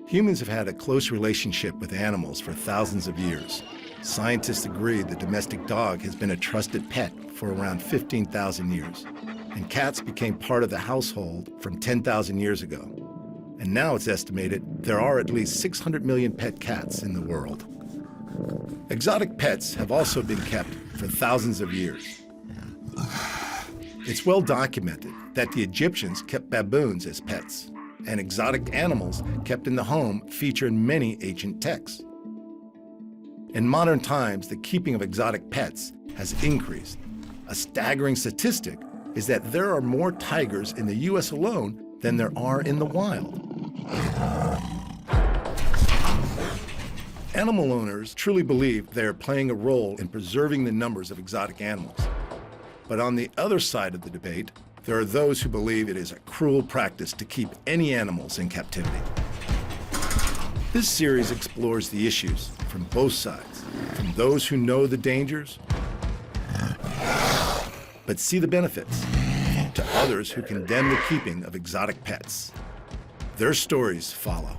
Humans have had a close relationship with animals for thousands of years. Scientists agree the domestic dog has been a trusted pet for around 15,000 years. And cats became part of the household from 10,000 years ago. And now it's estimated there are at least 600 million pet cats in the world. Exotic pets have also been kept for thousands of years. It's well documented that the Egyptians kept baboons as pets, and exotic animals kept in the home feature in many ancient texts. In modern times, the keeping of exotic pets has increased. A staggering statistic is that there are more tigers in the US alone than there are in the wild. Animal owners truly believe they are playing a role in preserving the numbers of exotic animals. But on the other side of the debate, there are those who believe it is a cruel practice to keep any animals in captivity. This series explores the issues from both sides, from those who know the dangers, but see the benefits, to others who condemn the keeping of exotic pets. Their stories follow.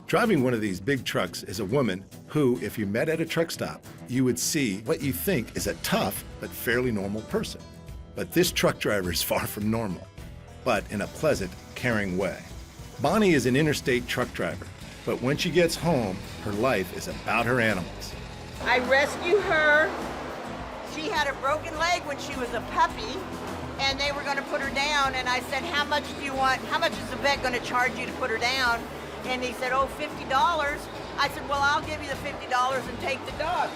Driving one of these big trucks is a woman who, if you met at a truck stop, you would see what you think is a tough but fairly normal person. But this truck driver is far from normal, but in a pleasant, caring way. Bonnie is an interstate truck driver, but when she gets home, her life is about her animals. I rescued her. She had a broken leg when she was a puppy, and they were gonna put her down, and I said, how much do you want? How much is the vet gonna charge you to put her down? And he said, oh, $50. I said, well, I'll give you the $50 and take the dog.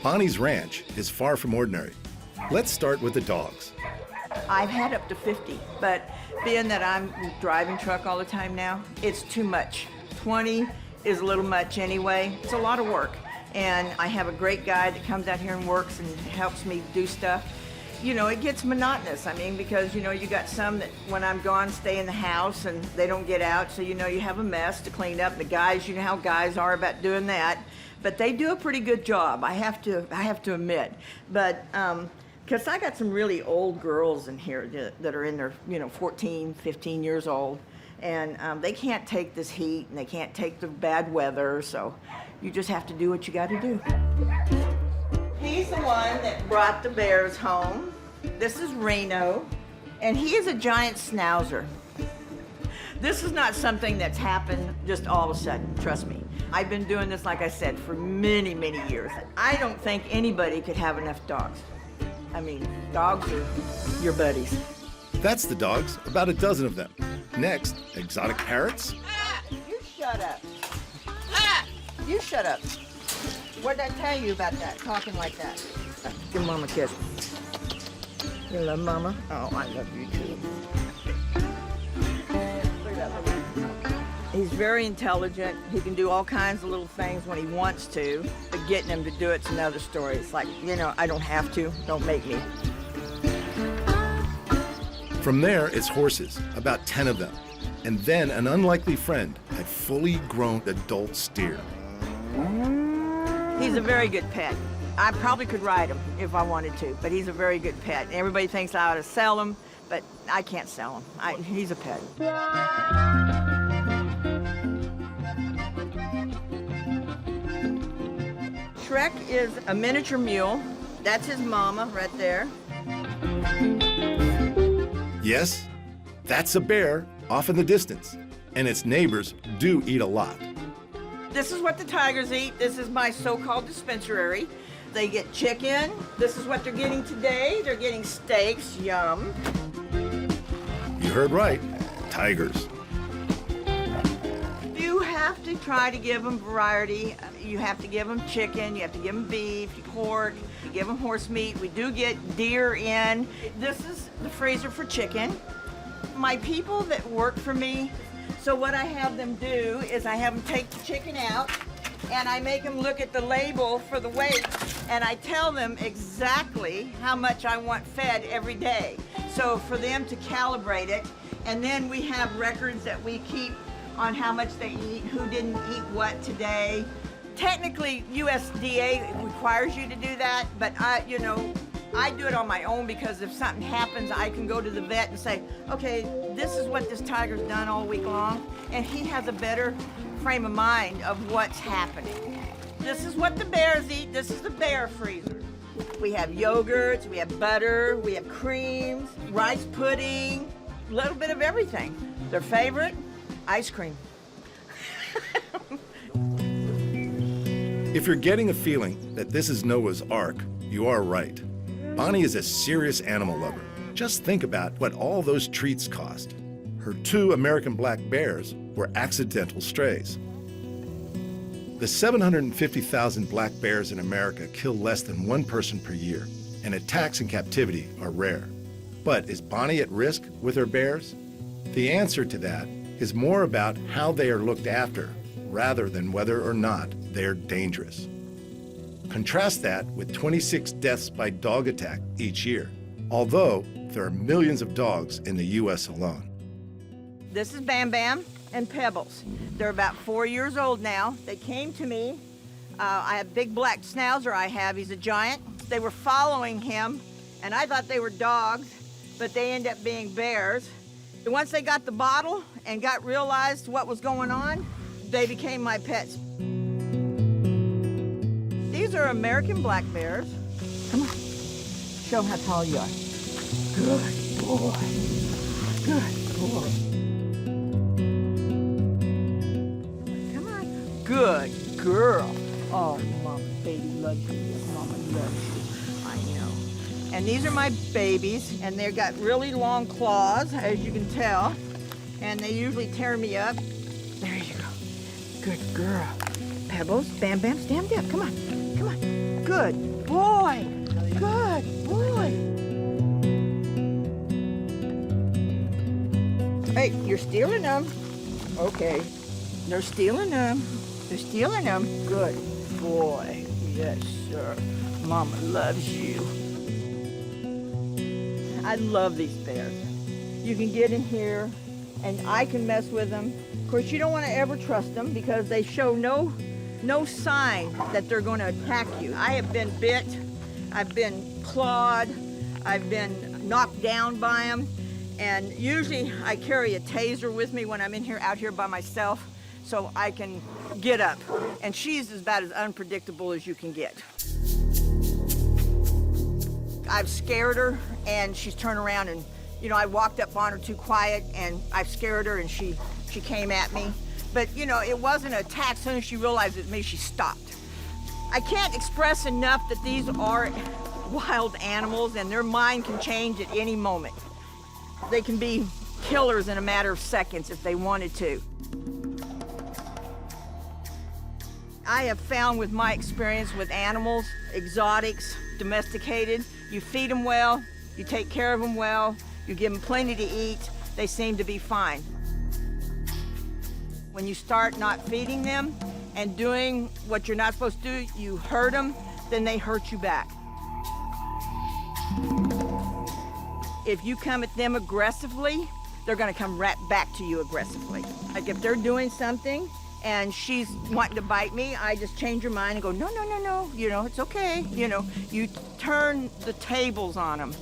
Bonnie's ranch is far from ordinary. Let's start with the dogs. I've had up to 50, but being that I'm driving truck all the time now, it's too much. 20 is a little much anyway. It's a lot of work. And I have a great guy that comes out here and works and helps me do stuff. You know, it gets monotonous. I mean, because, you know, you got some that when I'm gone stay in the house and they don't get out, so, you know, you have a mess to clean up. The guys, you know how guys are about doing that. But they do a pretty good job, I have to admit. But, because I got some really old girls in here that are in their, you know, 14, 15 years old. And they can't take this heat and they can't take the bad weather, so you just have to do what you got to do. He's the one that brought the bears home. This is Reno, and he is a giant schnauzer. This is not something that's happened just all of a sudden, trust me. I've been doing this, like I said, for many, many years. I don't think anybody could have enough dogs. I mean, dogs are your buddies. That's the dogs, about a dozen of them. Next, exotic parrots. You shut up. You shut up. What did I tell you about that, talking like that? Give Mama a kiss. You love Mama? Oh, I love you too. Look at that. He's very intelligent. He can do all kinds of little things when he wants to, but getting him to do it's another story. It's like, you know, I don't have to, don't make me. From there, it's horses, about 10 of them. And then an unlikely friend, a fully grown adult steer. He's a very good pet. I probably could ride him if I wanted to, but he's a very good pet. Everybody thinks I ought to sell him, but I can't sell him. He's a pet. Shrek is a miniature mule. That's his mama right there. Yes, that's a bear off in the distance, and its neighbors do eat a lot. This is what the tigers eat. This is my so-called dispensary. They get chicken. This is what they're getting today. They're getting steaks, yum. You heard right, tigers. You have to try to give them variety. You have to give them chicken, you have to give them beef, pork, you give them horse meat. We do get deer in. This is the freezer for chicken. My people that work for me, so what I have them do is I have them take the chicken out, and I make them look at the label for the weight, and I tell them exactly how much I want fed every day. So for them to calibrate it, and then we have records that we keep on how much they eat, who didn't eat what today. Technically, USDA requires you to do that, but I do it on my own because if something happens, I can go to the vet and say, okay, this is what this tiger's done all week long, and he has a better frame of mind of what's happening. This is what the bears eat. This is the bear freezer. We have yogurts, we have butter, we have creams, rice pudding, a little bit of everything. Their favorite, ice cream. If you're getting a feeling that this is Noah's Ark, you are right. Bonnie is a serious animal lover. Just think about what all those treats cost. Her 2 American black bears were accidental strays. The 750,000 black bears in America kill less than 1 person per year, and attacks in captivity are rare. But is Bonnie at risk with her bears? The answer to that is more about how they are looked after rather than whether or not they're dangerous. Contrast that with 26 deaths by dog attack each year, although there are millions of dogs in the U.S. alone. This is Bam Bam and Pebbles. They're about 4 years old now. They came to me. I have big black schnauzer he's a giant. They were following him, and I thought they were dogs, but they end up being bears. And once they got the bottle and realized what was going on, they became my pets. These are American black bears. Come on, show them how tall you are. Good boy, good boy. Come on, good girl. Oh, Mama, baby loves you. Mama loves you. I know. And these are my babies, and they've got really long claws, as you can tell, and they usually tear me up. There you go. Good girl. Pebbles, Bam Bam, stand up. Come on. Come on. Good boy. Good boy. Hey, you're stealing them. Okay. They're stealing them. They're stealing them. Good boy. Yes, sir. Mama loves you. I love these bears. You can get in here and I can mess with them. Of course, you don't want to ever trust them because they show no sign that they're going to attack you. I have been bit, I've been clawed, I've been knocked down by them, and usually I carry a taser with me when I'm out here by myself so I can get up. And she's about as unpredictable as you can get. I've scared her and she's turned around and, I walked up on her too quiet and I've scared her and she came at me. But, it wasn't an attack. As soon as she realized it was me, she stopped. I can't express enough that these are wild animals and their mind can change at any moment. They can be killers in a matter of seconds if they wanted to. I have found with my experience with animals, exotics, domesticated, you feed them well, you take care of them well, you give them plenty to eat, they seem to be fine. When you start not feeding them and doing what you're not supposed to do, you hurt them, then they hurt you back. If you come at them aggressively, they're gonna come right back to you aggressively. Like if they're doing something and she's wanting to bite me, I just change her mind and go, no, it's okay. You turn the tables on them.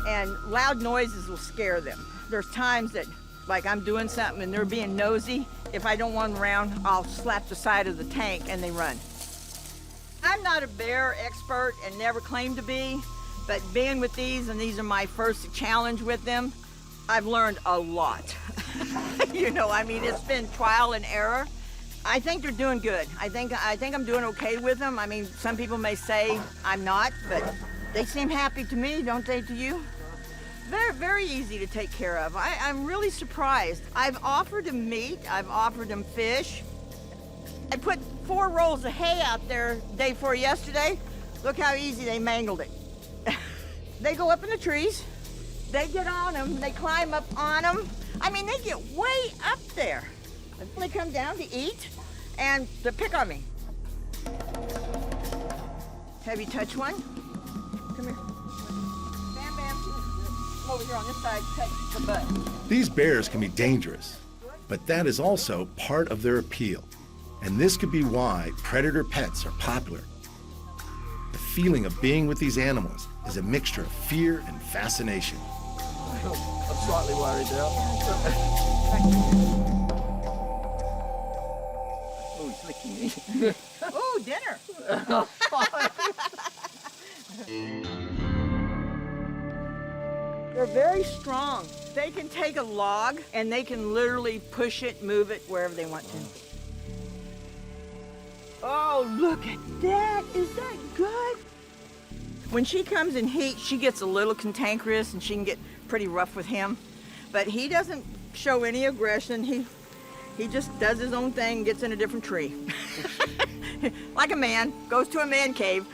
And loud noises will scare them. There's times that, like I'm doing something and they're being nosy, if I don't want them around, I'll slap the side of the tank and they run. I'm not a bear expert and never claimed to be, but being with these, and these are my first challenge with them, I've learned a lot. It's been trial and error. I think they're doing good. I think I'm doing okay with them. Some people may say I'm not, but they seem happy to me, don't they, to you? They're very easy to take care of. I'm really surprised. I've offered them meat, I've offered them fish. I put 4 rolls of hay out there day before yesterday. Look how easy they mangled it. They go up in the trees, they get on them, they climb up on them. They get way up there. They come down to eat and to pick on me. Have you touched one? Come here. Bam, bam. Come over here on this side, touch the butt. These bears can be dangerous, but that is also part of their appeal. And this could be why predator pets are popular. The feeling of being with these animals is a mixture of fear and fascination. I'm slightly worried now. Oh, he's licking me. Oh, dinner. They're very strong. They can take a log and they can literally push it, move it wherever they want to. Oh, look at that. Is that good? When she comes in heat, she gets a little cantankerous and she can get pretty rough with him. But he doesn't show any aggression. He just does his own thing and gets in a different tree. Like a man, goes to a man cave.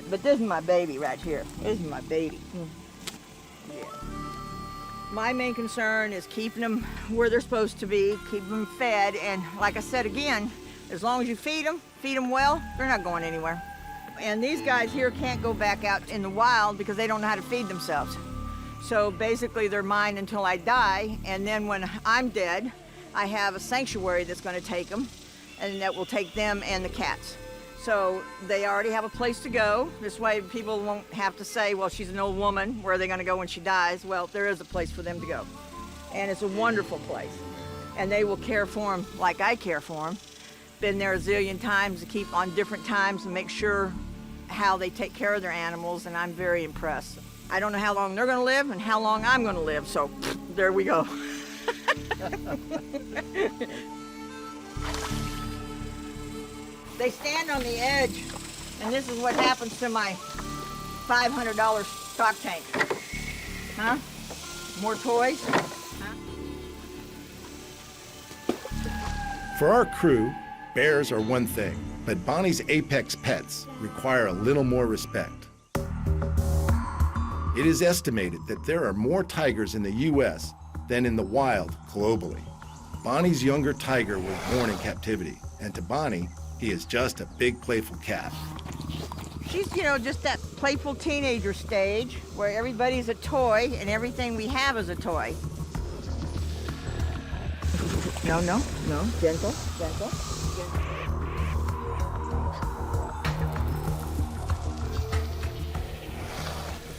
But this is my baby right here. This is my baby. Yeah. My main concern is keeping them where they're supposed to be, keeping them fed, and like I said again, as long as you feed them well, they're not going anywhere. And these guys here can't go back out in the wild because they don't know how to feed themselves. So basically they're mine until I die, and then when I'm dead, I have a sanctuary that's going to take them, and that will take them and the cats. So they already have a place to go. This way people won't have to say, well, she's an old woman, where are they going to go when she dies? Well, there is a place for them to go. And it's a wonderful place. And they will care for them like I care for them. Been there a zillion times to keep on different times and make sure how they take care of their animals, and I'm very impressed. I don't know how long they're going to live and how long I'm going to live, so there we go. They stand on the edge, and this is what happens to my $500 stock tank. Huh? More toys? Huh? For our crew, bears are one thing, but Bonnie's apex pets require a little more respect. It is estimated that there are more tigers in the U.S. than in the wild globally. Bonnie's younger tiger was born in captivity, and to Bonnie, he is just a big playful cat. She's, just that playful teenager stage where everybody's a toy and everything we have is a toy. No, gentle.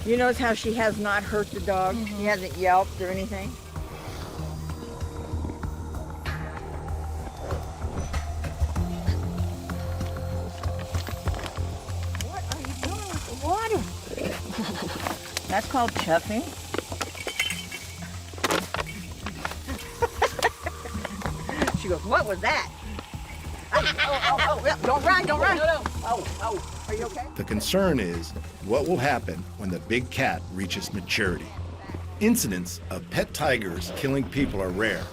You notice how she has not hurt the dog? Mm-hmm. He hasn't yelped or anything? What are you doing with the water? That's called chuffing. She goes, what was that? Don't run. No. Oh, are you okay? The concern is what will happen when the big cat reaches maturity. Incidents of pet tigers killing people are rare,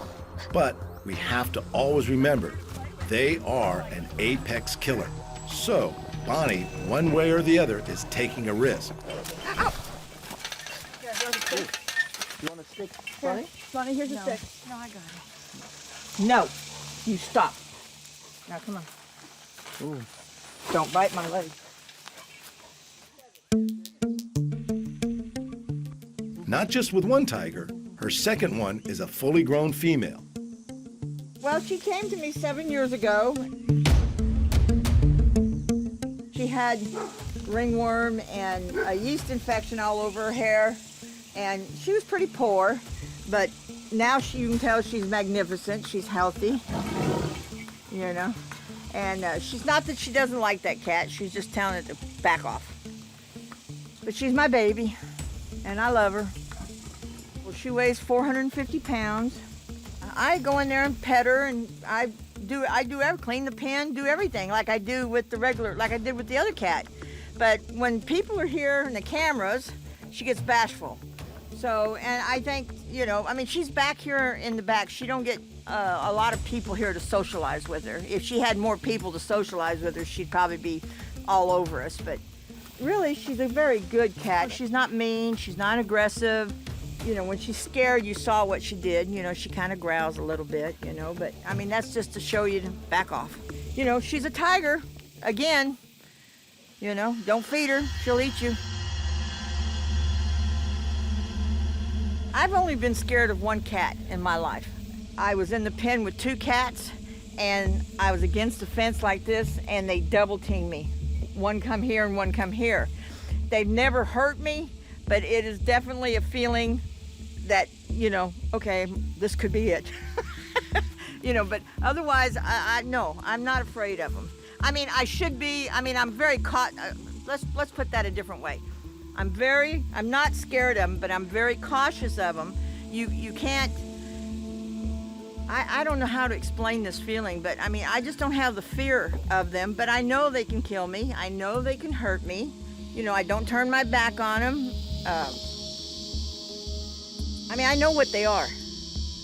but we have to always remember they are an apex killer. So Bonnie, one way or the other, is taking a risk. Ow! Here, here's a stick. You want a stick, Bonnie? Bonnie, here's a stick. No, I got it. No, you stop. Now, come on. Ooh. Don't bite my leg. Not just with one tiger, her second one is a fully grown female. Well, she came to me 7 years ago. She had ringworm and a yeast infection all over her hair, and she was pretty poor, but now you can tell she's magnificent. She's healthy, and she's not that she doesn't like that cat. She's just telling it to back off. But she's my baby, and I love her. Well, she weighs 450 pounds. I go in there and pet her, and I do everything, clean the pen, do everything like I do with like I did with the other cat. But when people are here and the cameras, she gets bashful. So, and I think, she's back here in the back. She don't get a lot of people here to socialize with her. If she had more people to socialize with her, she'd probably be all over us. But really, she's a very good cat. She's not mean. She's not aggressive. You know, when she's scared, you saw what she did. You know, she kind of growls a little bit, you know, but I mean, that's just to show you to back off. You know, she's a tiger. Again, you know, don't feed her, she'll eat you. I've only been scared of one cat in my life. I was in the pen with 2 cats, and I was against the fence like this, and they double teamed me. One come here and one come here. They've never hurt me, but it is definitely a feeling that, you know, okay, this could be it. You know, but otherwise, no, I'm not afraid of them. I mean, I should be. I mean, I'm very let's put that a different way. I'm not scared of them, but I'm very cautious of them. You can't, I don't know how to explain this feeling, but I mean, I just don't have the fear of them, but I know they can kill me. I know they can hurt me. You know, I don't turn my back on them. I mean, I know what they are.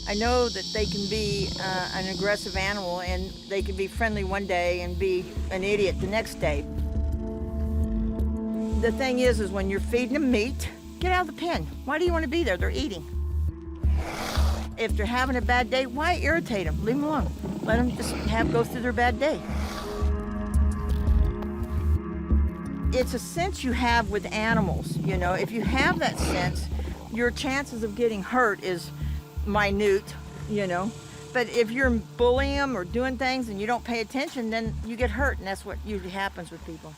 I know that they can be an aggressive animal, and they can be friendly one day and be an idiot the next day. The thing is when you're feeding them meat, get out of the pen. Why do you want to be there? They're eating. If they're having a bad day, why irritate them? Leave them alone. Let them just go through their bad day. It's a sense you have with animals, you know. If you have that sense, your chances of getting hurt is minute, you know. But if you're bullying them or doing things and you don't pay attention, then you get hurt, and that's what usually happens with people.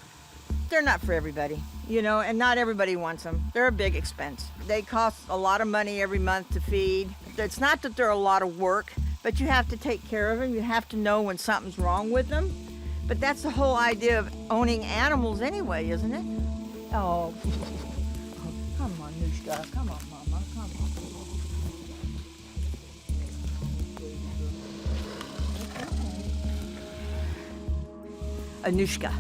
They're not for everybody, you know, and not everybody wants them. They're a big expense. They cost a lot of money every month to feed. It's not that they're a lot of work, but you have to take care of them. You have to know when something's wrong with them. But that's the whole idea of owning animals anyway, isn't it? Oh, come on, Nushka. Come on, Mama. Come on. Anushka.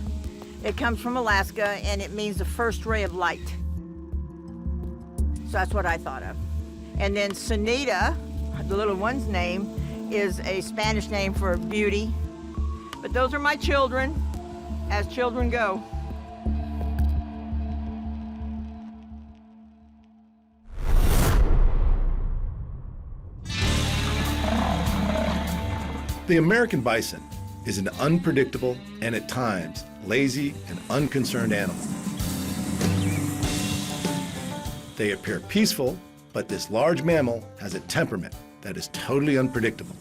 It comes from Alaska, and it means the first ray of light. So that's what I thought of. And then Sunita, the little one's name, is a Spanish name for beauty. But those are my children, as children go. The American bison is an unpredictable and at times lazy and unconcerned animal. They appear peaceful, but this large mammal has a temperament that is totally unpredictable.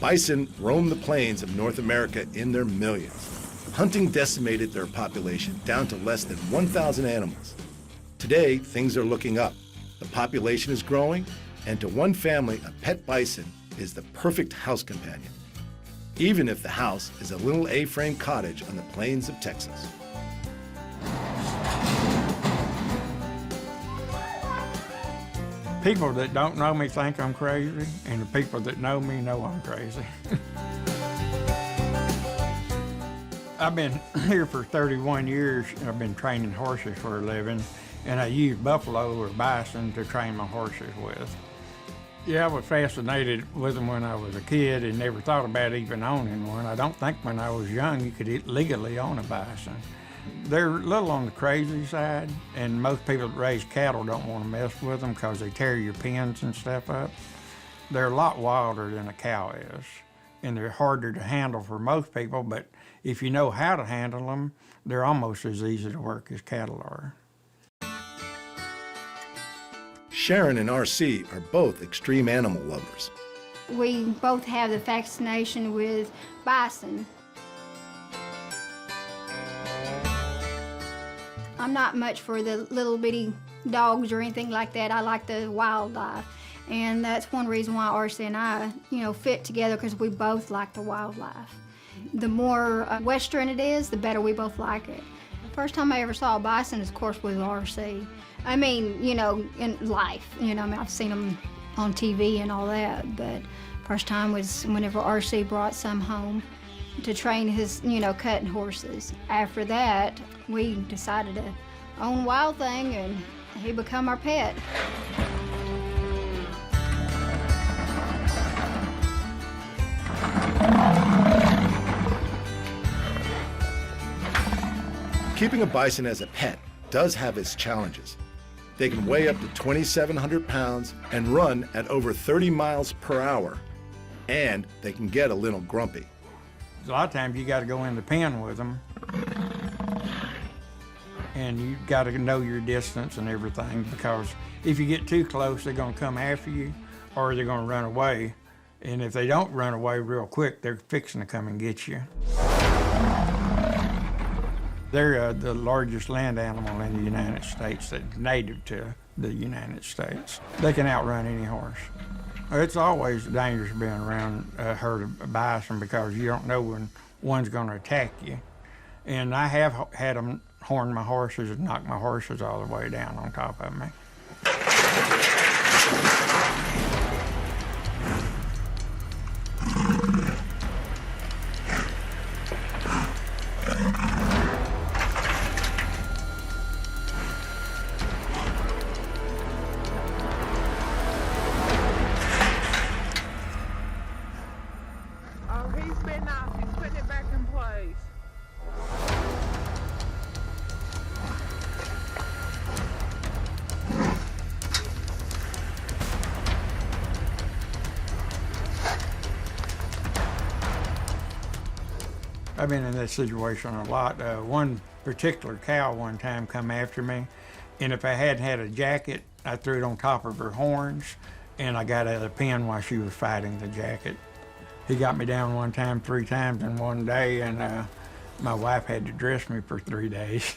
Bison roam the plains of North America in their millions. Hunting decimated their population down to less than 1,000 animals. Today, things are looking up. The population is growing, and to one family, a pet bison is the perfect house companion, even if the house is a little A-frame cottage on the plains of Texas. People that don't know me think I'm crazy, and the people that know me know I'm crazy. I've been here for 31 years. I've been training horses for a living, and I use buffalo or bison to train my horses with. Yeah, I was fascinated with them when I was a kid and never thought about even owning one. I don't think when I was young you could legally own a bison. They're a little on the crazy side, and most people that raise cattle don't want to mess with them because they tear your pens and stuff up. They're a lot wilder than a cow is, and they're harder to handle for most people, but if you know how to handle them, they're almost as easy to work as cattle are. Sharon and RC are both extreme animal lovers. We both have the fascination with bison. I'm not much for the little bitty dogs or anything like that. I like the wildlife. And that's one reason why RC and I, fit together, because we both like the wildlife. The more Western it is, the better we both like it. The first time I ever saw a bison, of course, was RC. I mean, in life, I've seen them on TV and all that, but first time was whenever RC brought some home to train his, cutting horses. After that, we decided to own Wild Thing, and he become our pet. Keeping a bison as a pet does have its challenges. They can weigh up to 2,700 pounds and run at over 30 miles per hour, and they can get a little grumpy. A lot of times you got to go in the pen with them, and you got to know your distance and everything, because if you get too close, they're going to come after you, or they're going to run away. And if they don't run away real quick, they're fixing to come and get you. They're the largest land animal in the United States that's native to the United States. They can outrun any horse. It's always dangerous being around a herd of bison because you don't know when one's going to attack you. And I have had them horn my horses and knock my horses all the way down on top of me. I've been in this situation a lot. One particular cow one time come after me, and if I hadn't had a jacket, I threw it on top of her horns, and I got out of the pen while she was fighting the jacket. He got me down one time 3 times in one day, and my wife had to dress me for 3 days.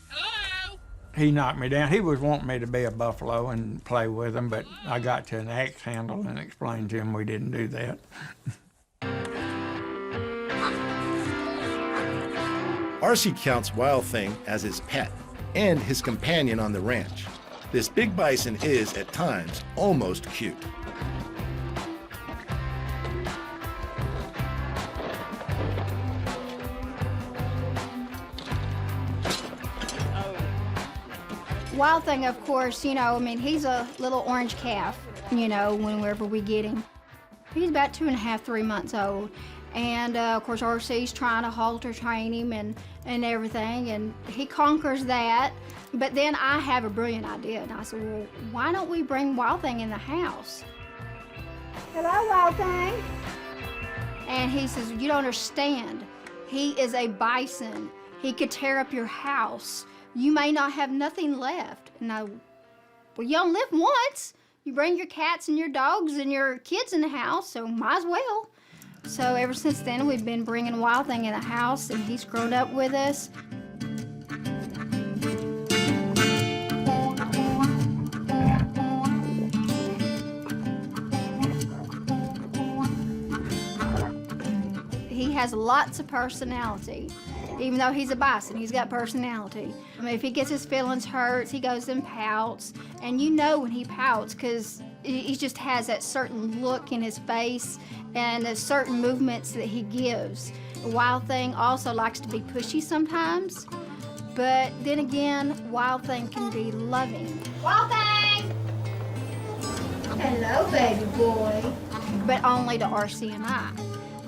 Hello? He knocked me down. He was wanting me to be a buffalo and play with him, but I got to an axe handle and explained to him we didn't do that. RC counts Wild Thing as his pet and his companion on the ranch. This big bison is, at times, almost cute. Wild Thing, of course, you know, I mean, he's a little orange calf, you know, whenever we get him. He's about 2.5, 3 months old. And of course, RC's trying to halter train him and everything, and he conquers that. But then I have a brilliant idea, and I said, well, why don't we bring Wild Thing in the house? Hello, Wild Thing. And he says, you don't understand. He is a bison. He could tear up your house. You may not have nothing left. And I, well, you only live once. You bring your cats and your dogs and your kids in the house, so might as well. So ever since then, we've been bringing Wild Thing in the house, and he's grown up with us. He has lots of personality. Even though he's a bison, he's got personality. I mean, if he gets his feelings hurt, he goes and pouts. And you know when he pouts, because he just has that certain look in his face and the certain movements that he gives. Wild Thing also likes to be pushy sometimes, but then again, Wild Thing can be loving. Wild Thing! Hello, baby boy. But only to RC and I.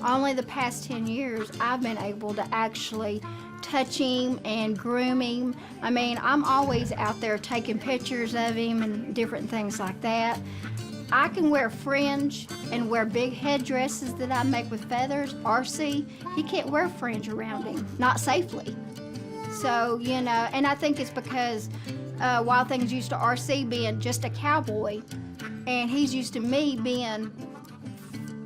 Only the past 10 years, I've been able to actually touch him and groom him. I mean, I'm always out there taking pictures of him and different things like that. I can wear fringe and wear big headdresses that I make with feathers. RC, he can't wear fringe around him, not safely. So, you know, and I think it's because Wild Thing's used to RC being just a cowboy, and he's used to me being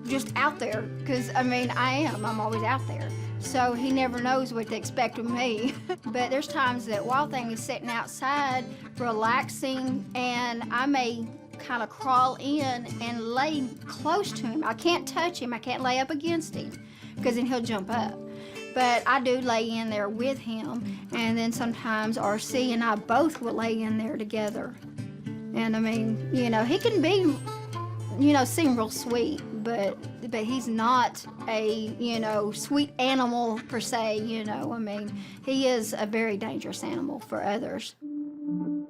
just out there, because, I mean, I'm always out there. So he never knows what to expect of me. But there's times that Wild Thing is sitting outside, relaxing, and I may kind of crawl in and lay close to him. I can't touch him, I can't lay up against him, because then he'll jump up. But I do lay in there with him, and then sometimes RC and I both will lay in there together. And I mean, you know, he can be, you know, seem real sweet, but he's not a, you know, sweet animal per se, you know. I mean, he is a very dangerous animal for others.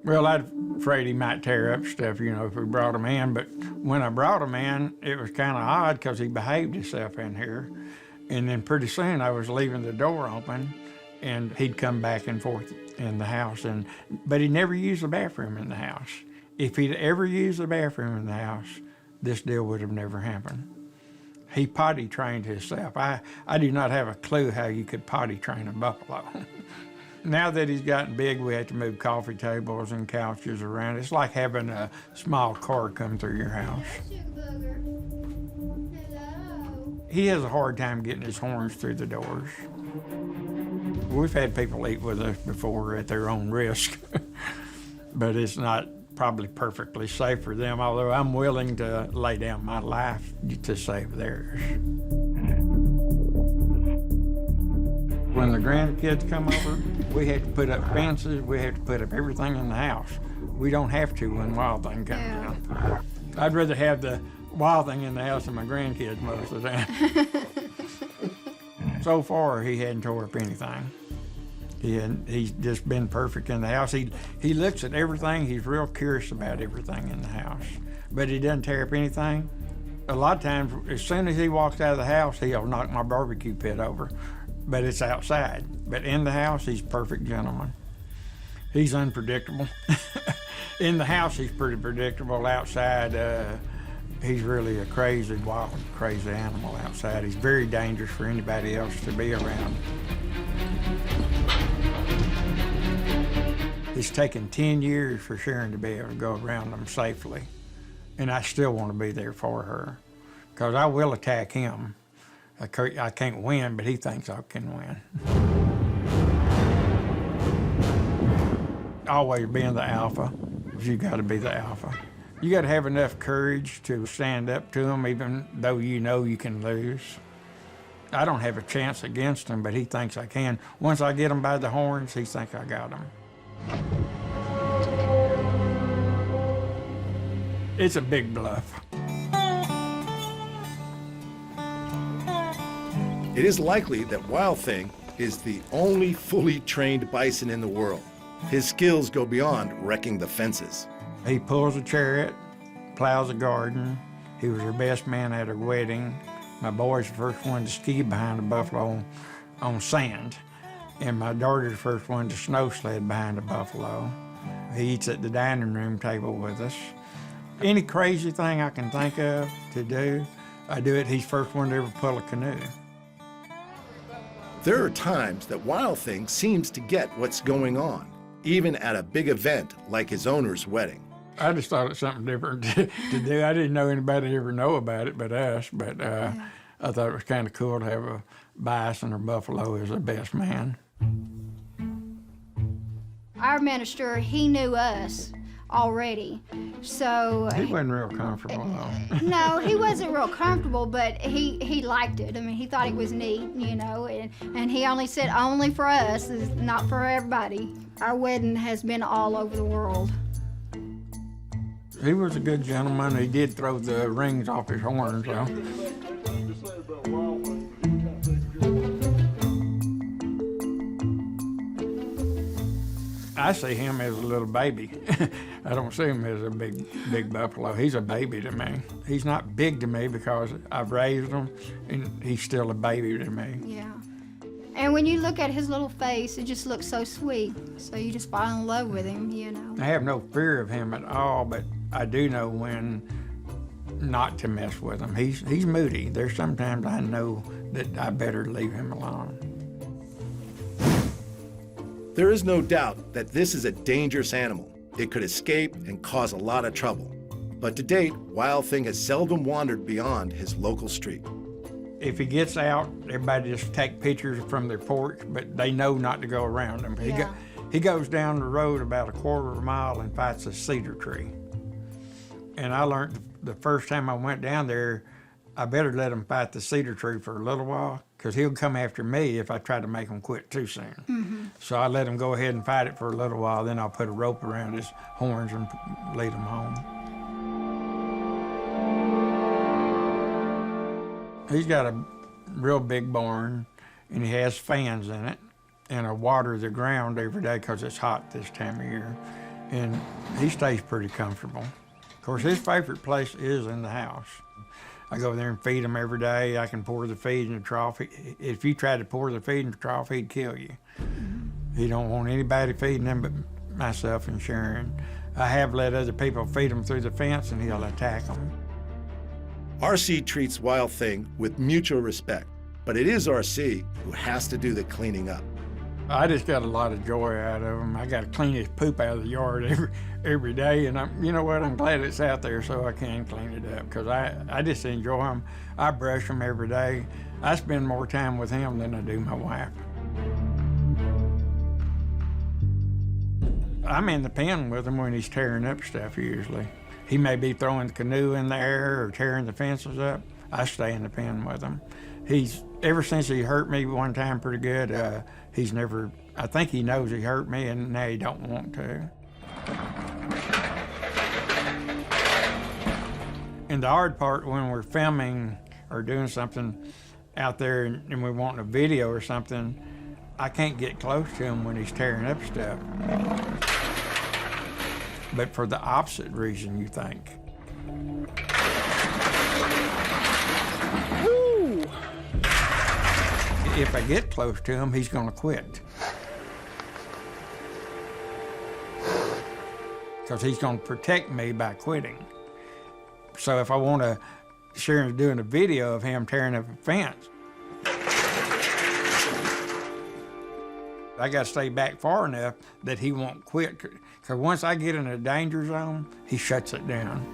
Well, I'm afraid he might tear up stuff, you know, if we brought him in. But when I brought him in, it was kind of odd because he behaved himself in here. And then pretty soon I was leaving the door open, and he'd come back and forth in the house, but he never used the bathroom in the house. If he'd ever used the bathroom in the house, this deal would have never happened. He potty trained himself. I do not have a clue how you could potty train a buffalo. Now that he's gotten big, we have to move coffee tables and couches around. It's like having a small car come through your house. He has a hard time getting his horns through the doors. We've had people eat with us before at their own risk, but it's not probably perfectly safe for them, although I'm willing to lay down my life to save theirs. When the grandkids come over, we have to put up fences, we have to put up everything in the house. We don't have to when Wild Thing comes down. I'd rather have the Wild Thing in the house than my grandkids most of the time. So far, he hadn't tore up anything. He's just been perfect in the house. He looks at everything. He's real curious about everything in the house, but he doesn't tear up anything. A lot of times, as soon as he walks out of the house, he'll knock my barbecue pit over, but it's outside. But in the house, he's a perfect gentleman. He's unpredictable. In the house, he's pretty predictable. Outside, he's really a crazy, wild, crazy animal outside. He's very dangerous for anybody else to be around. It's taken 10 years for Sharon to be able to go around them safely. And I still want to be there for her, because I will attack him. I can't win, but he thinks I can win. Always being the alpha, you got to be the alpha. You got to have enough courage to stand up to him, even though you know you can lose. I don't have a chance against him, but he thinks I can. Once I get him by the horns, he thinks I got him. It's a big bluff. It is likely that Wild Thing is the only fully trained bison in the world. His skills go beyond wrecking the fences. He pulls a chariot, plows a garden. He was her best man at her wedding. My boy's the first one to ski behind a buffalo on sand. And my daughter's the first one to snow sled behind a buffalo. He eats at the dining room table with us. Any crazy thing I can think of to do, I do it. He's the first one to ever pull a canoe. There are times that Wild Thing seems to get what's going on, even at a big event like his owner's wedding. I just thought it's something different to do. I didn't know anybody ever know about it but us, but I thought it was kind of cool to have a bison or buffalo as a best man. Our minister, he knew us already, so He wasn't real comfortable though. no, he wasn't real comfortable, but he liked it. I mean, he thought it was neat, you know, and he only said only for us, not for everybody. Our wedding has been all over the world. He was a good gentleman. He did throw the rings off his horns though. I see him as a little baby. I don't see him as a big buffalo. He's a baby to me. He's not big to me because I've raised him, and he's still a baby to me. Yeah. And when you look at his little face, it just looks so sweet. So you just fall in love with him, you know. I have no fear of him at all, but I do know when not to mess with him. He's moody. There's sometimes I know that I better leave him alone. There is no doubt that this is a dangerous animal. It could escape and cause a lot of trouble. But to date, Wild Thing has seldom wandered beyond his local street. If he gets out, everybody just take pictures from their porch, but they know not to go around him. Yeah. He goes down the road about a quarter of a mile and fights a cedar tree. And I learned the first time I went down there, I better let him fight the cedar tree for a little while, because he'll come after me if I try to make him quit too soon. Mm-hmm. So I let him go ahead and fight it for a little while, then I'll put a rope around his horns and lead him home. He's got a real big barn, and he has fans in it, and I water the ground every day because it's hot this time of year, and he stays pretty comfortable. Of course, his favorite place is in the house. I go there and feed him every day. I can pour the feed in the trough. If you try to pour the feed in the trough, he'd kill you. He don't want anybody feeding him but myself and Sharon. I have let other people feed him through the fence and he'll attack them. RC treats Wild Thing with mutual respect, but it is RC who has to do the cleaning up. I just got a lot of joy out of him. I got to clean his poop out of the yard every day, and you know what? I'm glad it's out there so I can clean it up because I just enjoy him. I brush him every day. I spend more time with him than I do my wife. I'm in the pen with him when he's tearing up stuff usually. He may be throwing the canoe in the air or tearing the fences up. I stay in the pen with him. Ever since he hurt me one time pretty good, I think he knows he hurt me and now he don't want to. And the hard part when we're filming or doing something out there and we want a video or something, I can't get close to him when he's tearing up stuff. But for the opposite reason, you think. Woo! If I get close to him, he's gonna quit. Because he's gonna protect me by quitting. So if I wanna, Sharon's doing a video of him tearing up a fence, I gotta stay back far enough that he won't quit. Because once I get in a danger zone, he shuts it down.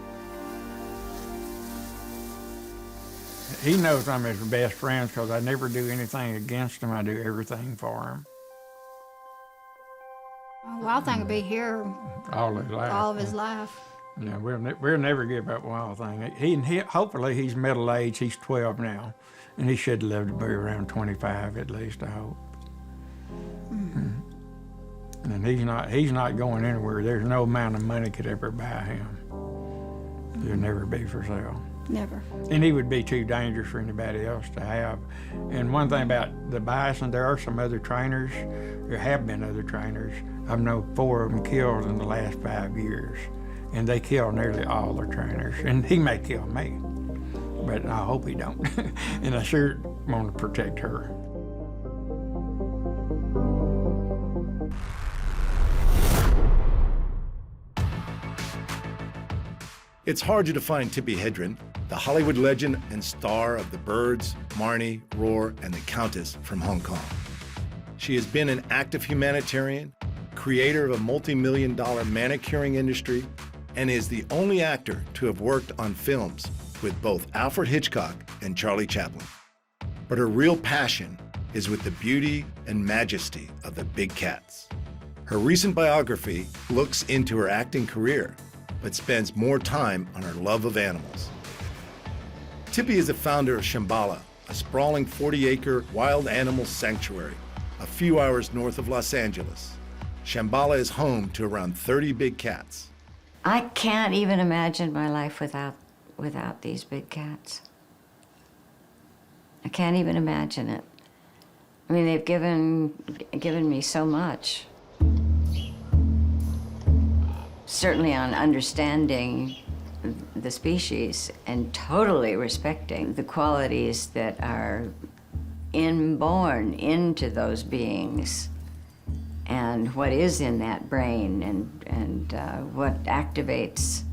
He knows I'm his best friend because I never do anything against him. I do everything for him. Wild Thing will be here All his life. all of his life. Yeah, we'll never give up Wild Thing. Hopefully he's middle aged. He's 12 now, and he should live to be around 25 at least. I hope. And he's not going anywhere. There's no amount of money could ever buy him. He'll never be for sale. Never. And he would be too dangerous for anybody else to have. And one thing about the bison, there are some other trainers. There have been other trainers. I've known 4 of them killed in the last 5 years. And they kill nearly all their trainers. And he may kill me, but I hope he don't. And I sure want to protect her. It's hard to define Tippi Hedren, the Hollywood legend and star of The Birds, Marnie, Roar, and The Countess from Hong Kong. She has been an active humanitarian, creator of a multi-million-dollar manicuring industry, and is the only actor to have worked on films with both Alfred Hitchcock and Charlie Chaplin. But her real passion is with the beauty and majesty of the big cats. Her recent biography looks into her acting career, but spends more time on her love of animals. Tippi is the founder of Shambhala, a sprawling 40-acre wild animal sanctuary a few hours north of Los Angeles. Shambhala is home to around 30 big cats. I can't even imagine my life without these big cats. I can't even imagine it. I mean, they've given me so much. Certainly on understanding the species and totally respecting the qualities that are inborn into those beings and what is in that brain and what activates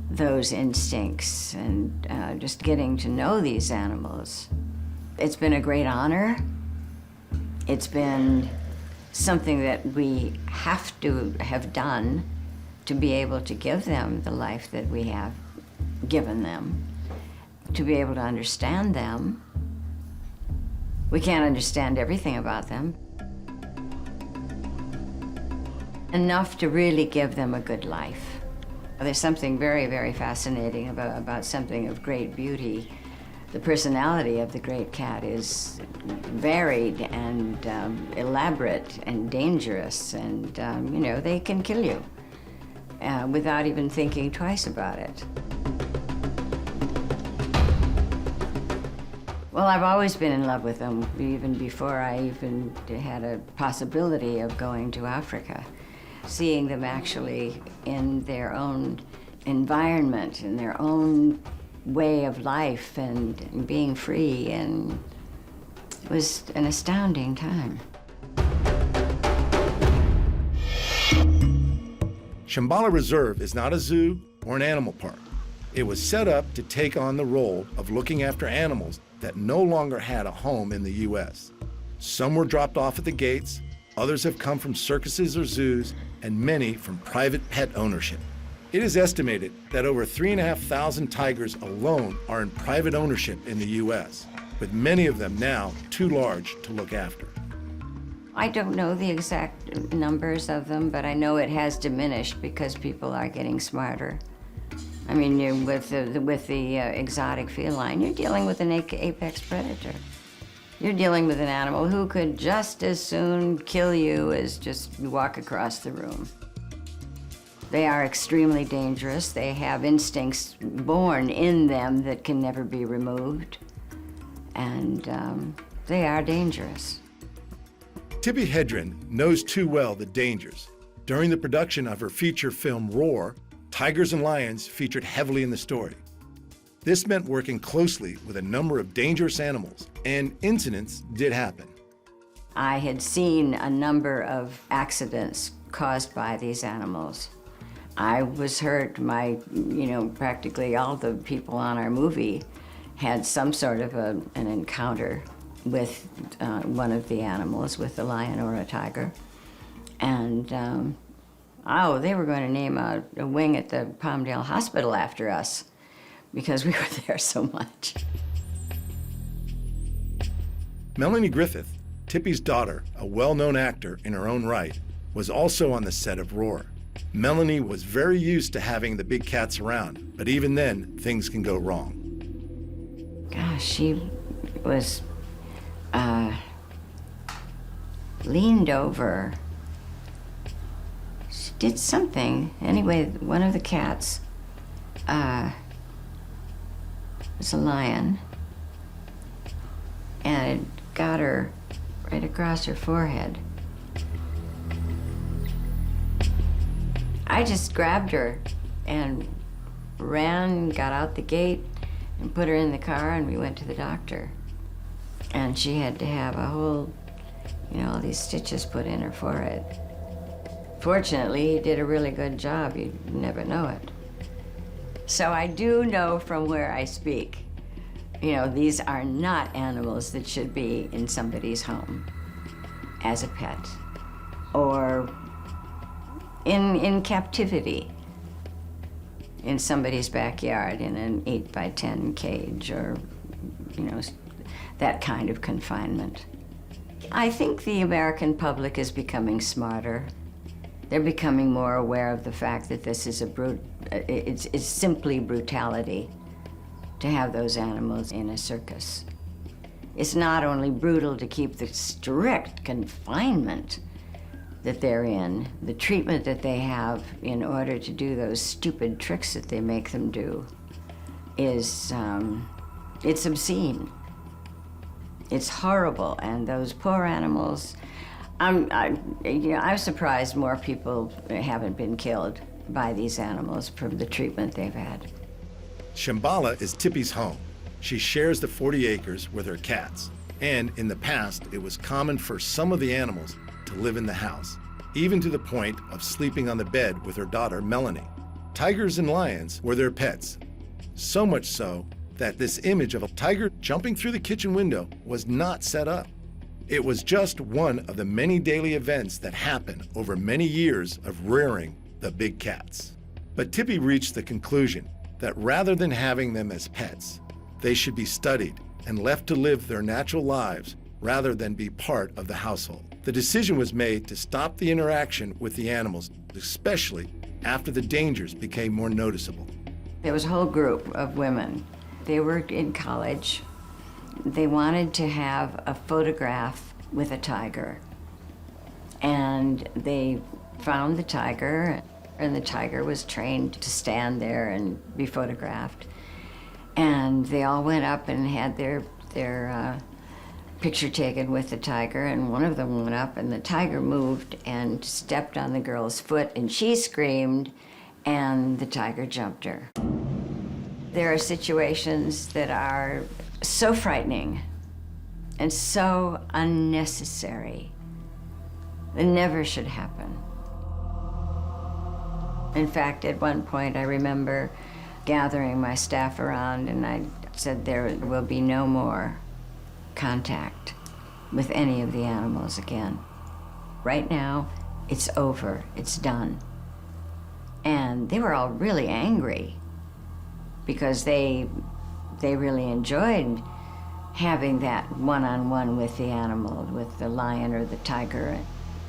those instincts and just getting to know these animals. It's been a great honor. It's been something that we have to have done to be able to give them the life that we have given them, to be able to understand them. We can't understand everything about them. Enough to really give them a good life. There's something very, very fascinating about something of great beauty. The personality of the great cat is varied and elaborate and dangerous, and you know, they can kill you. Without even thinking twice about it. Well, I've always been in love with them, even before I even had a possibility of going to Africa. Seeing them actually in their own environment, in their own way of life and being free, and it was an astounding time. Shambhala Reserve is not a zoo or an animal park. It was set up to take on the role of looking after animals that no longer had a home in the U.S. Some were dropped off at the gates, others have come from circuses or zoos, and many from private pet ownership. It is estimated that over 3,500 tigers alone are in private ownership in the U.S., with many of them now too large to look after. I don't know the exact numbers of them, but I know it has diminished because people are getting smarter. I mean, with the exotic feline, you're dealing with an apex predator. You're dealing with an animal who could just as soon kill you as just walk across the room. They are extremely dangerous. They have instincts born in them that can never be removed, and they are dangerous. Tippi Hedren knows too well the dangers. During the production of her feature film Roar, tigers and lions featured heavily in the story. This meant working closely with a number of dangerous animals, and incidents did happen. I had seen a number of accidents caused by these animals. I was hurt. Practically all the people on our movie had some sort of an encounter with one of the animals, with a lion or a tiger. And, they were going to name a wing at the Palmdale Hospital after us because we were there so much. Melanie Griffith, Tippi's daughter, a well-known actor in her own right, was also on the set of Roar. Melanie was very used to having the big cats around, but even then, things can go wrong. Gosh, she was leaned over. She did something. Anyway, one of the cats was a lion, and it got her right across her forehead. I just grabbed her and ran, got out the gate, and put her in the car, and we went to the doctor. And she had to have a whole, all these stitches put in her forehead. Fortunately, he did a really good job. You'd never know it. So I do know from where I speak, these are not animals that should be in somebody's home as a pet or in captivity in somebody's backyard in an 8x10 cage or, that kind of confinement. I think the American public is becoming smarter. They're becoming more aware of the fact that this is it's simply brutality to have those animals in a circus. It's not only brutal to keep the strict confinement that they're in, the treatment that they have in order to do those stupid tricks that they make them do is, it's obscene. It's horrible, and those poor animals, I'm surprised more people haven't been killed by these animals from the treatment they've had. Shambhala is Tippi's home. She shares the 40 acres with her cats, and in the past, it was common for some of the animals to live in the house, even to the point of sleeping on the bed with her daughter, Melanie. Tigers and lions were their pets, so much so that this image of a tiger jumping through the kitchen window was not set up. It was just one of the many daily events that happen over many years of rearing the big cats. But Tippi reached the conclusion that rather than having them as pets, they should be studied and left to live their natural lives rather than be part of the household. The decision was made to stop the interaction with the animals, especially after the dangers became more noticeable. There was a whole group of women. They were in college. They wanted to have a photograph with a tiger. And they found the tiger, and the tiger was trained to stand there and be photographed. And they all went up and had their picture taken with the tiger, and one of them went up, and the tiger moved and stepped on the girl's foot, and she screamed, and the tiger jumped her. There are situations that are so frightening and so unnecessary. It never should happen. In fact, at one point, I remember gathering my staff around and I said there will be no more contact with any of the animals again. Right now, it's over, it's done. And they were all really angry because they really enjoyed having that one-on-one with the animal, with the lion or the tiger.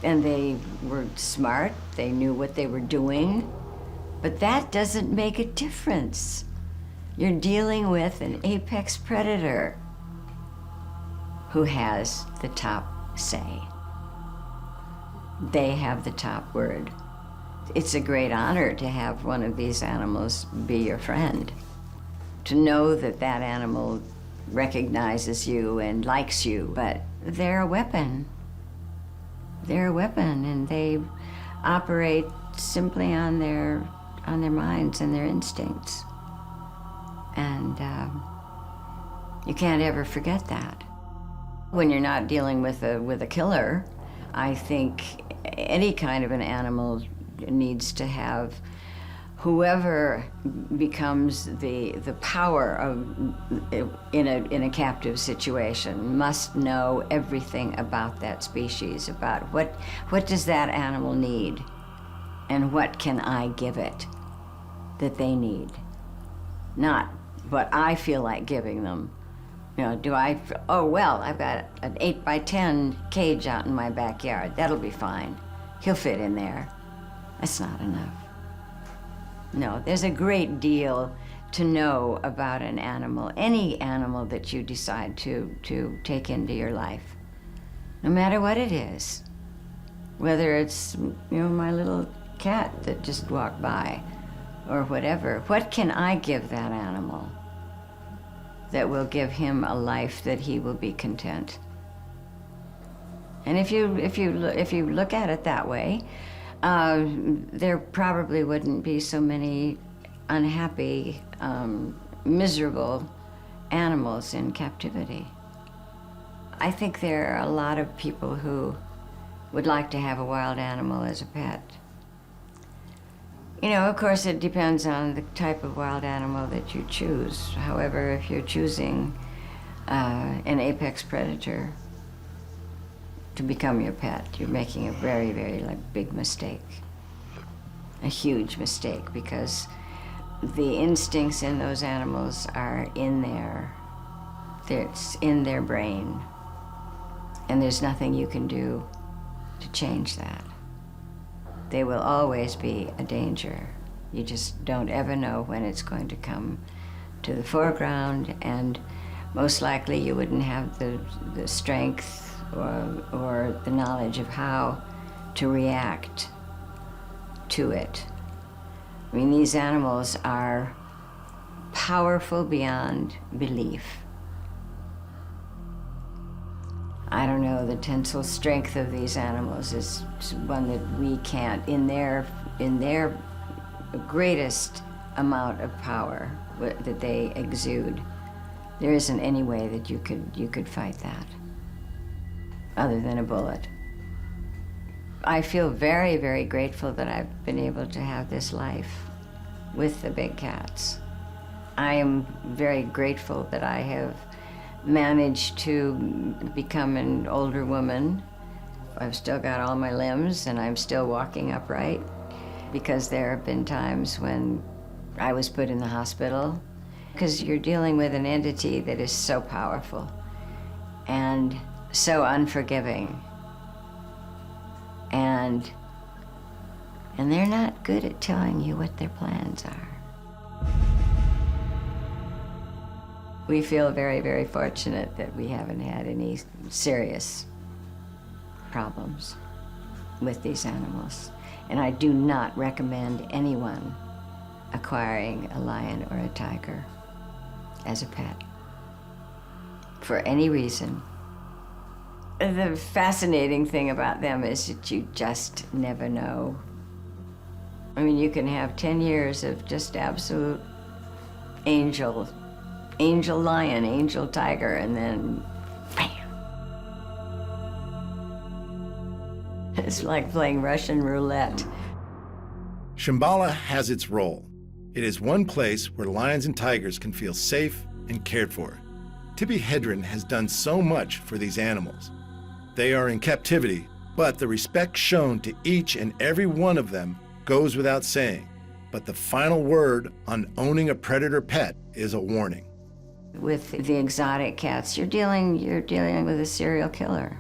And they were smart, they knew what they were doing, but that doesn't make a difference. You're dealing with an apex predator who has the top say. They have the top word. It's a great honor to have one of these animals be your friend. To know that that animal recognizes you and likes you, but they're a weapon. They're a weapon, and they operate simply on their minds and their instincts. And you can't ever forget that. When you're not dealing with a killer, I think any kind of an animal needs to have whoever becomes the power of in a captive situation must know everything about that species, about what does that animal need and what can I give it that they need, not what I feel like giving them. You know, oh well, I've got an 8x10 cage out in my backyard, that'll be fine, he'll fit in there. That's not enough. No, there's a great deal to know about an animal, any animal that you decide to take into your life, no matter what it is. Whether it's, my little cat that just walked by or whatever. What can I give that animal that will give him a life that he will be content? And if you look at it that way, there probably wouldn't be so many unhappy, miserable animals in captivity. I think there are a lot of people who would like to have a wild animal as a pet. Of course, it depends on the type of wild animal that you choose. However, if you're choosing an apex predator to become your pet, you're making a very, very big mistake. A huge mistake, because the instincts in those animals are it's in their brain. And there's nothing you can do to change that. They will always be a danger. You just don't ever know when it's going to come to the foreground, and most likely you wouldn't have the strength or the knowledge of how to react to it. I mean, these animals are powerful beyond belief. I don't know, the tensile strength of these animals is one that we can't, in their greatest amount of power that they exude, there isn't any way that you could fight that other than a bullet. I feel very, very grateful that I've been able to have this life with the big cats. I am very grateful that I have managed to become an older woman. I've still got all my limbs and I'm still walking upright, because there have been times when I was put in the hospital, because you're dealing with an entity that is so powerful and so unforgiving, and they're not good at telling you what their plans are. We feel very, very fortunate that we haven't had any serious problems with these animals. And I do not recommend anyone acquiring a lion or a tiger as a pet for any reason. The fascinating thing about them is that you just never know. I mean, you can have 10 years of just absolute angel lion, angel tiger, and then bam. It's like playing Russian roulette. Shambhala has its role. It is one place where lions and tigers can feel safe and cared for. Tibby Hedren has done so much for these animals. They are in captivity, but the respect shown to each and every one of them goes without saying. But the final word on owning a predator pet is a warning. With the exotic cats, you're dealing with a serial killer.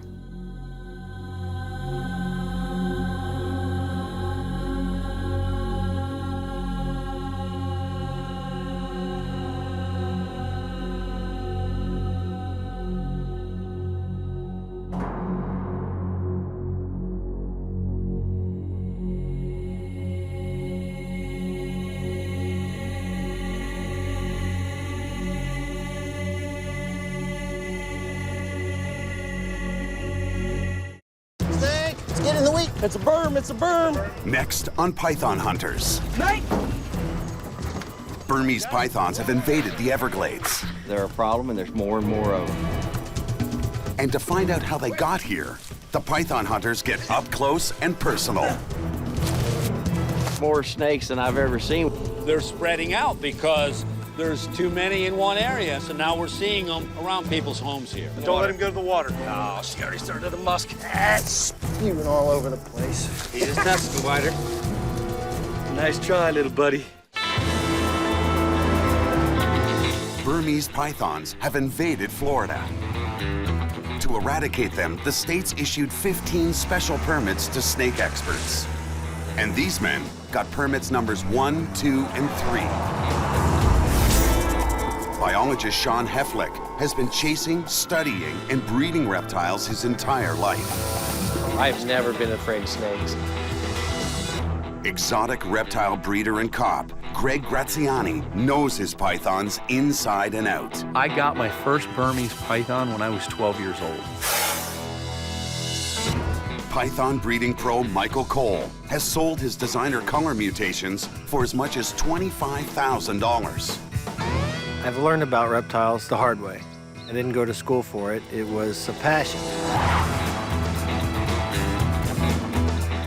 Get in the week. It's a berm, it's a berm. Next on Python Hunters. Night. Burmese pythons have invaded the Everglades. They're a problem and there's more and more of them. And to find out how they got here, the Python Hunters get up close and personal. More snakes than I've ever seen. They're spreading out because there's too many in one area, so now we're seeing them around people's homes here. Don't let him go to the water. Oh, she already started a musk. That's spewing all over the place. He is testing, Wider. Nice try, little buddy. Burmese pythons have invaded Florida. To eradicate them, the states issued 15 special permits to snake experts. And these men got permits numbers 1, 2, and 3. Biologist Sean Heflick has been chasing, studying, and breeding reptiles his entire life. I've never been afraid of snakes. Exotic reptile breeder and cop, Greg Graziani, knows his pythons inside and out. I got my first Burmese python when I was 12 years old. Python breeding pro Michael Cole has sold his designer color mutations for as much as $25,000. I've learned about reptiles the hard way. I didn't go to school for it. It was a passion.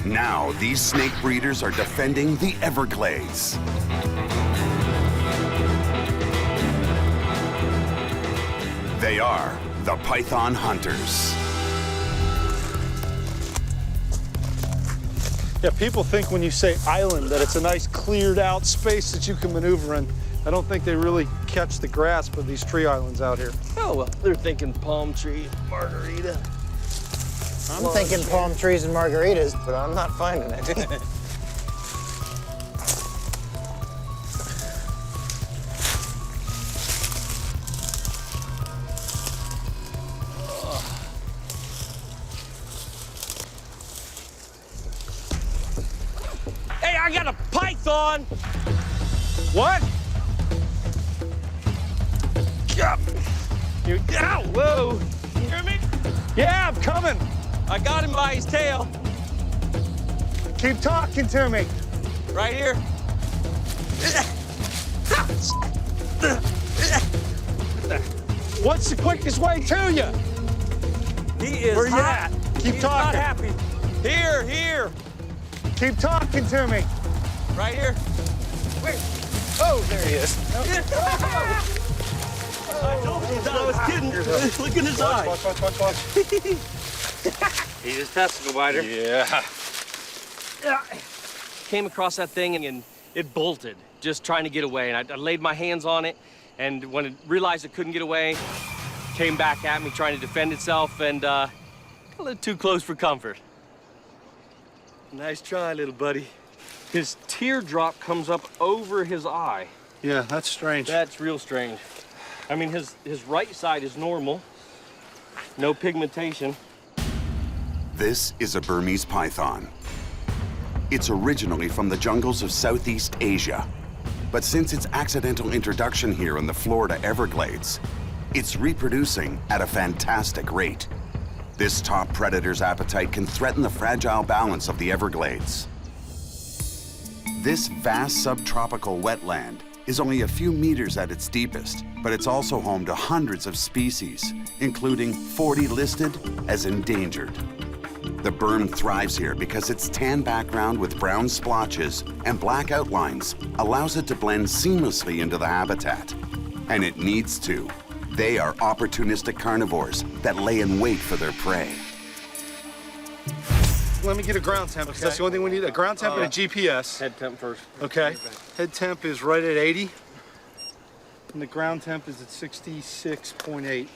Now, these snake breeders are defending the Everglades. They are the Python Hunters. Yeah, people think when you say island that it's a nice cleared out space that you can maneuver in. I don't think they really catch the grasp of these tree islands out here. Oh, well, they're thinking palm tree, margarita. I'm thinking palm trees and margaritas, but I'm not finding it. Hey, I got a python! What? You, ow, whoa! You hear me? Yeah, I'm coming. I got him by his tail. Keep talking to me. Right here. What's the quickest way to you? He is Where you hot. at? Keep He's talking. not happy. Here. Keep talking to me. Right here. Wait. Oh, there he is. I told you that I was kidding. Look at his eye. Watch. He just tested a wider. Yeah. Came across that thing and it bolted, just trying to get away. And I laid my hands on it, and when it realized it couldn't get away, came back at me trying to defend itself, and a little too close for comfort. Nice try, little buddy. His teardrop comes up over his eye. Yeah, that's strange. That's real strange. I mean, his right side is normal, no pigmentation. This is a Burmese python. It's originally from the jungles of Southeast Asia. But since its accidental introduction here in the Florida Everglades, it's reproducing at a fantastic rate. This top predator's appetite can threaten the fragile balance of the Everglades. This vast subtropical wetland is only a few meters at its deepest, but it's also home to hundreds of species, including 40 listed as endangered. The berm thrives here because its tan background with brown splotches and black outlines allows it to blend seamlessly into the habitat. And it needs to. They are opportunistic carnivores that lay in wait for their prey. Let me get a ground temp, because that's the only thing we need, a ground temp and a GPS. Head temp first. Okay. Head temp is right at 80, and the ground temp is at 66.8.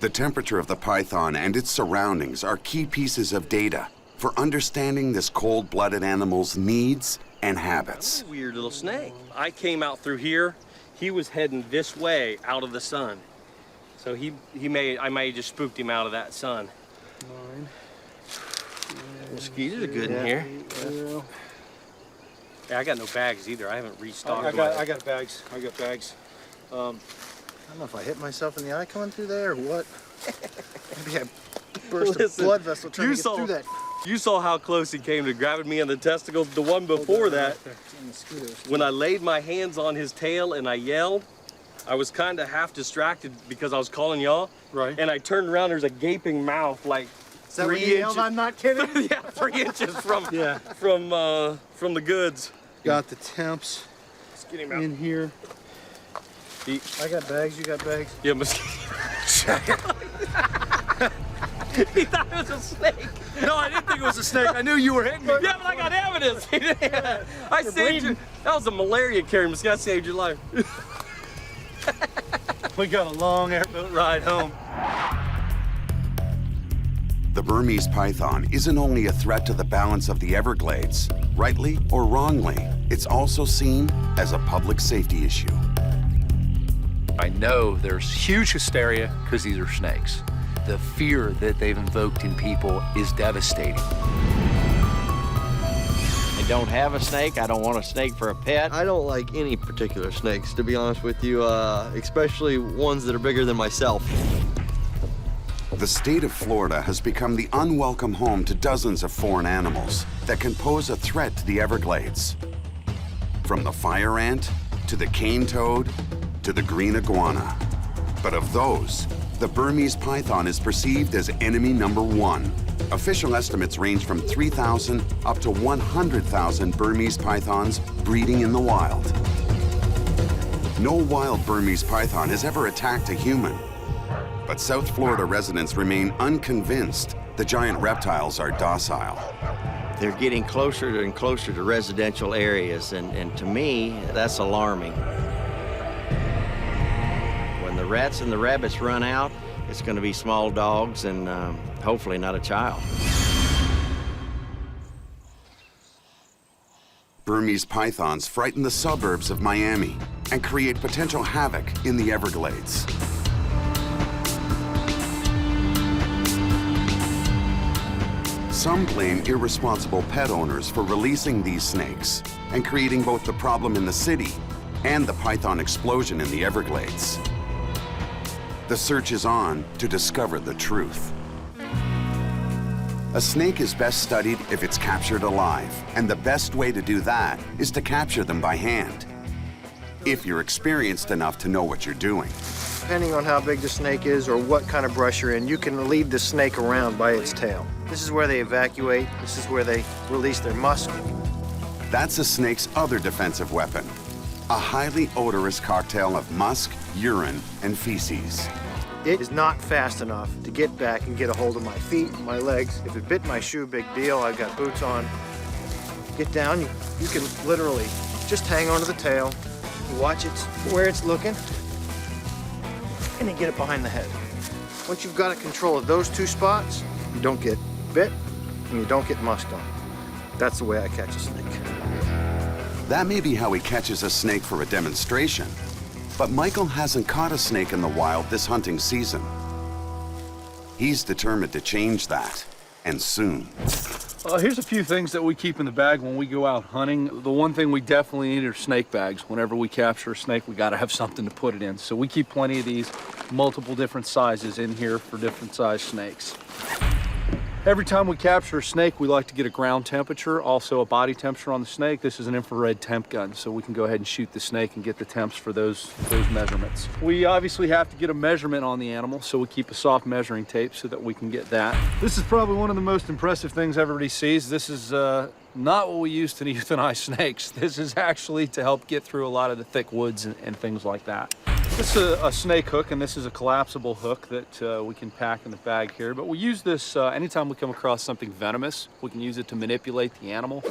The temperature of the python and its surroundings are key pieces of data for understanding this cold-blooded animal's needs and habits. Weird little snake. I came out through here. He was heading this way out of the sun. So I may have just spooked him out of that sun. 9. Mosquitoes are good in here. Yeah, I got no bags either. I haven't restocked. I got bags. I got bags. I don't know if I hit myself in the eye coming through there or what. Maybe I burst a blood vessel trying to get through that. You saw how close he came to grabbing me on the testicles. The one before that, when I laid my hands on his tail and I yelled, I was kind of half distracted because I was calling y'all. Right. And I turned around, there's a gaping mouth like Is that what you yelled? I'm not kidding. yeah, 3 inches from from the goods. Got the temps Let's get him out. in here. I got bags. You got bags? Yeah, mosquito. He thought it was a snake. No, I didn't think it was a snake. I knew you were hitting me. Yeah, but I got evidence. I saved you. That was a malaria carrying mosquito. I saved your life. We got a long airboat ride home. The Burmese python isn't only a threat to the balance of the Everglades. Rightly or wrongly, it's also seen as a public safety issue. I know there's huge hysteria because these are snakes. The fear that they've invoked in people is devastating. I don't have a snake. I don't want a snake for a pet. I don't like any particular snakes, to be honest with you, especially ones that are bigger than myself. The state of Florida has become the unwelcome home to dozens of foreign animals that can pose a threat to the Everglades. From the fire ant, to the cane toad, to the green iguana. But of those, the Burmese python is perceived as enemy number 1. Official estimates range from 3,000 up to 100,000 Burmese pythons breeding in the wild. No wild Burmese python has ever attacked a human. But South Florida residents remain unconvinced the giant reptiles are docile. They're getting closer and closer to residential areas, and to me, that's alarming. When the rats and the rabbits run out, it's going to be small dogs and hopefully not a child. Burmese pythons frighten the suburbs of Miami and create potential havoc in the Everglades. Some blame irresponsible pet owners for releasing these snakes and creating both the problem in the city and the python explosion in the Everglades. The search is on to discover the truth. A snake is best studied if it's captured alive, and the best way to do that is to capture them by hand, if you're experienced enough to know what you're doing. Depending on how big the snake is or what kind of brush you're in, you can lead the snake around by its tail. This is where they evacuate. This is where they release their musk. That's a snake's other defensive weapon, a highly odorous cocktail of musk, urine, and feces. It is not fast enough to get back and get a hold of my feet and my legs. If it bit my shoe, big deal. I've got boots on. Get down. You can literally just hang onto the tail, watch it where it's looking, and then get it behind the head. Once you've got a control of those 2 spots, you don't get bit and you don't get musked on. That's the way I catch a snake. That may be how he catches a snake for a demonstration, but Michael hasn't caught a snake in the wild this hunting season. He's determined to change that, and soon. Here's a few things that we keep in the bag when we go out hunting. The one thing we definitely need are snake bags. Whenever we capture a snake, we gotta have something to put it in. So we keep plenty of these, multiple different sizes in here for different size snakes. Every time we capture a snake, we like to get a ground temperature, also a body temperature on the snake. This is an infrared temp gun, so we can go ahead and shoot the snake and get the temps for those measurements. We obviously have to get a measurement on the animal, so we keep a soft measuring tape so that we can get that. This is probably one of the most impressive things everybody sees. This is not what we use to euthanize snakes. This is actually to help get through a lot of the thick woods and things like that. This is a snake hook, and this is a collapsible hook that we can pack in the bag here. But we use this anytime we come across something venomous. We can use it to manipulate the animal.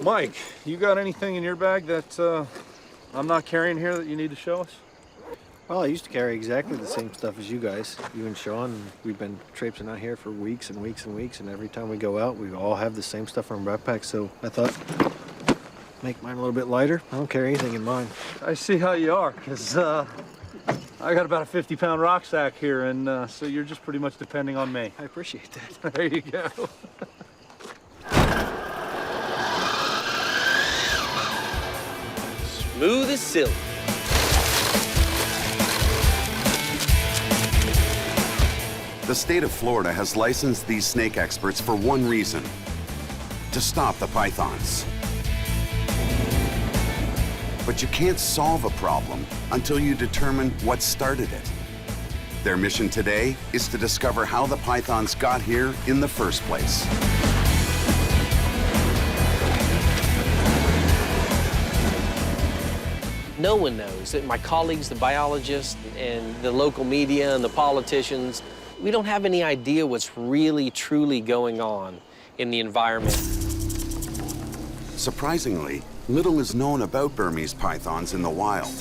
Mike, you got anything in your bag that I'm not carrying here that you need to show us? Well, I used to carry exactly the same stuff as you guys, you and Sean. We've been traipsing out here for weeks and weeks and weeks, and every time we go out, we all have the same stuff in our backpacks, so I thought, make mine a little bit lighter. I don't carry anything in mine. I see how you are, because I got about a 50-pound rucksack here, and so you're just pretty much depending on me. I appreciate that. There you go. Smooth as silk. The state of Florida has licensed these snake experts for one reason: to stop the pythons. But you can't solve a problem until you determine what started it. Their mission today is to discover how the pythons got here in the first place. No one knows. My colleagues, the biologists, and the local media and the politicians, we don't have any idea what's really, truly going on in the environment. Surprisingly, little is known about Burmese pythons in the wild.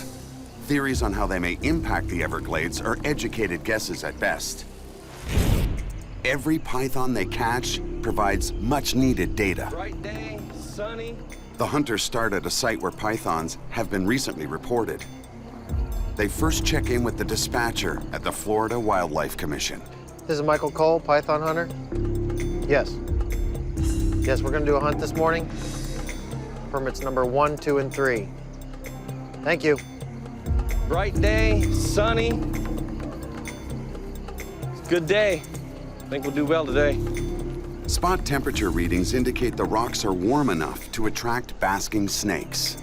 Theories on how they may impact the Everglades are educated guesses at best. Every python they catch provides much-needed data. Bright day, sunny. The hunters start at a site where pythons have been recently reported. They first check in with the dispatcher at the Florida Wildlife Commission. This is Michael Cole, python hunter. Yes. Yes, we're gonna do a hunt this morning. Permits number 1, 2, and 3. Thank you. Bright day, sunny. Good day. I think we'll do well today. Spot temperature readings indicate the rocks are warm enough to attract basking snakes.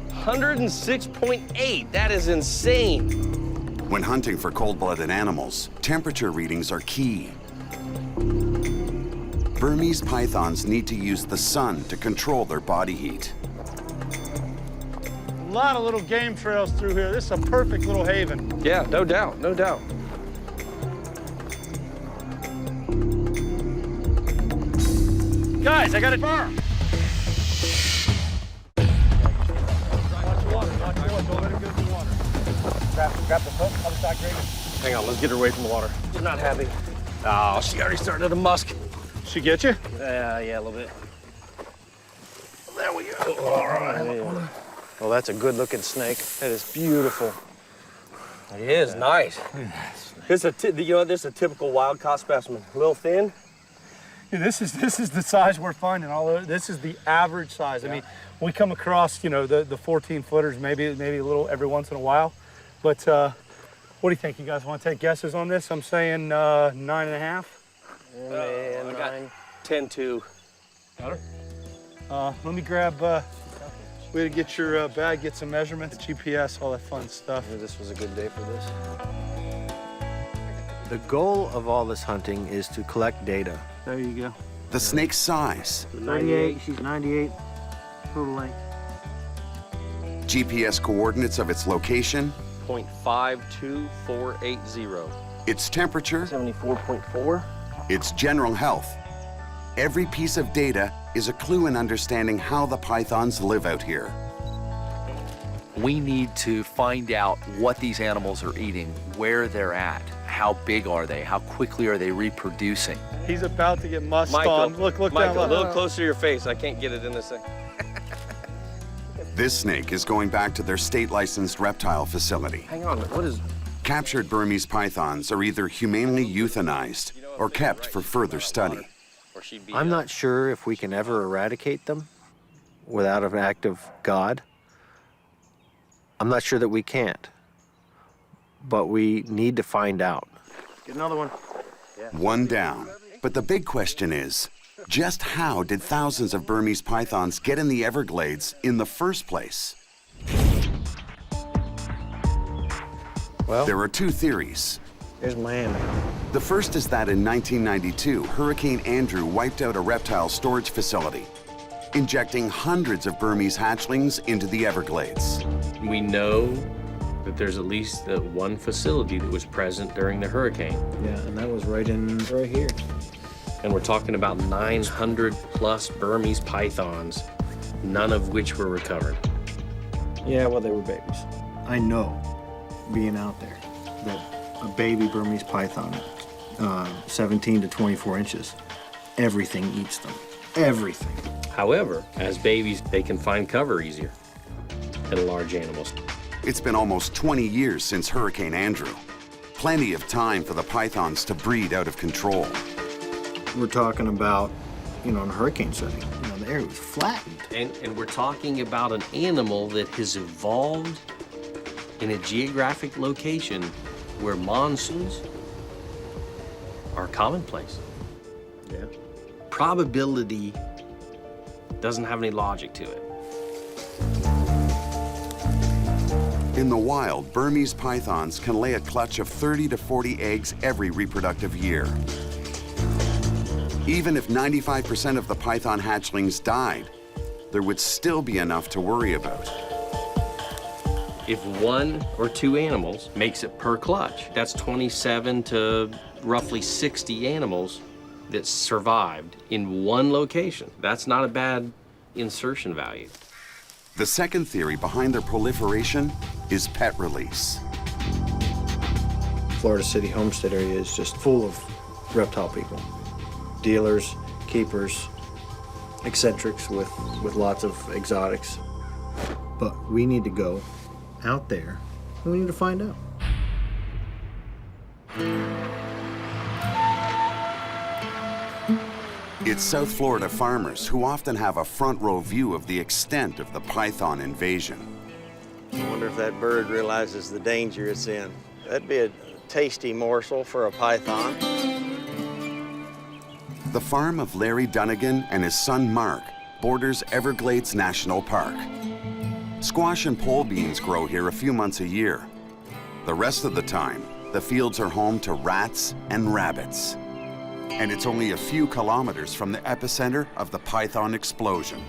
106.8, that is insane. When hunting for cold-blooded animals, temperature readings are key. Burmese pythons need to use the sun to control their body heat. A lot of little game trails through here. This is a perfect little haven. Yeah, no doubt, no doubt. Guys, I got a burn. Grab the hook, other side, Greg. Hang on, let's get her away from the water. She's not happy. Oh, she already started to musk. She get you? Yeah, a little bit. There we go. All right. Well, that's a good-looking snake. That is beautiful. It is nice. This is this is a typical wild caught specimen. A little thin. Yeah, this is the size we're finding. Although this is the average size. Yeah. I mean, we come across the 14-footers maybe a little every once in a while. But what do you think? You guys want to take guesses on this? I'm saying 9.5. I got 10-2. Got her? Let me grab. We had to get your bag, get some measurements, GPS, all that fun stuff. Yeah, this was a good day for this. The goal of all this hunting is to collect data. There you go. The snake's size, 38, she's 98, total length. GPS coordinates of its location, 0.52480. its temperature, 74.4. its general health. Every piece of data is a clue in understanding how the pythons live out here. We need to find out what these animals are eating, where they're at, how big are they, how quickly are they reproducing. He's about to get musked Michael, on. Look Michael, down. a little closer to your face. I can't get it in this thing. This snake is going back to their state-licensed reptile facility. Hang on, what is... Captured Burmese pythons are either humanely euthanized or kept for further study. I'm not sure if we can ever eradicate them without an act of God. I'm not sure that we can't, but we need to find out. Get another one. One down, But the big question is, just how did thousands of Burmese pythons get in the Everglades in the first place? Well, there are two theories. Here's Miami. The first is that in 1992, Hurricane Andrew wiped out a reptile storage facility, injecting hundreds of Burmese hatchlings into the Everglades. We know that there's at least one facility that was present during the hurricane. Yeah, and that was right here. And we're talking about 900 plus Burmese pythons, none of which were recovered. Yeah, well, they were babies. I know, being out there, that a baby Burmese python, 17 to 24 inches, everything eats them. Everything. However, as babies, they can find cover easier than large animals. It's been almost 20 years since Hurricane Andrew. Plenty of time for the pythons to breed out of control. We're talking about, in a hurricane setting, the area was flattened. And we're talking about an animal that has evolved in a geographic location where monsoons are commonplace. Yeah. Probability doesn't have any logic to it. In the wild, Burmese pythons can lay a clutch of 30 to 40 eggs every reproductive year. Even if 95% of the python hatchlings died, there would still be enough to worry about. If 1 or 2 animals makes it per clutch, that's 27 to roughly 60 animals that survived in one location. That's not a bad insertion value. The second theory behind their proliferation is pet release. Florida City Homestead area is just full of reptile people. Dealers, keepers, eccentrics with lots of exotics. But we need to go out there and we need to find out. It's South Florida farmers who often have a front row view of the extent of the python invasion. I wonder if that bird realizes the danger it's in. That'd be a tasty morsel for a python. The farm of Larry Dunnigan and his son Mark borders Everglades National Park. Squash and pole beans grow here a few months a year. The rest of the time, the fields are home to rats and rabbits. And it's only a few kilometers from the epicenter of the python explosion.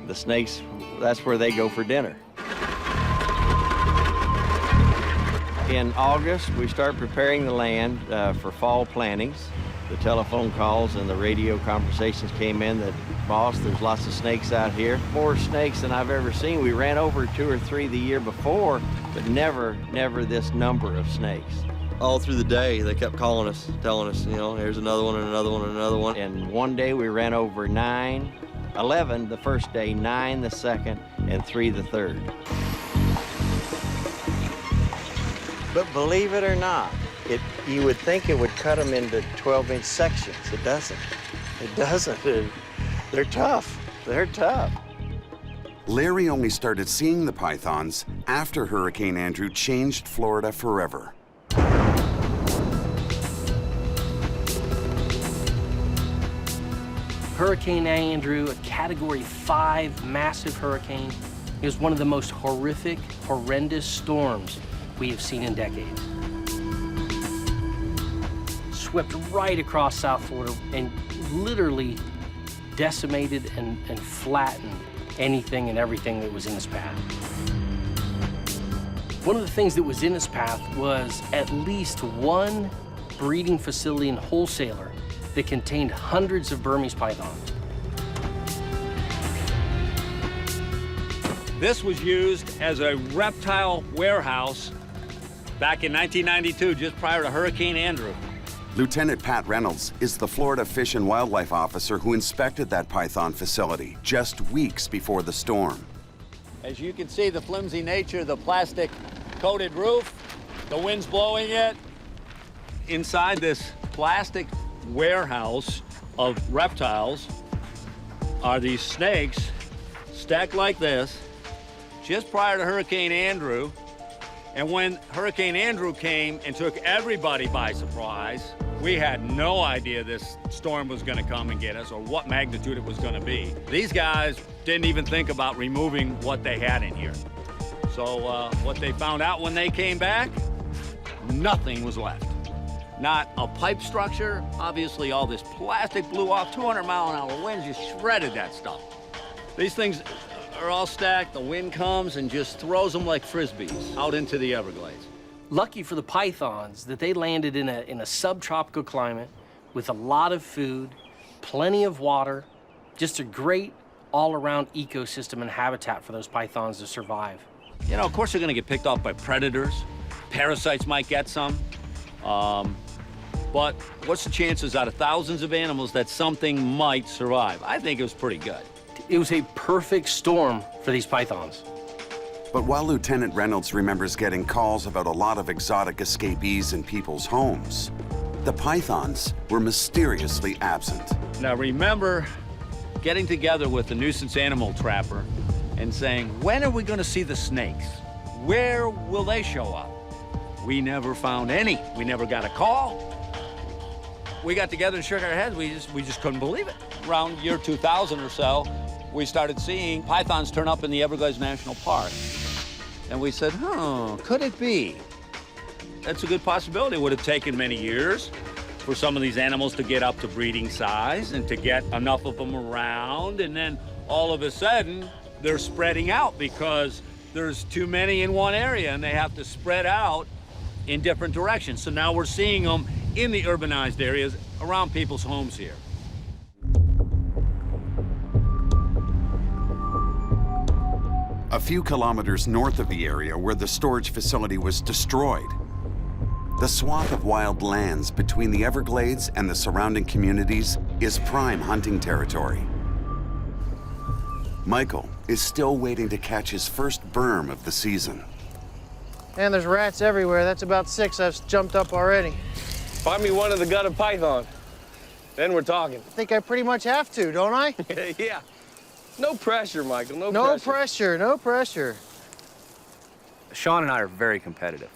The snakes, that's where they go for dinner. In August, we start preparing the land for fall plantings. The telephone calls and the radio conversations came in that, boss, there's lots of snakes out here. More snakes than I've ever seen. We ran over 2 or 3 the year before, but never this number of snakes. All through the day, they kept calling us, telling us, here's another one and another one and another one. And one day we ran over 11 the first day, 9 the second, and 3 the third. But believe it or not, you would think it would cut them into 12-inch sections. It doesn't. It doesn't. They're tough. They're tough. Larry only started seeing the pythons after Hurricane Andrew changed Florida forever. Hurricane Andrew, a Category 5 massive hurricane, is one of the most horrific, horrendous storms we have seen in decades. Swept right across South Florida and literally decimated and flattened anything and everything that was in its path. One of the things that was in its path was at least one breeding facility and wholesaler that contained hundreds of Burmese pythons. This was used as a reptile warehouse back in 1992, just prior to Hurricane Andrew. Lieutenant Pat Reynolds is the Florida Fish and Wildlife officer who inspected that python facility just weeks before the storm. As you can see, the flimsy nature of the plastic coated roof, the wind's blowing it. Inside this plastic warehouse of reptiles are these snakes stacked like this just prior to Hurricane Andrew. And when Hurricane Andrew came and took everybody by surprise, We had no idea this storm was gonna come and get us or what magnitude it was gonna be. These guys didn't even think about removing what they had in here. So what they found out when they came back, nothing was left. Not a pipe structure. Obviously all this plastic blew off. 200-mile-an-hour winds just shredded that stuff. These things are all stacked. The wind comes and just throws them like Frisbees out into the Everglades. Lucky for the pythons that they landed in a subtropical climate with a lot of food, plenty of water, just a great all-around ecosystem and habitat for those pythons to survive. You know, of course they're gonna get picked off by predators. Parasites might get some. But what's the chances out of thousands of animals that something might survive? I think it was pretty good. It was a perfect storm for these pythons. But while Lieutenant Reynolds remembers getting calls about a lot of exotic escapees in people's homes, the pythons were mysteriously absent. Now remember getting together with the nuisance animal trapper and saying, when are we gonna see the snakes? Where will they show up? We never found any. We never got a call. We got together and shook our heads. We just couldn't believe it. Around year 2000 or so, we started seeing pythons turn up in the Everglades National Park. And we said, could it be? That's a good possibility. It would have taken many years for some of these animals to get up to breeding size and to get enough of them around. And then all of a sudden, they're spreading out because there's too many in one area and they have to spread out in different directions. So now we're seeing them in the urbanized areas around people's homes here. A few kilometers north of the area where the storage facility was destroyed, the swath of wild lands between the Everglades and the surrounding communities is prime hunting territory. Michael is still waiting to catch his first berm of the season. And there's rats everywhere. That's about 6 I've jumped up already. Find me one of the gutted python. Then we're talking. I think I pretty much have to, don't I? Yeah. No pressure, Michael, no pressure. No pressure. Sean and I are very competitive.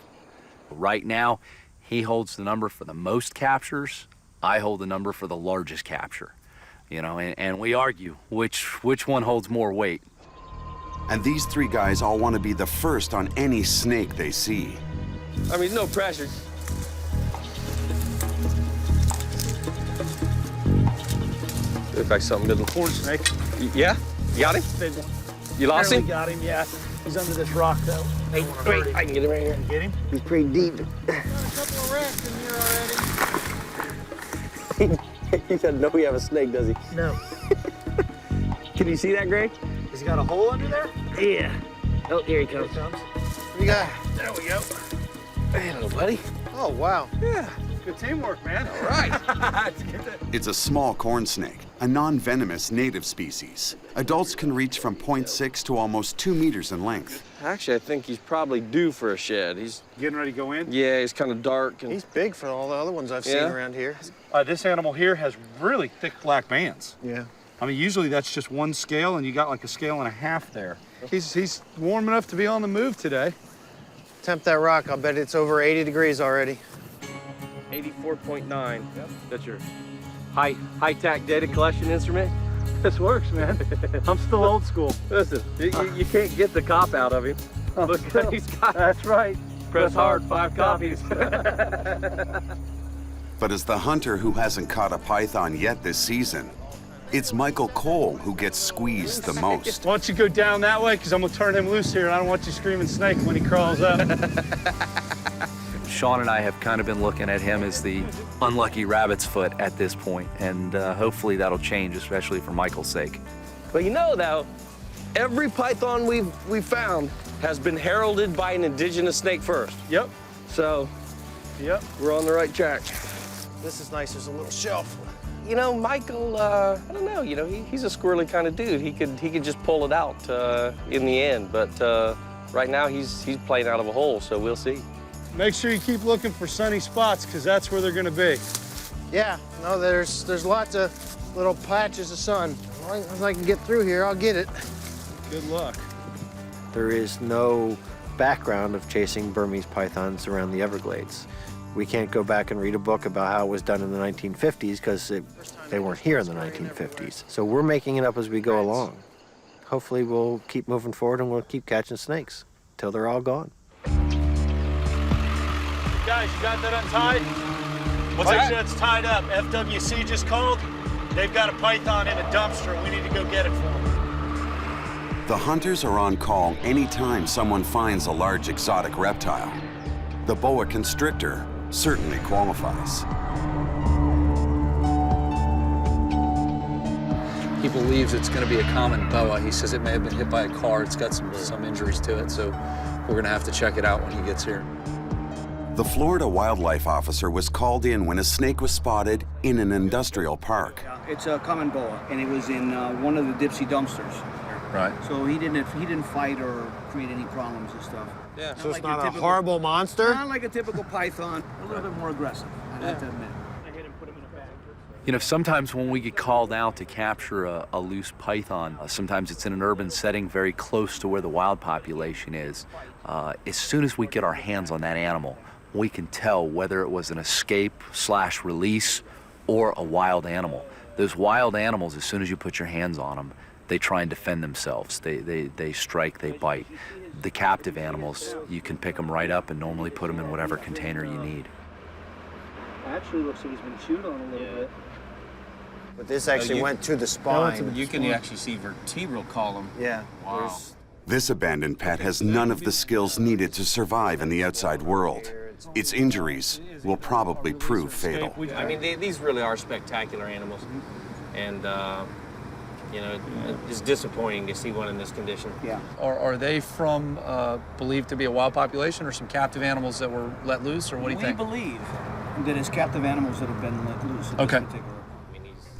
Right now, he holds the number for the most captures. I hold the number for the largest capture. You know, and we argue which one holds more weight. And these three guys all want to be the first on any snake they see. I mean, no pressure. Look like something little. Corn snake. Yeah? You got him? Big one. You lost him? Got him, yeah. He's under this rock, though. Hey, wait, I can get him right here. Get him? He's pretty deep. Got a couple of rats in here already. He doesn't know we have a snake, does he? No. Can you see that, Greg? Has he got a hole under there? Yeah. Oh, here he comes. What you got? There we go. Hey, little buddy. Oh, wow. Yeah. Good teamwork, man. All right. It's a small corn snake, a non-venomous native species. Adults can reach from 0.6 to almost 2 meters in length. Actually, I think he's probably due for a shed. He's Getting ready to go in? Yeah, he's kind of dark. And He's big for all the other ones I've seen around here. This animal here has really thick black bands. Yeah. I mean, usually that's just one scale, and you got like a scale and a half there. He's warm enough to be on the move today. Tempt that rock. I'll bet it's over 80 degrees already. 84.9. Yep. That's your high-tech data collection instrument. This works, man. I'm still old school. Listen, you can't get the cop out of him. Look, he's got. That's right. Press hard, 5 copies. But as the hunter who hasn't caught a python yet this season, it's Michael Cole who gets squeezed the most. Why don't you go down that way, because I'm going to turn him loose here, and I don't want you screaming snake when he crawls up. Sean and I have kind of been looking at him as the unlucky rabbit's foot at this point, and hopefully that'll change, especially for Michael's sake. But you know, though, every python we've found has been heralded by an indigenous snake first. Yep. So, Yep. we're on the right track. This is nice. There's a little shelf. You know, Michael, I don't know, you know, he's a squirrely kind of dude. He could just pull it out in the end, but right now he's playing out of a hole, so we'll see. Make sure you keep looking for sunny spots, because that's where they're going to be. Yeah, no, there's lots of little patches of sun. As long as I can get through here, I'll get it. Good luck. There is no background of chasing Burmese pythons around the Everglades. We can't go back and read a book about how it was done in the 1950s because they weren't here in the 1950s. So we're making it up as we go along. Hopefully we'll keep moving forward and we'll keep catching snakes till they're all gone. Guys, you got that untied? What's that? It's tied up. FWC just called. They've got a python in a dumpster. We need to go get it for them. The hunters are on call anytime someone finds a large exotic reptile. The boa constrictor certainly qualifies. He believes it's going to be a common boa. He says it may have been hit by a car. It's got some injuries to it, so we're going to have to check it out when he gets here. The Florida wildlife officer was called in when a snake was spotted in an industrial park. It's a common boa, and it was in one of the Dipsy dumpsters. Right. So he didn't fight or create any problems and stuff. Yeah. So it's not a horrible monster? Not like a typical python. A little bit more aggressive, I have to admit. You know, sometimes when we get called out to capture a loose python, sometimes it's in an urban setting very close to where the wild population is. As soon as we get our hands on that animal, we can tell whether it was an escape/release or a wild animal. Those wild animals, as soon as you put your hands on them, they try and defend themselves. They strike, they bite. The captive animals, you can pick them right up and normally put them in whatever container you need. Actually, looks like he's been chewed on a little bit. But this actually went to the spine. You can actually see vertebral column. Yeah. Wow. This abandoned pet has none of the skills needed to survive in the outside world. Its injuries will probably prove fatal. I mean, these really are spectacular animals. And, you know, it's disappointing to see one in this condition. Yeah. Are they from believed to be a wild population or some captive animals that were let loose, or what do you think? We believe that it's captive animals that have been let loose in this particular.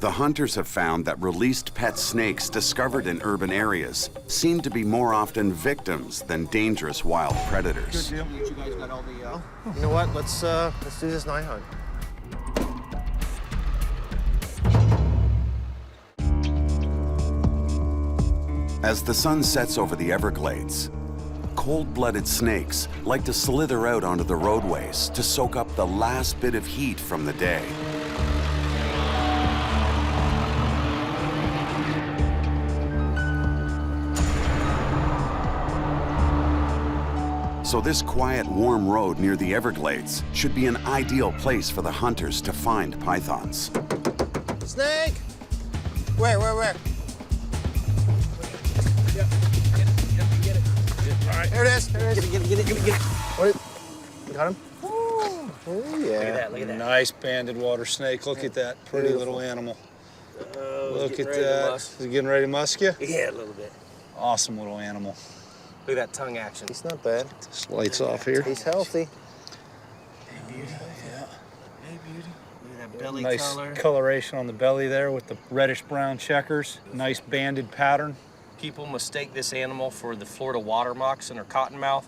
The hunters have found that released pet snakes discovered in urban areas seem to be more often victims than dangerous wild predators. Good deal. You guys got all the, you know what? Let's do this night hunt. As the sun sets over the Everglades, cold-blooded snakes like to slither out onto the roadways to soak up the last bit of heat from the day. So this quiet, warm road near the Everglades should be an ideal place for the hunters to find pythons. Snake! Where? Get it. All right. There it is. Get it. What? You got him? Oh yeah. Look at that. Nice banded water snake. Look at that pretty little animal. Look at that. Is he getting ready to musk you? Yeah, a little bit. Awesome little animal. Look at that tongue action. He's not bad. This light's off here. He's healthy. Hey, beauty. Yeah. Hey, beauty. Look at that belly Nice color. coloration on the belly there with the reddish-brown checkers. Nice banded pattern. People mistake this animal for the Florida water moccasin or cottonmouth.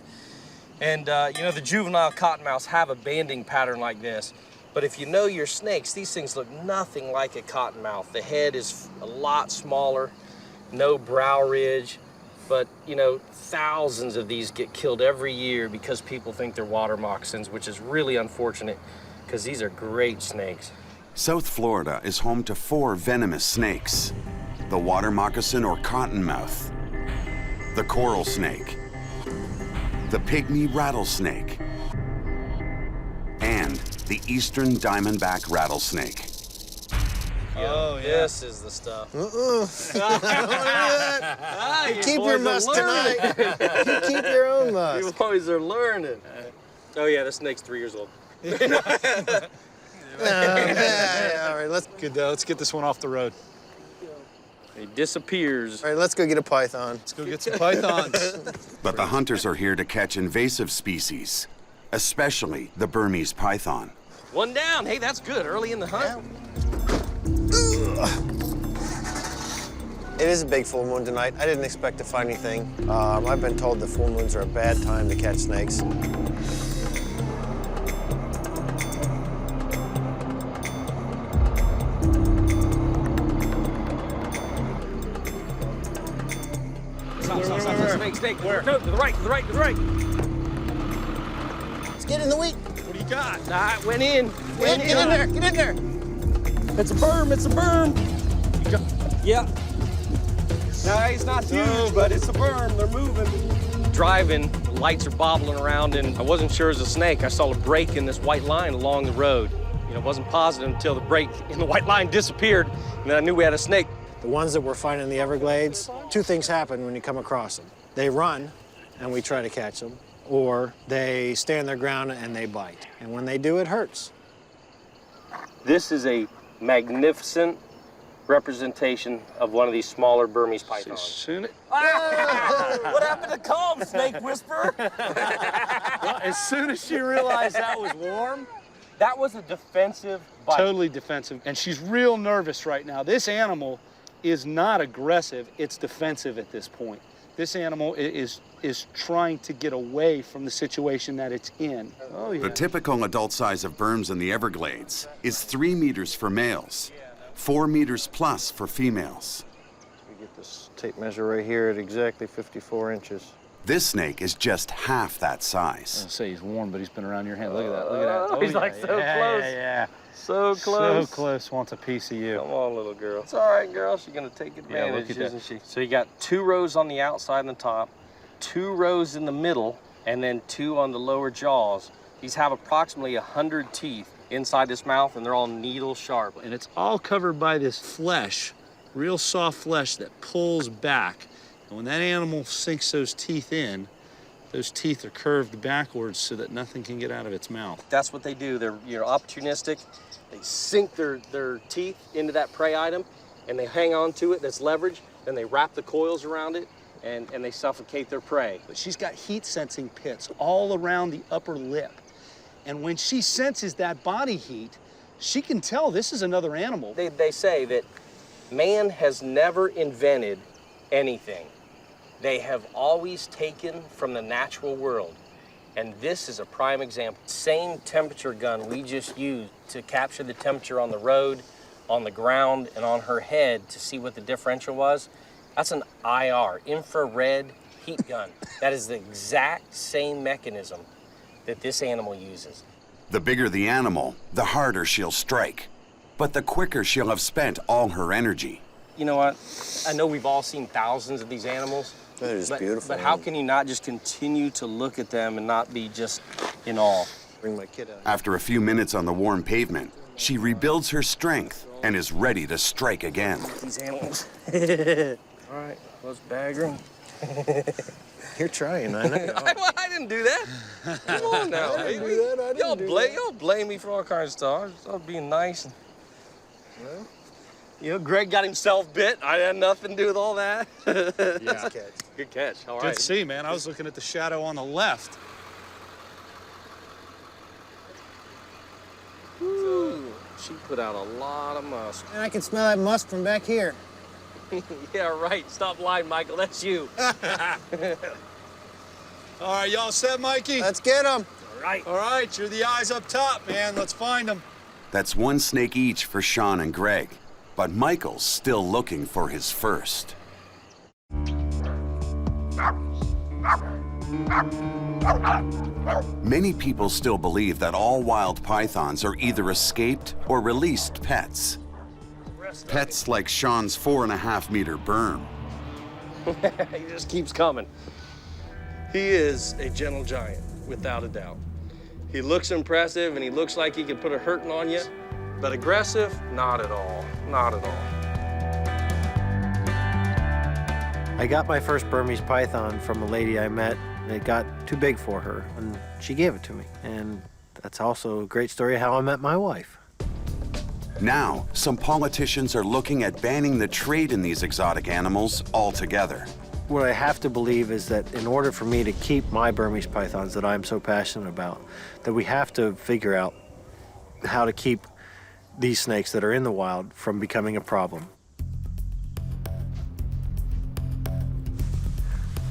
And, you know, the juvenile cottonmouths have a banding pattern like this. But if you know your snakes, these things look nothing like a cottonmouth. The head is a lot smaller, no brow ridge. But, you know, thousands of these get killed every year because people think they're water moccasins, which is really unfortunate because these are great snakes. South Florida is home to 4 venomous snakes: the water moccasin or cottonmouth, the coral snake, the pygmy rattlesnake, and the eastern diamondback rattlesnake. Oh, yeah. This is the stuff. You keep your musk tonight. You keep your own musk. You boys are learning. Oh, yeah, this snake's 3 years old. Yeah, all right, let's get this one off the road. He disappears. All right, let's go get a python. Let's go get some pythons. But the hunters are here to catch invasive species, especially the Burmese python. One down. Hey, that's good. Early in the hunt. It is a big full moon tonight. I didn't expect to find anything. I've been told that full moons are a bad time to catch snakes. Snake. Where? No, to the right. get in the wheat. What do you got? I went in. Get in there, get in there. It's a berm, it's a berm. Yeah. No, it's not huge, but it's a berm. They're moving. Driving, the lights are bobbling around, and I wasn't sure it was a snake. I saw a break in this white line along the road. You know, I wasn't positive until the break in the white line disappeared, and then I knew we had a snake. The ones that we're finding in the Everglades, two things happen when you come across them. They run, and we try to catch them, or they stand their ground and they bite. And when they do, it hurts. This is a magnificent representation of one of these smaller Burmese pythons. What happened to calm, Snake Whisperer? Well, as soon as she realized that was warm, that was a defensive bite. Totally defensive. And she's real nervous right now. This animal is not aggressive, it's defensive at this point. This animal is trying to get away from the situation that it's in. Oh, yeah. The typical adult size of berms in the Everglades is 3 meters for males, 4 meters plus for females. We get this tape measure right here at exactly 54 inches. This snake is just half that I size. don't say he's warm, but he's been around your hand. Look at that, look at that. Oh, he's like so close. Yeah. So close. So close, wants a piece of you. Come on, little girl. It's all right, girl. She's gonna take advantage, isn't she? So you got 2 rows on the outside and the top, 2 rows in the middle, and then 2 on the lower jaws. These have approximately 100 teeth inside this mouth, and they're all needle sharp. And it's all covered by this flesh, real soft flesh that pulls back. And when that animal sinks those teeth in, those teeth are curved backwards so that nothing can get out of its mouth. That's what they do. They're opportunistic. They sink their teeth into that prey item, and they hang on to it. That's leverage. Then they wrap the coils around it, and they suffocate their prey. But she's got heat-sensing pits all around the upper lip. And when she senses that body heat, she can tell this is another animal. They say that man has never invented anything. They have always taken from the natural world. And this is a prime example. Same temperature gun we just used to capture the temperature on the road, on the ground, and on her head to see what the differential was. That's an IR, infrared heat gun. That is the exact same mechanism that this animal uses. The bigger the animal, the harder she'll strike. But the quicker she'll have spent all her energy. You know what? I know we've all seen thousands of these animals. They're just beautiful. But how can you not just continue to look at them and not be just in awe? Bring my kid out. After a few minutes on the warm pavement, she rebuilds her strength and is ready to strike again. These animals. All right, let's bag her. You're trying, I know. I didn't do that. Come on now, I didn't do that. I didn't do that. Y'all blame me for all kinds of stuff. I was being nice. Well, you know, Greg got himself bit. I had nothing to do with all that. Yeah. Good catch. All Good right. to see, man. I was looking at the shadow on the left. Ooh, she put out a lot of musk. And I can smell that musk from back here. Yeah, right. Stop lying, Michael. That's you. All right, y'all set, Mikey? Let's get them. All right. All right, you're the eyes up top, man. Let's find them. That's 1 snake each for Sean and Greg. But Michael's still looking for his first. Many people still believe that all wild pythons are either escaped or released pets. Pets like Sean's 4.5-meter berm. He just keeps coming. He is a gentle giant, without a doubt. He looks impressive and he looks like he could put a hurting on you, but aggressive, not at all, not at all. I got my first Burmese python from a lady I met. It got too big for her, and she gave it to me. And that's also a great story of how I met my wife. Now, some politicians are looking at banning the trade in these exotic animals altogether. What I have to believe is that in order for me to keep my Burmese pythons that I'm so passionate about, that we have to figure out how to keep these snakes that are in the wild from becoming a problem.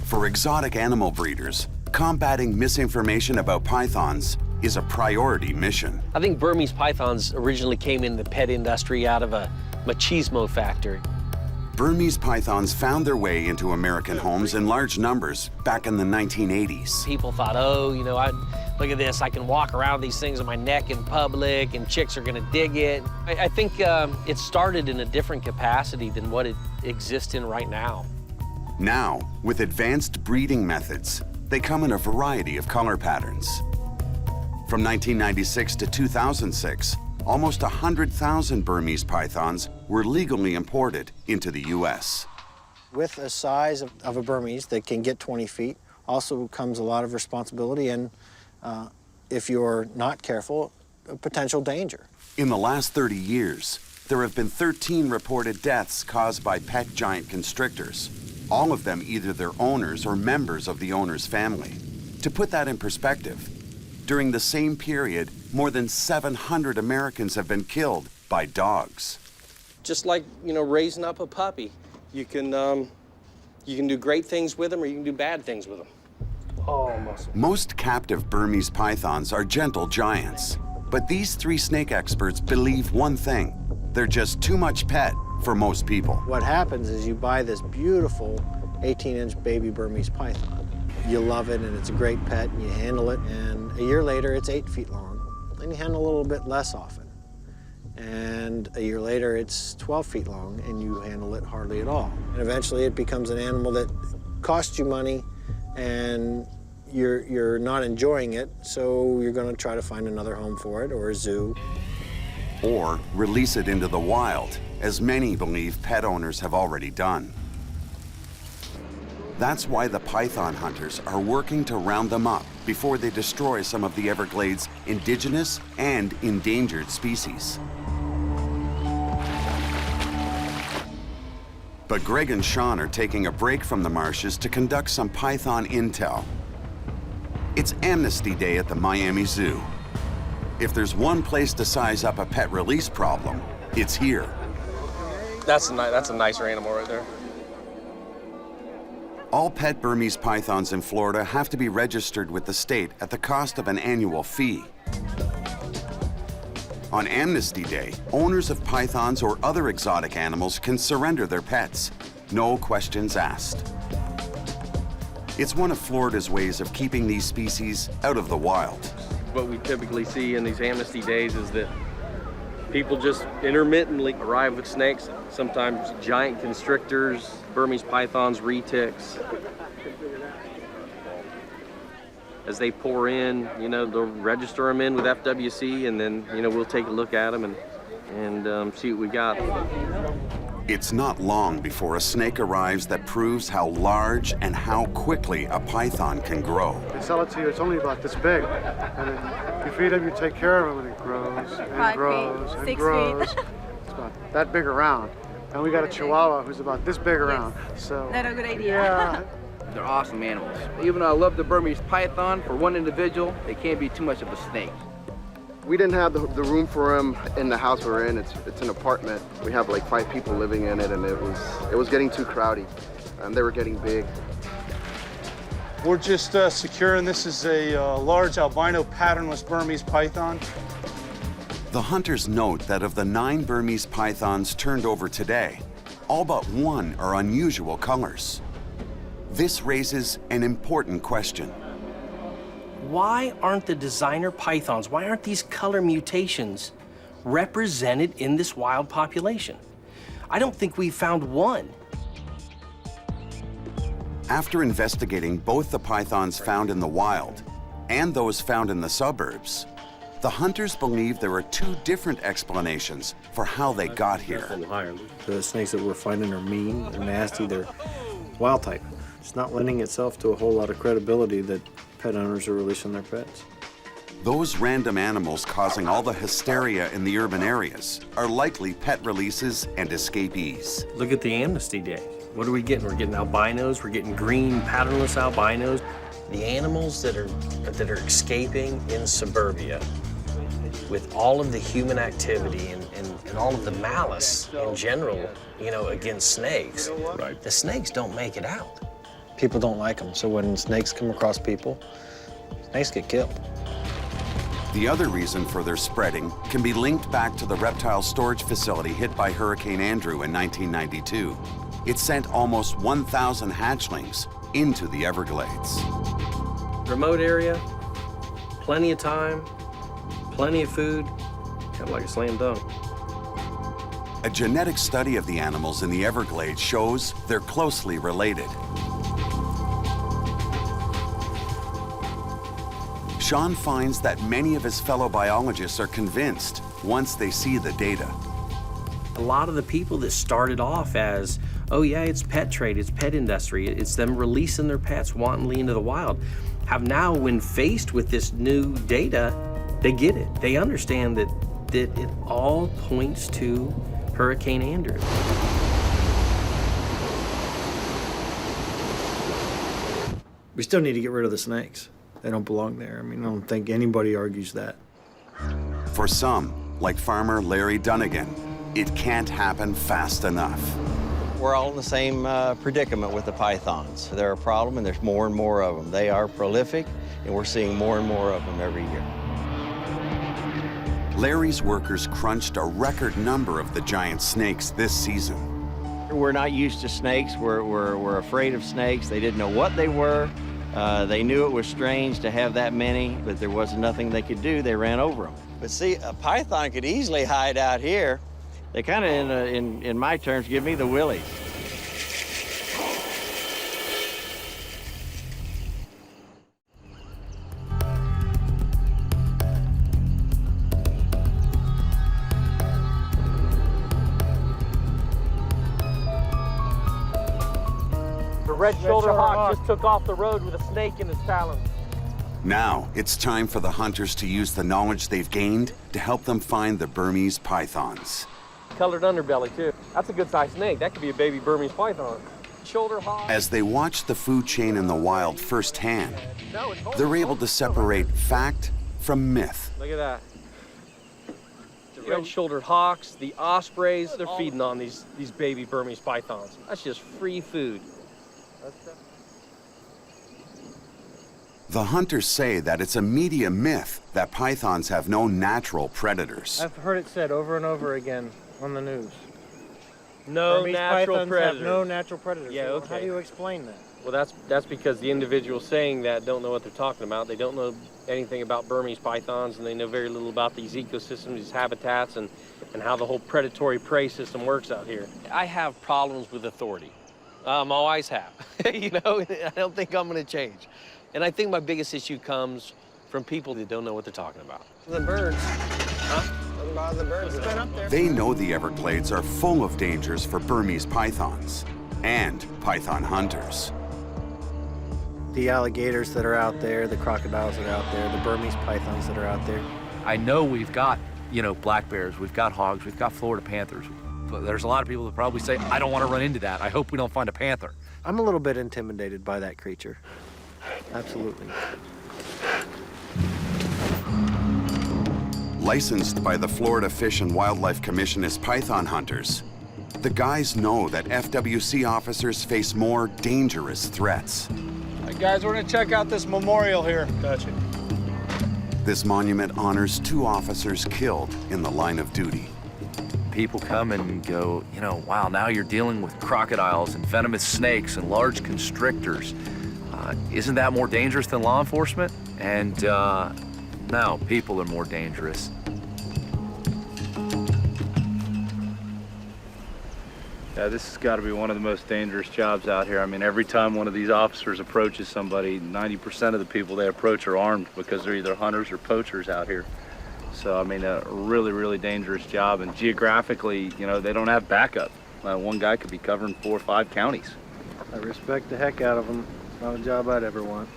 For exotic animal breeders, combating misinformation about pythons is a priority mission. I think Burmese pythons originally came in the pet industry out of a machismo factor. Burmese pythons found their way into American homes in large numbers back in the 1980s. People thought, oh, you know, Look at this, I can walk around these things on my neck in public and chicks are gonna dig it. I think it started in a different capacity than what it exists in right now. Now, with advanced breeding methods, they come in a variety of color patterns. From 1996 to 2006, almost 100,000 Burmese pythons were legally imported into the U.S. With a size of a Burmese that can get 20 feet also comes a lot of responsibility and, if you're not careful, a potential danger. In the last 30 years, there have been 13 reported deaths caused by pet giant constrictors, all of them either their owners or members of the owner's family. To put that in perspective, during the same period, more than 700 Americans have been killed by dogs. Just like, you know, raising up a puppy. You can do great things with them or you can do bad things with them. Oh, muscle. Most captive Burmese pythons are gentle giants, but these 3 snake experts believe one thing: they're just too much pet for most people. What happens is you buy this beautiful 18-inch baby Burmese python. You love it and it's a great pet and you handle it, and a year later it's 8 feet long and you handle a little bit less often. And a year later it's 12 feet long and you handle it hardly at all. And eventually it becomes an animal that costs you money and you're not enjoying it, so you're going to try to find another home for it or a zoo. Or release it into the wild, as many believe pet owners have already done. That's why the python hunters are working to round them up before they destroy some of the Everglades' indigenous and endangered species. But Greg and Sean are taking a break from the marshes to conduct some python intel. It's Amnesty Day at the Miami Zoo. If there's one place to size up a pet release problem, it's here. That's a nicer animal right there. All pet Burmese pythons in Florida have to be registered with the state at the cost of an annual fee. On Amnesty Day, owners of pythons or other exotic animals can surrender their pets, no questions asked. It's one of Florida's ways of keeping these species out of the wild. What we typically see in these amnesty days is that people just intermittently arrive with snakes, sometimes giant constrictors, Burmese pythons, retics. As they pour in, you know, they'll register them in with FWC, and then, you know, we'll take a look at them and see what we got. It's not long before a snake arrives that proves how large and how quickly a python can grow. They sell it to you, it's only about this big. And then you feed them, you take care of them, and it grows and 5 grows feet, and 6 grows. feet. It's about that big around. And we got a Chihuahua who's about this big around. So, Not a good idea. yeah. They're awesome animals. Even though I love the Burmese python, for one individual, they can't be too much of a snake. We didn't have the room for him in the house we're in. It's an apartment. We have like 5 people living in it, and it was getting too crowded. They were getting big. We're just securing this is a large albino patternless Burmese python. The hunters note that of the 9 Burmese pythons turned over today, all but 1 are unusual colors. This raises an important question. Why aren't the designer pythons, why aren't these color mutations represented in this wild population? I don't think we found one. After investigating both the pythons found in the wild and those found in the suburbs, the hunters believe there are 2 different explanations for how they got here. The snakes that we're finding are mean, they're nasty, they're wild type. It's not lending itself to a whole lot of credibility that pet owners are releasing their pets. Those random animals causing all the hysteria in the urban areas are likely pet releases and escapees. Look at the amnesty day. What are we getting? We're getting albinos, we're getting green patternless albinos. The animals that are escaping in suburbia with all of the human activity and all of the malice in general, you know, against snakes, right. The snakes don't make it out. People don't like them, so when snakes come across people, snakes get killed. The other reason for their spreading can be linked back to the reptile storage facility hit by Hurricane Andrew in 1992. It sent almost 1,000 hatchlings into the Everglades. Remote area, plenty of time, plenty of food, kind of like a slam dunk. A genetic study of the animals in the Everglades shows they're closely related. Sean finds that many of his fellow biologists are convinced once they see the data. A lot of the people that started off as, oh yeah, it's pet trade, it's pet industry, it's them releasing their pets wantonly into the wild, have now, when faced with this new data, they get it. They understand that it all points to Hurricane Andrew. We still need to get rid of the snakes. They don't belong there. I mean, I don't think anybody argues that. For some, like farmer Larry Dunnigan, it can't happen fast enough. We're all in the same predicament with the pythons. They're a problem, and there's more and more of them. They are prolific, and we're seeing more and more of them every year. Larry's workers crunched a record number of the giant snakes this season. We're not used to snakes. We're afraid of snakes. They didn't know what they were. They knew it was strange to have that many, but there wasn't nothing they could do. They ran over them. But see, a python could easily hide out here. They kind of, in my terms, give me the willies. The red-shouldered hawk just took off the road with a snake in his talons. Now, it's time for the hunters to use the knowledge they've gained to help them find the Burmese pythons. Colored underbelly, too. That's a good-sized snake. That could be a baby Burmese python. Shoulder hawk. As they watch the food chain in the wild firsthand, they're able to separate fact from myth. Look at that. The red-shouldered hawks, the ospreys, they're feeding on these baby Burmese pythons. That's just free food. The hunters say that it's a media myth that pythons have no natural predators. I've heard it said over and over again on the news. No Burmese natural pythons predators. have no natural predators. Yeah, So okay. How do you explain that? Well, that's because the individuals saying that don't know what they're talking about. They don't know anything about Burmese pythons, and they know very little about these ecosystems, these habitats, and how the whole predatory prey system works out here. I have problems with authority. Always have. You know, I don't think I'm going to change. And I think my biggest issue comes from people that don't know what they're talking about. The birds. Huh? What about the birds? It's been up there. They know the Everglades are full of dangers for Burmese pythons and python hunters. The alligators that are out there, the crocodiles that are out there, the Burmese pythons that are out there. I know we've got, black bears, we've got hogs, we've got Florida panthers. But there's a lot of people that probably say, I don't want to run into that. I hope we don't find a panther. I'm a little bit intimidated by that creature. Absolutely. Licensed by the Florida Fish and Wildlife Commission as python hunters, the guys know that FWC officers face more dangerous threats. Hey guys, we're gonna check out this memorial here. Gotcha. This monument honors 2 officers killed in the line of duty. People come and go, wow, now you're dealing with crocodiles and venomous snakes and large constrictors. Isn't that more dangerous than law enforcement? And no, people are more dangerous. Yeah, this has got to be one of the most dangerous jobs out here. I mean, every time one of these officers approaches somebody, 90% of the people they approach are armed because they're either hunters or poachers out here. So, I mean, a really, really dangerous job. And geographically, they don't have backup. One guy could be covering 4 or 5 counties. I respect the heck out of them. Not a job I'd ever want.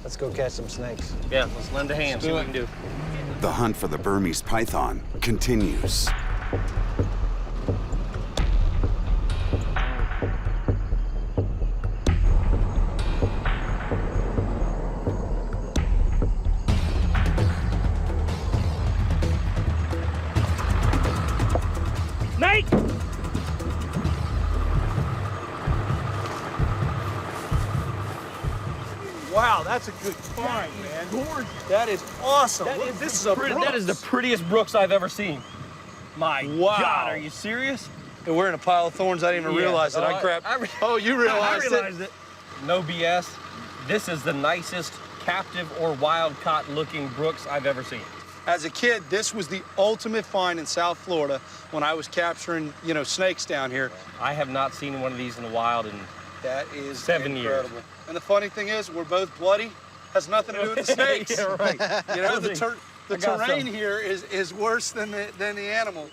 Let's go catch some snakes. Yeah, let's lend a hand, see what we can do. The hunt for the Burmese python continues. Snake! Wow, that's a good find, man. Gorgeous. That is awesome. This is a Brooks. That is the prettiest Brooks I've ever seen. My God, are you serious? And we're in a pile of thorns. I didn't even realize it. I grabbed. Oh, you realized I realized it. No BS. This is the nicest captive or wild-caught looking brooks I've ever seen. As a kid, this was the ultimate find in South Florida when I was capturing, you know, snakes down here. I have not seen one of these in the wild in That is 7 years. incredible. And the funny thing is, we're both bloody. Has nothing to do with the snakes. Yeah, right. You know, the terrain here is worse than the animal.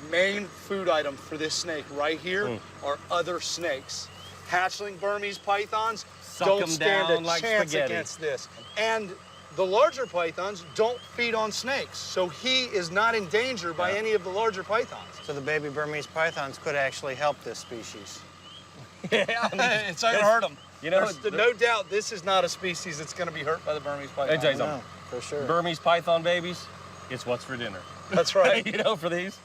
Main food item for this snake right here are other snakes. Hatchling Burmese pythons don't stand a chance against this. And the larger pythons don't feed on snakes, so he is not in danger by any of the larger pythons. So the baby Burmese pythons could actually help this species. Yeah, it's not gonna hurt them. You know, there's no doubt this is not a species that's gonna be hurt by the Burmese python. Let me tell you something. For sure. Burmese python babies, it's what's for dinner. That's right. You know, for these.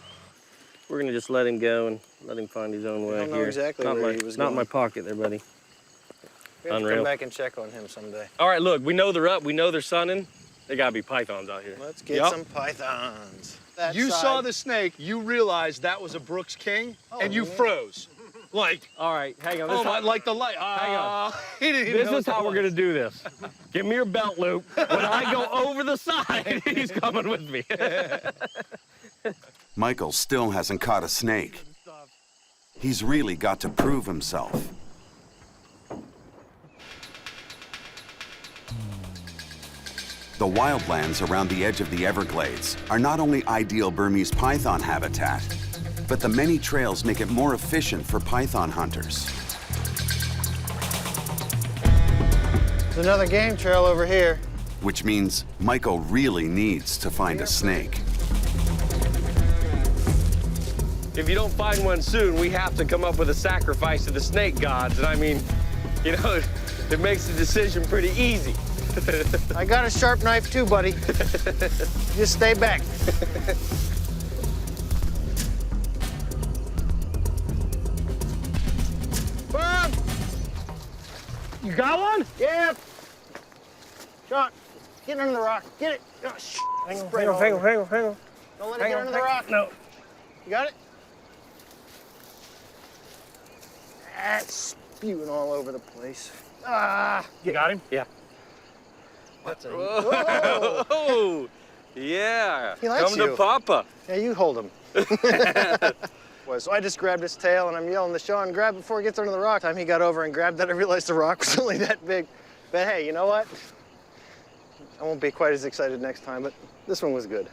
We're gonna just let him go and let him find his own way. I don't know here. exactly not where my, he was Not going. in my pocket there, buddy. We have to Unreal. come back and check on him someday. All right, look, we know they're up. We know they're sunning. They gotta be pythons out here. Let's get some pythons. You saw the snake, you realized that was a Brooks King, and you froze. Like, all right, hang on. Oh my, like the light. Hang on. He didn't even This know is what how that we're gonna was. do this. Give me your belt loop. When I go over the side, he's coming with me. Michael still hasn't caught a snake. He's really got to prove himself. The wildlands around the edge of the Everglades are not only ideal Burmese python habitat, but the many trails make it more efficient for python hunters. There's another game trail over here. Which means Michael really needs to find a snake. If you don't find one soon, we have to come up with a sacrifice to the snake gods. And I mean, you know, it makes the decision pretty easy. I got a sharp knife too, buddy. Just stay back. Bob! You got one? Yeah. Sean, get under the rock. Get it. Oh, shh. Hang on. Hang on. Don't let it get under the rock. No. You got it? That's spewing all over the place. Ah. You got him? Yeah. That's a... Whoa. Oh, yeah. He likes Come you. to Papa. Yeah, you hold him. So I just grabbed his tail and I'm yelling to Sean, grab it before it gets under the rock. Time he got over and grabbed that, I realized the rock was only that big. But hey, you know what? I won't be quite as excited next time, but this one was good.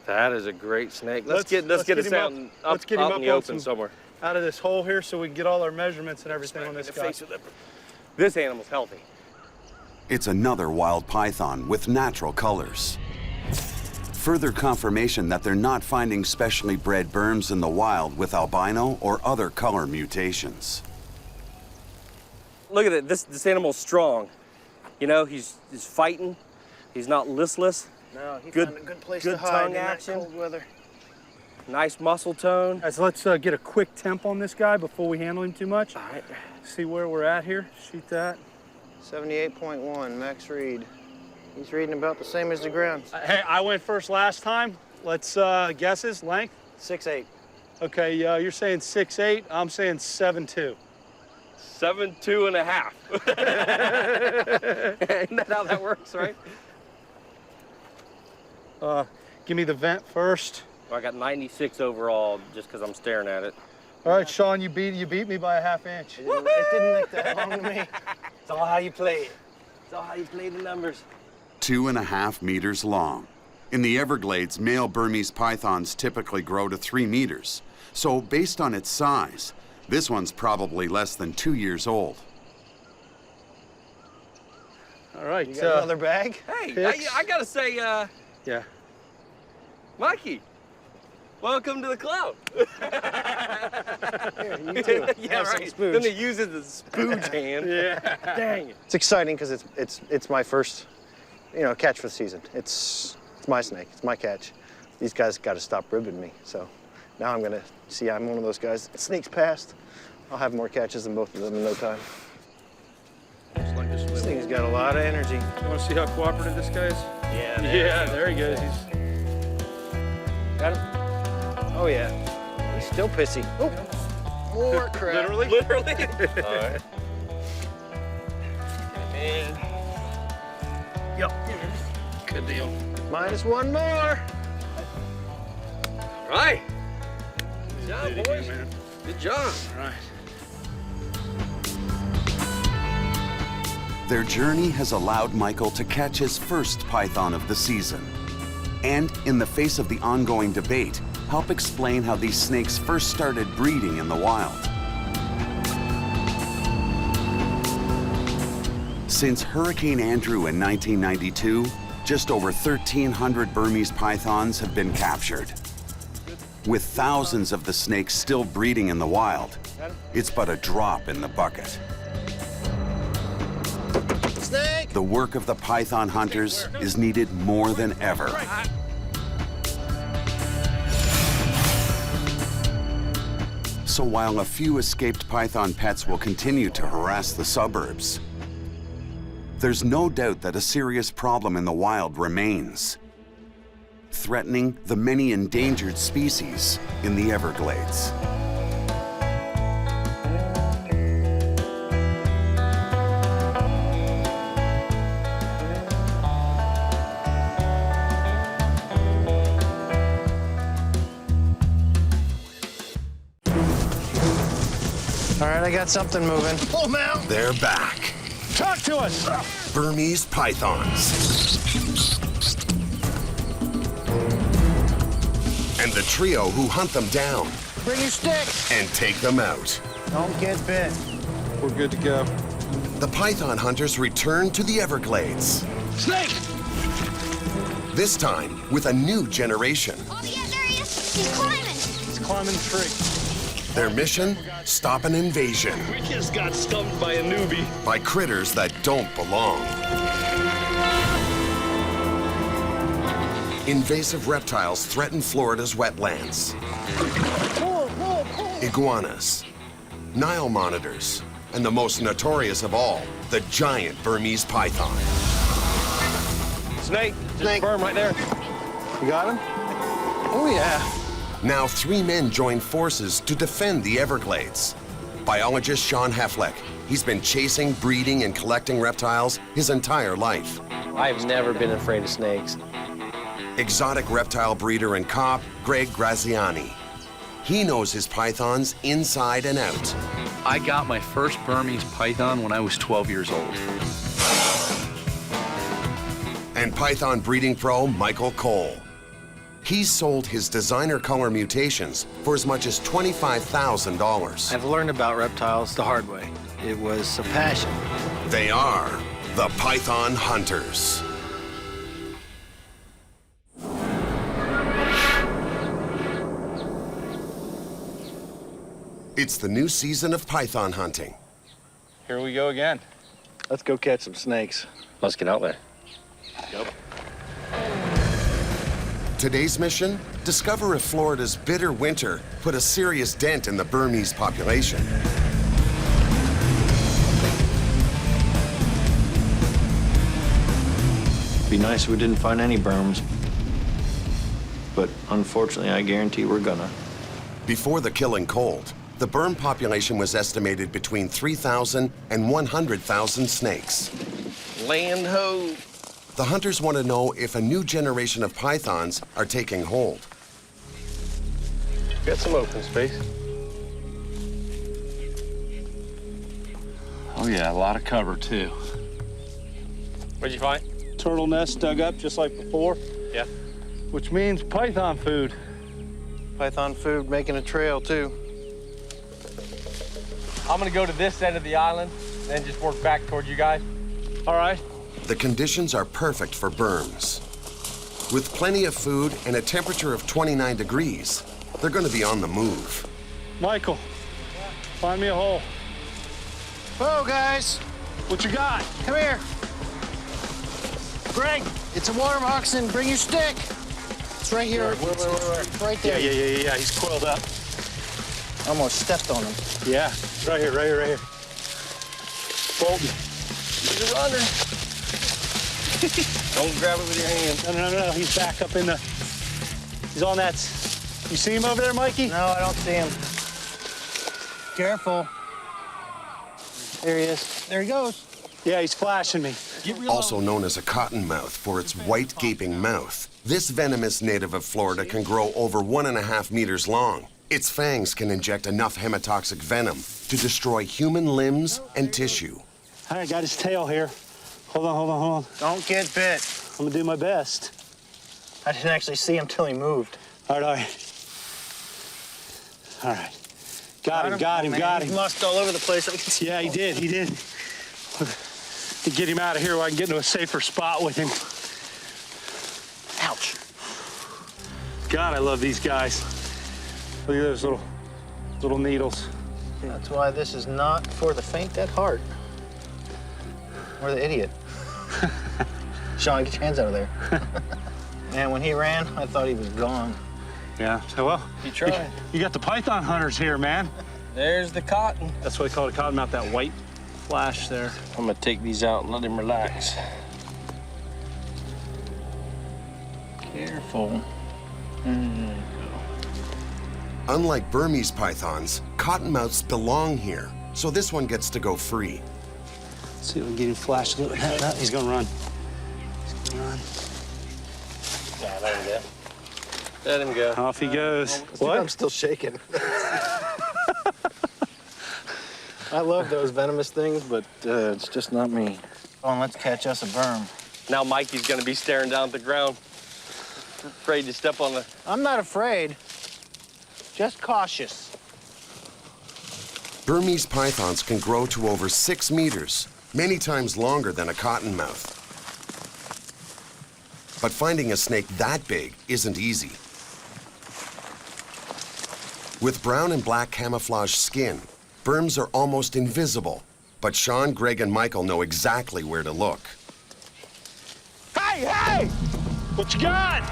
That is a great snake. Let's get us him out up in the open somewhere. Out of this hole here so we can get all our measurements and everything on this guy. This animal's healthy. It's another wild python with natural colors. Further confirmation that they're not finding specially bred Burms in the wild with albino or other color mutations. Look at it. This animal's strong. You know, he's fighting. He's not listless. No, he Good- found a good place good to hide tongue in that action. cold weather. Nice muscle tone. Guys, let's get a quick temp on this guy before we handle him too much. All right. See where we're at here. Shoot that. 78.1, max read. He's reading about the same as the ground. Hey, I went first last time. Let's guesses, length? 6'8". Okay, you're saying 6'8", I'm saying 7'2". 7'2.5". Isn't that how that works, right? Give me the vent first. Well, I got 96 overall just because I'm staring at it. All right, Sean, you beat me by a half inch. It didn't look that long to me. It's all how you play it. It's all how you play the numbers. 2.5 meters long. In the Everglades, male Burmese pythons typically grow to 3 meters. So based on its size, this one's probably less than 2 years old. All right. You got another bag? Hey, I gotta say, yeah. Mikey, welcome to the club. Here, you too. Yeah, Have some right. spooge. Then they use it as a spooge hand. Yeah. Dang it. It's exciting because it's my first, catch for the season. It's my snake. It's my catch. These guys got to stop ribbing me. So now I'm gonna see I'm one of those guys. It sneaks past. I'll have more catches than both of them in no time. This thing's got a lot of energy. You want to see how cooperative this guy is? Yeah. Yeah, there he goes. He's... Got him? Oh yeah. He's still pissy. Oh, more crap. Literally? Literally? All right. And, yep, good deal. Minus one more. All right. Good job, boys. Good job. All right. Their journey has allowed Michael to catch his first python of the season. And in the face of the ongoing debate, help explain how these snakes first started breeding in the wild. Since Hurricane Andrew in 1992, just over 1,300 Burmese pythons have been captured. With thousands of the snakes still breeding in the wild, it's but a drop in the bucket. Snake! The work of the python hunters is needed more than ever. So while a few escaped python pets will continue to harass the suburbs, there's no doubt that a serious problem in the wild remains, threatening the many endangered species in the Everglades. All right, I got something moving. Pull them out. They're back. Talk to us. Burmese pythons. And the trio who hunt them down Bring your stick. and take them out. Don't get bit. We're good to go. The python hunters return to the Everglades. Snake! This time with a new generation. Oh, yeah, there he is. He's climbing. He's climbing the tree. Their mission, stop an invasion We just got stumped by a newbie. by critters that don't belong. Invasive reptiles threaten Florida's wetlands. Iguanas, Nile monitors, and the most notorious of all, the giant Burmese python. Snake, just firm right there. You got him? Oh, yeah. Now 3 men join forces to defend the Everglades. Biologist Sean Heflick. He's been chasing, breeding, and collecting reptiles his entire life. I've never been afraid of snakes. Exotic reptile breeder and cop Greg Graziani. He knows his pythons inside and out. I got my first Burmese python when I was 12 years old. And python breeding pro Michael Cole. He's sold his designer color mutations for as much as $25,000. I've learned about reptiles the hard way. It was a passion. They are the Python Hunters. It's the new season of python hunting. Here we go again. Let's go catch some snakes. Let's get out there. Yep. Today's mission, discover if Florida's bitter winter put a serious dent in the Burmese population. Be nice if we didn't find any berms. But unfortunately, I guarantee we're gonna. Before the killing cold, the Burm population was estimated between 3,000 and 100,000 snakes. Land ho. The hunters want to know if a new generation of pythons are taking hold. Got some open space. Oh yeah, a lot of cover too. What'd you find? Turtle nest dug up just like before, Yeah. which means python food. Python food making a trail, too. I'm gonna go to this end of the island, then just work back toward you guys. All right. The conditions are perfect for berms. With plenty of food and a temperature of 29 degrees, they're going to be on the move. Michael, find me a hole. Whoa, guys. What you got? Come here. Greg, it's a water moccasin. Bring your stick. It's right here. It's right there. Yeah. He's coiled up. Almost stepped on him. Yeah, right here. Bolton. He's a runner. Don't grab it with your hand. No. He's back up in the... He's on that... You see him over there, Mikey? No, I don't see him. Careful. There he is. There he goes. Yeah, he's flashing me. Also known as a cottonmouth for its white gaping mouth, this venomous native of Florida can grow over 1.5 meters long. Its fangs can inject enough hematoxic venom to destroy human limbs and tissue. All right, got his tail here. Hold on, hold on, hold on. Don't get bit. I'm gonna do my best. I didn't actually see him till he moved. All right, all right. All right. Got him. He mussed all over the place. I can see. Yeah, he did. To get him out of here where I can get into a safer spot with him. Ouch. God, I love these guys. Look at those little needles. That's why this is not for the faint at heart. Or the idiot. Sean, get your hands out of there. Man, when he ran, I thought he was gone. Yeah, so well. You tried. You got the python hunters here, man. There's the cotton. That's what they call it, cottonmouth, that white flash there. I'm gonna take these out and let him relax. Careful. Unlike Burmese pythons, cottonmouths belong here, so this one gets to go free. Let's see if we can get him flashed a little bit. He's gonna run. Yeah, let him go. Let him go. Off he goes. What? I'm still shaking. I love those venomous things, but it's just not me. Come on, let's catch us a berm. Now Mikey's gonna be staring down at the ground, afraid to step on the... I'm not afraid, just cautious. Burmese pythons can grow to over 6 meters, many times longer than a cottonmouth. But finding a snake that big isn't easy. With brown and black camouflage skin, Burms are almost invisible, but Sean, Greg, and Michael know exactly where to look. Hey, hey! What you got?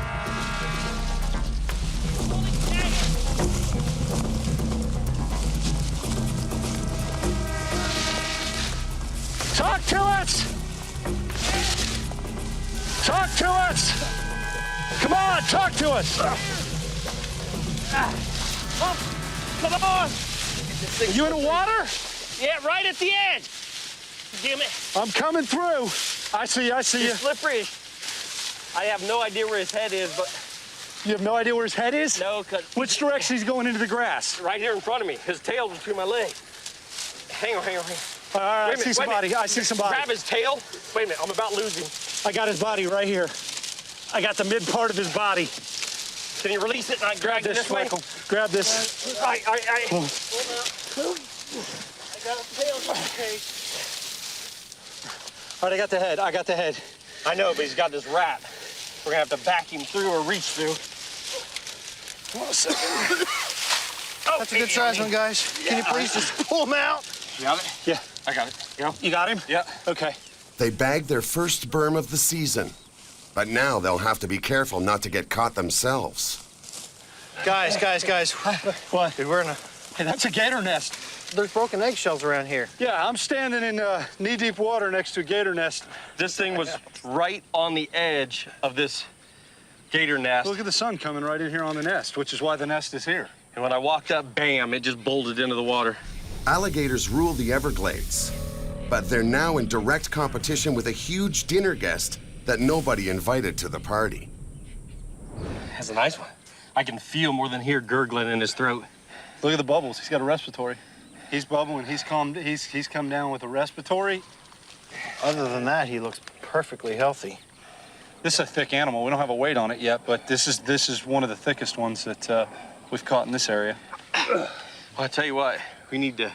Talk to us! Talk to us! Come on, talk to us! Come on! You in the water? Yeah, right at the edge. Damn it. I'm coming through. I see you. It's slippery. I have no idea where his head is, but... You have no idea where his head is? No, because... Which direction he's going into the grass? Right here in front of me. His tail's between my legs. Hang on. All right, I see somebody. I see somebody. Grab his tail. Wait a minute, I'm about losing. I got his body right here. I got the mid part of his body. Can you release it and I drag it this way? Michael. Grab this. All right. I got a tail in the case. All right, I got the head. I know, but he's got this rat. We're gonna have to back him through or reach through. Hold on a second. That's a good size one, guys. Can you please just pull him out? You got it? Yeah. I got it. You got him? Yeah. Okay. They bagged their first Burm of the season, but now they'll have to be careful not to get caught themselves. Guys. What? Dude, we're in a... Hey, that's a gator nest. There's broken eggshells around here. Yeah, I'm standing in knee-deep water next to a gator nest. This thing was right on the edge of this gator nest. Look at the sun coming right in here on the nest, which is why the nest is here. And when I walked up, bam, it just bolted into the water. Alligators rule the Everglades, but they're now in direct competition with a huge dinner guest that nobody invited to the party. That's a nice one. I can feel more than hear gurgling in his throat. Look at the bubbles. He's got a respiratory. He's bubbling. He's come down with a respiratory. Other than that, he looks perfectly healthy. This is a thick animal. We don't have a weight on it yet, but this is one of the thickest ones that we've caught in this area. Well, I tell you what, we need to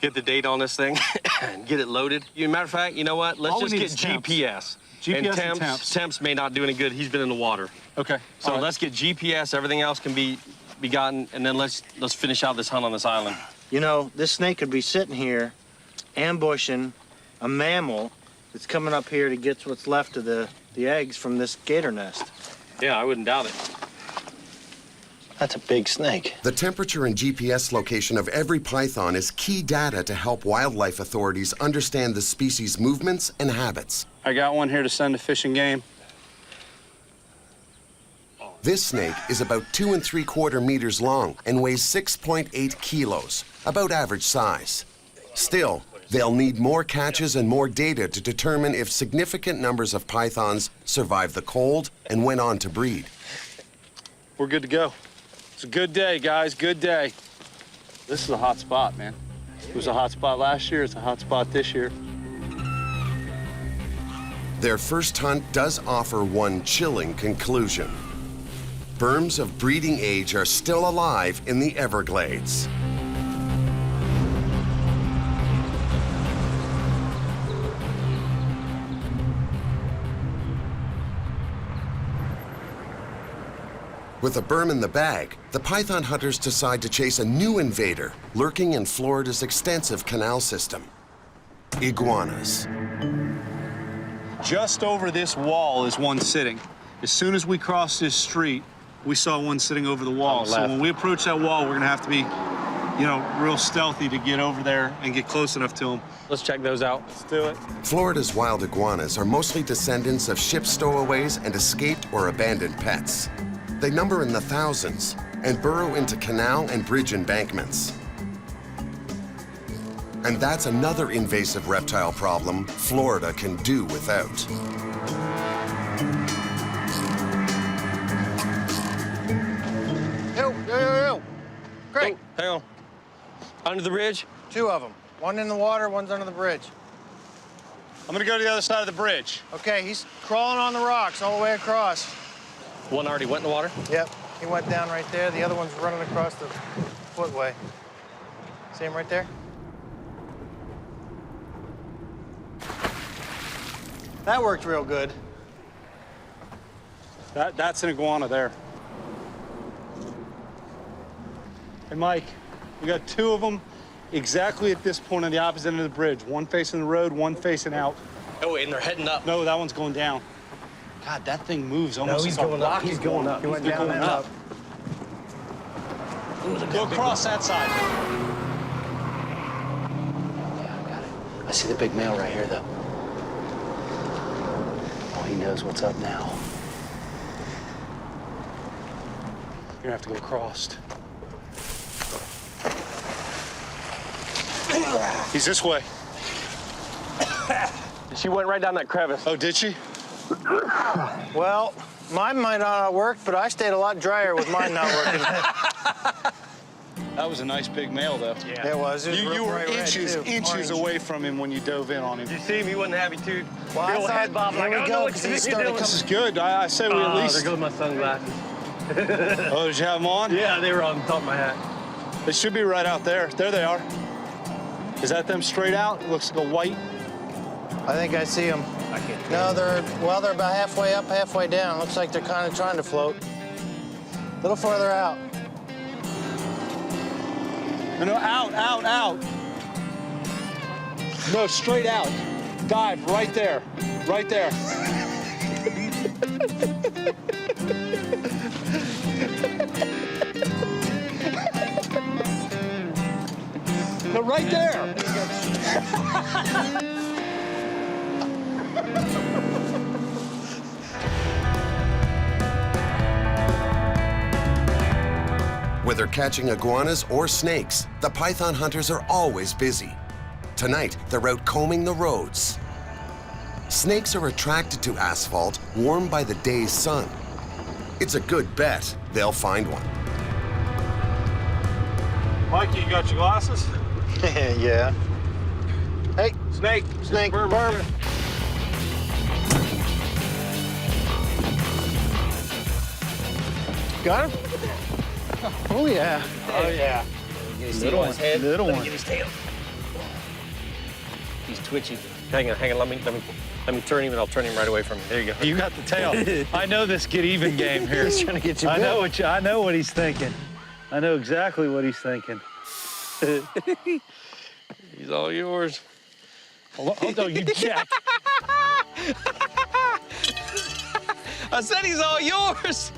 get the date on this thing and get it loaded. Matter of fact, you know what? Let's just get GPS. GPS and temps may not do any good. He's been in the water. Okay. So let's get GPS. Everything else can be gotten, and then let's finish out this hunt on this island. You know, this snake could be sitting here ambushing a mammal that's coming up here to get what's left of the eggs from this gator nest. Yeah, I wouldn't doubt it. That's a big snake. The temperature and GPS location of every python is key data to help wildlife authorities understand the species' movements and habits. I got one here to send to Fish and Game. This snake is about 2 3/4 meters long and weighs 6.8 kilos, about average size. Still, They'll need more catches and more data to determine if significant numbers of pythons survived the cold and went on to breed. We're good to go. It's a good day, guys, good day. This is a hot spot, man. It was a hot spot last year, it's a hot spot this year. Their first hunt does offer one chilling conclusion. Berms of breeding age are still alive in the Everglades. With a berm in the bag, the python hunters decide to chase a new invader lurking in Florida's extensive canal system: iguanas. Just over this wall is one sitting. As soon as we crossed this street, we saw one sitting over the wall. So when we approach that wall, we're gonna have to be, you know, real stealthy to get over there and get close enough to them. Let's check those out. Let's do it. Florida's wild iguanas are mostly descendants of ship stowaways and escaped or abandoned pets. They number in the thousands and burrow into canal and bridge embankments. And that's another invasive reptile problem Florida can do without. Yo. Craig. Oh, hang on. Under the bridge? 2 of them. One in the water, one's under the bridge. I'm gonna go to the other side of the bridge. Okay, he's crawling on the rocks all the way across. One already went in the water? Yep, he went down right there. The other one's running across the footway. See him right there? That worked real good. That's an iguana there. Hey, Mike, we got 2 of them exactly at this point on the opposite end of the bridge. One facing the road, one facing out. Oh, and they're heading up. No, that one's going down. God, that thing moves almost. No, he's going up. He's going up. He went down and up. Go across that side. Yeah, I got it. I see the big male right here, though. Oh, he knows what's up now. You're gonna have to go across. He's this way. She went right down that crevice. Oh, did she? Well, mine might not work, but I stayed a lot drier with mine not working. That was a nice big male, though. Yeah. It was. It was You were bright red, inches too. away from him when you dove in on him. Did you see him? He wasn't happy, too. Well, I thought, head bob, here like, we I don't go, know because what he started coming. This is good. I say we at least... There goes my sunglasses. Oh, did you have them on? Yeah, they were on top of my hat. They should be right out there. There they are. Is that them straight out? It looks like a white. I think I see them. I can't. No, they're about halfway up, halfway down. Looks like they're kind of trying to float. A little further out. No, out. No, straight out. Dive right there. Right there. No, right there. Whether catching iguanas or snakes, the python hunters are always busy. Tonight, they're out combing the roads. Snakes are attracted to asphalt warmed by the day's sun. It's a good bet they'll find one. Mikey, you got your glasses? Yeah. Hey, Snake. berm. Got him? Oh, yeah. Oh, yeah. Little one. Little one. Get his tail. He's twitching. Hang on. Let me turn him, and I'll turn him right away from you. There you go. You got the tail. I know this get even game here. He's trying to get you I know what he's thinking. I know exactly what he's thinking. He's all yours. Oh no, you jack. I said he's all yours.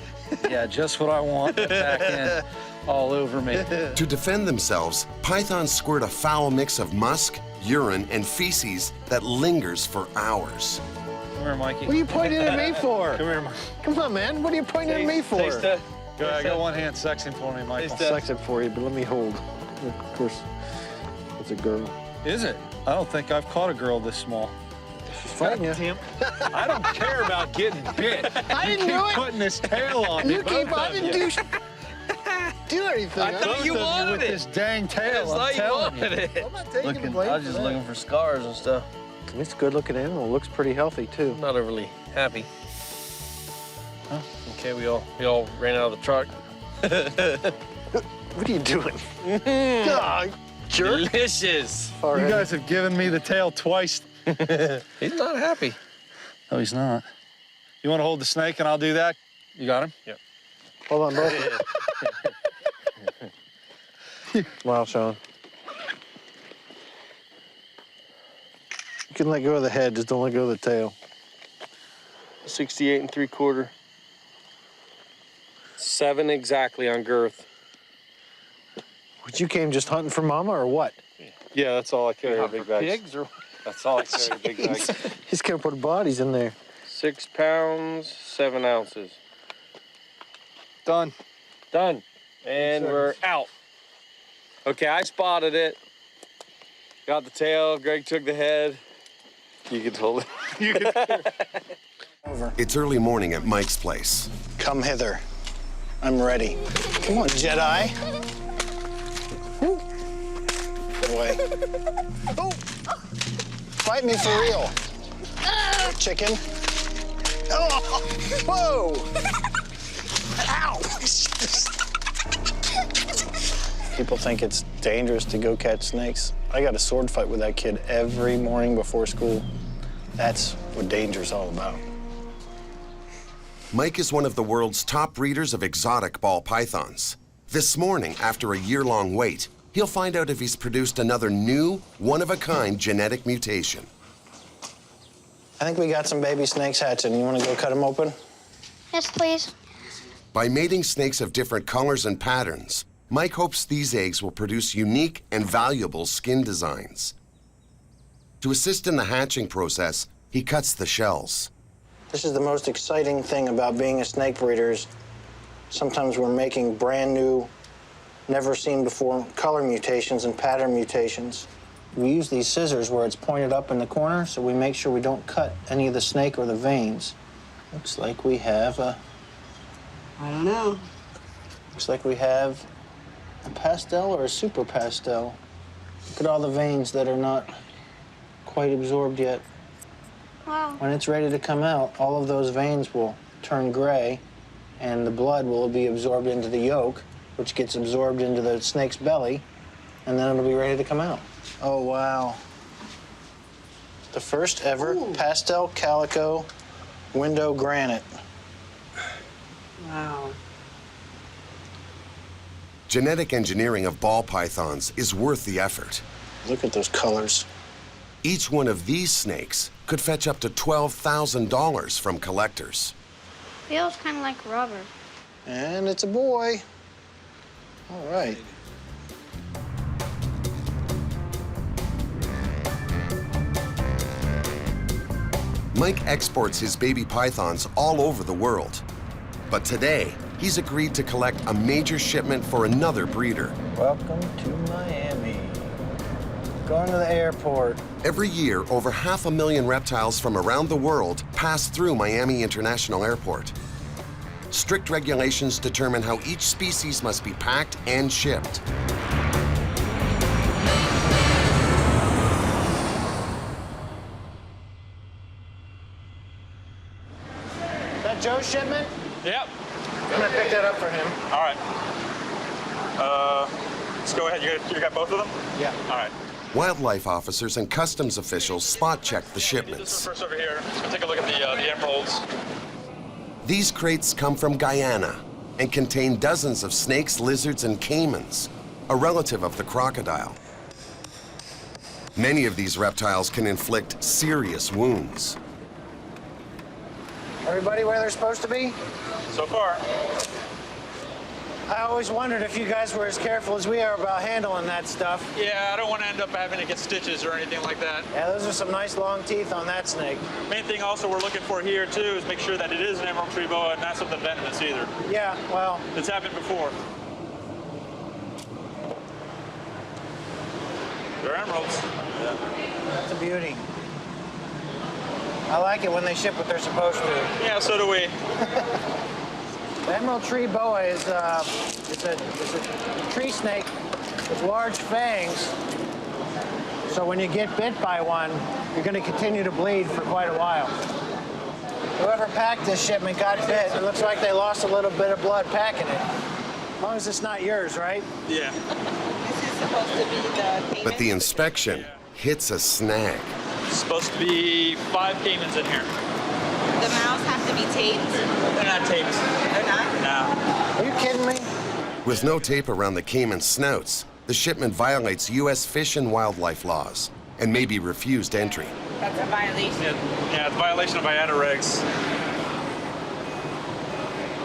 Yeah, just what I want. Back in, all over me. To defend themselves, pythons squirt a foul mix of musk, urine, and feces that lingers for hours. Come here, Mikey. What are you pointing at me for? Come here, Mikey. Come on, man. What are you pointing at me for? Taste it. Go, I got one hand sexing for me, Michael. I'll sex it for you, but let me hold. Of course, it's a girl. Is it? I don't think I've caught a girl this small. She's fighting you. Damn. I don't care about getting bit. I didn't you do keep it. putting this tail on me. You keep, I didn't do anything. I thought you wanted with this dang tail. I'm telling you. I'm not taking the blame I was just looking for scars and stuff. It's a good-looking animal. Looks pretty healthy, too. Not overly happy. Huh? Okay, we all ran out of the truck. What are you doing? God, jerk. Delicious. You guys have given me the tail twice. He's not happy. No, he's not. You want to hold the snake and I'll do that? You got him? Yeah. Hold on, bro. Smile, Sean. You can let go of the head, just don't let go of the tail. 68 3/4. 7 exactly on girth. What, you came just hunting for mama or what? Yeah, that's all I carry, big bags. Pigs or? That's all I carry, big bags. He's gonna put bodies in there. 6 pounds, 7 ounces. Done. Done. And we're out. Okay, I spotted it. Got the tail. Greg took the head. You can hold it. Over. It's early morning at Mike's place. Come hither. I'm ready. Come on, Jedi. Woo. Get away. Oh. Fight me for real. Chicken. Oh. Whoa. Ow. People think it's dangerous to go catch snakes. I got a sword fight with that kid every morning before school. That's what danger's all about. Mike is one of the world's top breeders of exotic ball pythons. This morning, after a year-long wait, he'll find out if he's produced another new, one-of-a-kind genetic mutation. I think we got some baby snakes hatching. You want to go cut them open? Yes, please. By mating snakes of different colors and patterns, Mike hopes these eggs will produce unique and valuable skin designs. To assist in the hatching process, he cuts the shells. This is the most exciting thing about being a snake breeder. Sometimes we're making brand new, never seen before color mutations and pattern mutations. We use these scissors where it's pointed up in the corner, so we make sure we don't cut any of the snake or the veins. Looks like we have a... I don't know. Looks like we have a pastel or a super pastel. Look at all the veins that are not quite absorbed yet. Wow. When it's ready to come out, all of those veins will turn gray, and the blood will be absorbed into the yolk, which gets absorbed into the snake's belly, and then it'll be ready to come out. Oh, wow. The first ever pastel calico window granite. Wow. Genetic engineering of ball pythons is worth the effort. Look at those colors. Each one of these snakes could fetch up to $12,000 from collectors. Feels kind of like rubber. And it's a boy. All right. Mike exports his baby pythons all over the world. But today, he's agreed to collect a major shipment for another breeder. Welcome to Miami. Going to the airport. Every year, over 500,000 reptiles from around the world pass through Miami International Airport. Strict regulations determine how each species must be packed and shipped. Is that Joe's shipment? Yep. I'm gonna pick that up for him. All right. Let's go ahead. You got both of them? Yeah. All right. Wildlife officers and customs officials spot-check the This shipments. is first over here. Let's take a look at the emeralds. These crates come from Guyana and contain dozens of snakes, lizards, and caimans, a relative of the crocodile. Many of these reptiles can inflict serious wounds. Everybody where they're supposed to be? So far. I always wondered if you guys were as careful as we are about handling that stuff. Yeah, I don't want to end up having to get stitches or anything like that. Yeah, those are some nice long teeth on that snake. Main thing also we're looking for here too is make sure that it is an emerald tree boa and not something venomous either. Yeah, well. It's happened before. They're emeralds. That's a beauty. I like it when they ship what they're supposed to. Yeah, so do we. The emerald tree boa is it's a tree snake with large fangs. So when you get bit by one, you're going to continue to bleed for quite a while. Whoever packed this shipment got bit. It looks like they lost a little bit of blood packing it. As long as it's not yours, right? Yeah. This is supposed to be the caiman. But the inspection hits a snag. It's supposed to be 5 caimans in here. The mouths have to be taped. They're not taped. They're not? No. Are you kidding me? With no tape around the caiman snouts, the shipment violates U.S. Fish and Wildlife laws and may be refused entry. That's a violation. Yeah, it's a violation of IATA regs.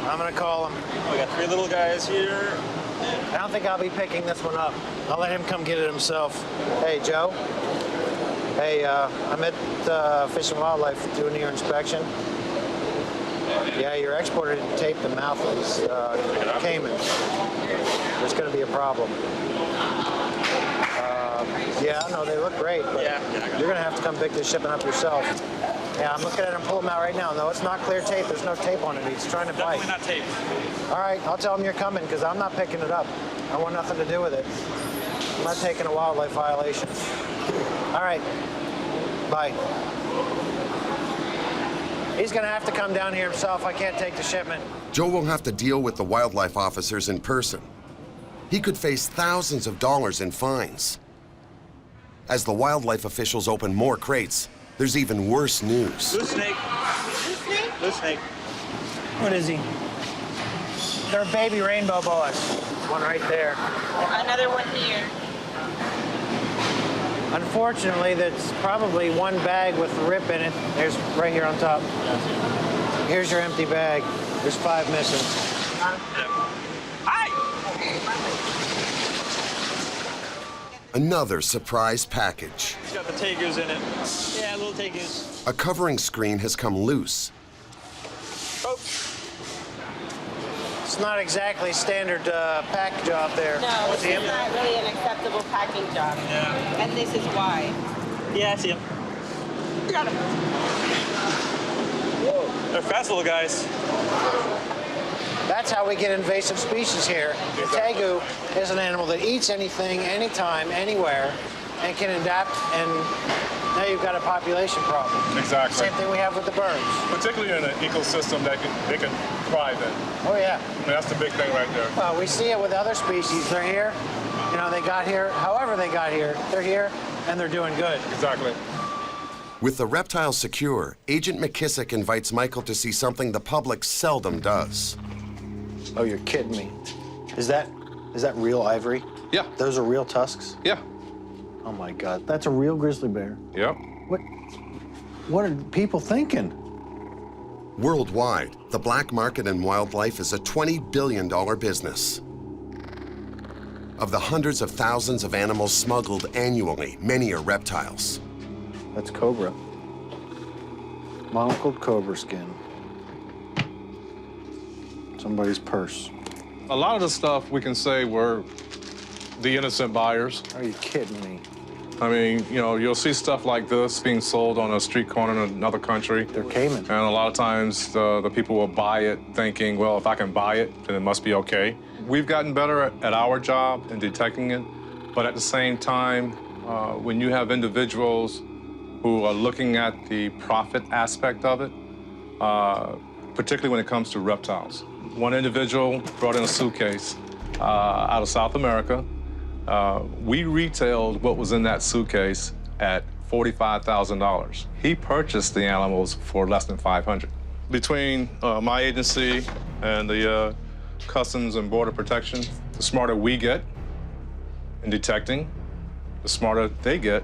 I'm going to call him. We got 3 little guys here. I don't think I'll be picking this one up. I'll let him come get it himself. Hey, Joe. Hey, I'm at Fish and Wildlife doing your inspection. Yeah, your exporter didn't tape the mouth of these caimans. There's going to be a problem. Yeah, no, they look great, but you're going to have to come pick this shipment up yourself. Yeah, I'm looking at him pull them out right now. No, it's not clear tape. There's no tape on it. He's trying to bite. Definitely not taped. All right, I'll tell him you're coming because I'm not picking it up. I want nothing to do with it. I'm not taking a wildlife violation. All right, bye. He's going to have to come down here himself. I can't take the shipment. Joe will have to deal with the wildlife officers in person. He could face thousands of dollars in fines. As the wildlife officials open more crates, there's even worse news. Loose snake. Loose snake? Loose snake. What is he? They're baby rainbow boas. One right there. Another one here. Unfortunately, that's probably one bag with the rip in it. There's right here on top. Here's your empty bag. There's 5 missing. Another surprise package. It's got the tegus in it. Yeah, little tegus. A covering screen has come loose. Oh. It's not exactly standard pack job there. No, this is not really an acceptable packing job. Yeah. And this is why. Yeah, I see him. Got him. Whoa. They're fast little guys. That's how we get invasive species here. The tegu is an animal that eats anything, anytime, anywhere, and can adapt, and now you've got a population problem. Exactly. Same thing we have with the birds. Particularly in an ecosystem that they can thrive in. Oh, yeah. I mean, that's the big thing right there. Well, we see it with other species. They're here, you know, they got here, however they got here, they're here, and they're doing good. Exactly. With the reptiles secure, Agent McKissick invites Michael to see something the public seldom does. Oh, you're kidding me. Is that real ivory? Yeah. Those are real tusks? Yeah. Oh my God, that's a real grizzly bear. Yep. What are people thinking? Worldwide, the black market in wildlife is a $20 billion business. Of the hundreds of thousands of animals smuggled annually, many are reptiles. That's cobra. Monocled cobra skin. Somebody's purse. A lot of the stuff we can say were the innocent buyers. Are you kidding me? I mean, you know, you'll see stuff like this being sold on a street corner in another country. They're caiman. And a lot of times the people will buy it thinking, well, if I can buy it, then it must be okay. We've gotten better at our job in detecting it, but at the same time, when you have individuals who are looking at the profit aspect of it, particularly when it comes to reptiles. One individual brought in a suitcase out of South America. We retailed what was in that suitcase at $45,000. He purchased the animals for less than $500. Between my agency and the Customs and Border Protection, the smarter we get in detecting, the smarter they get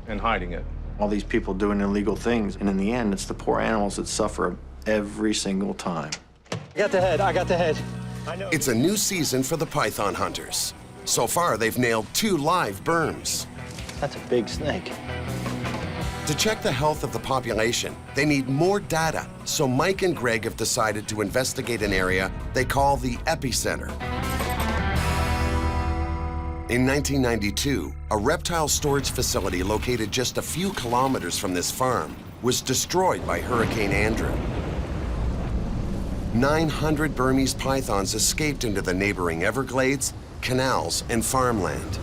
in hiding it. All these people doing illegal things, and in the end, it's the poor animals that suffer every single time. I got the head, I got the head. I know. It's a new season for the python hunters. So far, they've nailed 2 live berms. That's a big snake. To check the health of the population, they need more data, so Mike and Greg have decided to investigate an area they call the epicenter. In 1992, a reptile storage facility located just a few kilometers from this farm was destroyed by Hurricane Andrew. 900 Burmese pythons escaped into the neighboring Everglades, canals, and farmland.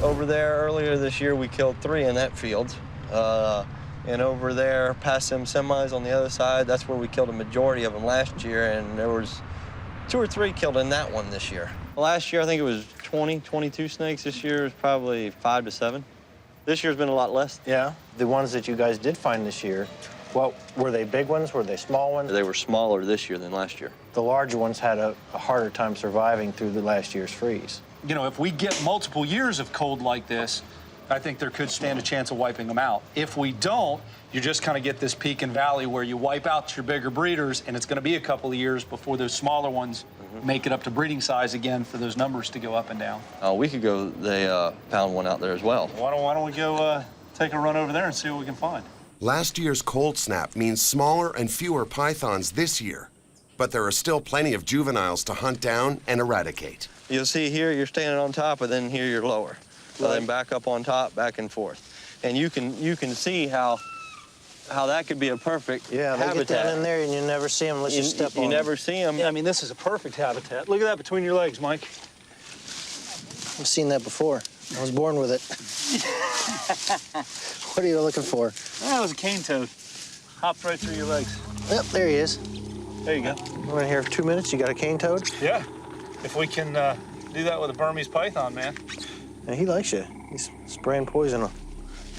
Over there earlier this year, we killed 3 in that field. And over there, past them semis on the other side, that's where we killed a majority of them last year, and there was 2 or 3 killed in that one this year. Last year, I think it was 20, 22 snakes. This year is probably 5 to 7. This year's been a lot less. Yeah, the ones that you guys did find this year, well, were they big ones? Were they small ones? They were smaller this year than last year. The larger ones had a harder time surviving through the last year's freeze. You know, if we get multiple years of cold like this, I think there could stand a chance of wiping them out. If we don't, you just kind of get this peak and valley where you wipe out your bigger breeders, and it's going to be a couple of years before those smaller ones make it up to breeding size again for those numbers to go up and down. A week ago, they found one out there as well. Why don't we go take a run over there and see what we can find? Last year's cold snap means smaller and fewer pythons this year, but there are still plenty of juveniles to hunt down and eradicate. You'll see here, you're standing on top, and then here you're lower. So then back up on top, back and forth. And you can see how that could be a perfect habitat. They get down in there and you never see them unless you step on them. You never see them. Yeah, I mean, this is a perfect habitat. Look at that between your legs, Mike. I've seen that before. I was born with it. What are you looking for? That was a cane toad. Hopped right through your legs. Yep, there he is. There you go. We're in here for 2 minutes. You got a cane toad? Yeah. If we can do that with a Burmese python, man. Yeah, he likes you. He's spraying poison on.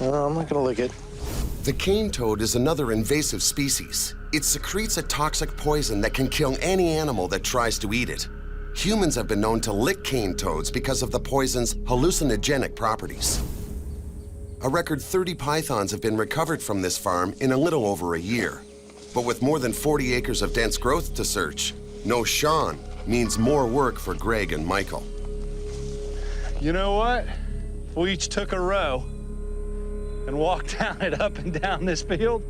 No, I'm not gonna lick it. The cane toad is another invasive species. It secretes a toxic poison that can kill any animal that tries to eat it. Humans have been known to lick cane toads because of the poison's hallucinogenic properties. A record 30 pythons have been recovered from this farm in a little over a year. But with more than 40 acres of dense growth to search, no Sean means more work for Greg and Michael. You know what? If we each took a row and walked down it up and down this field.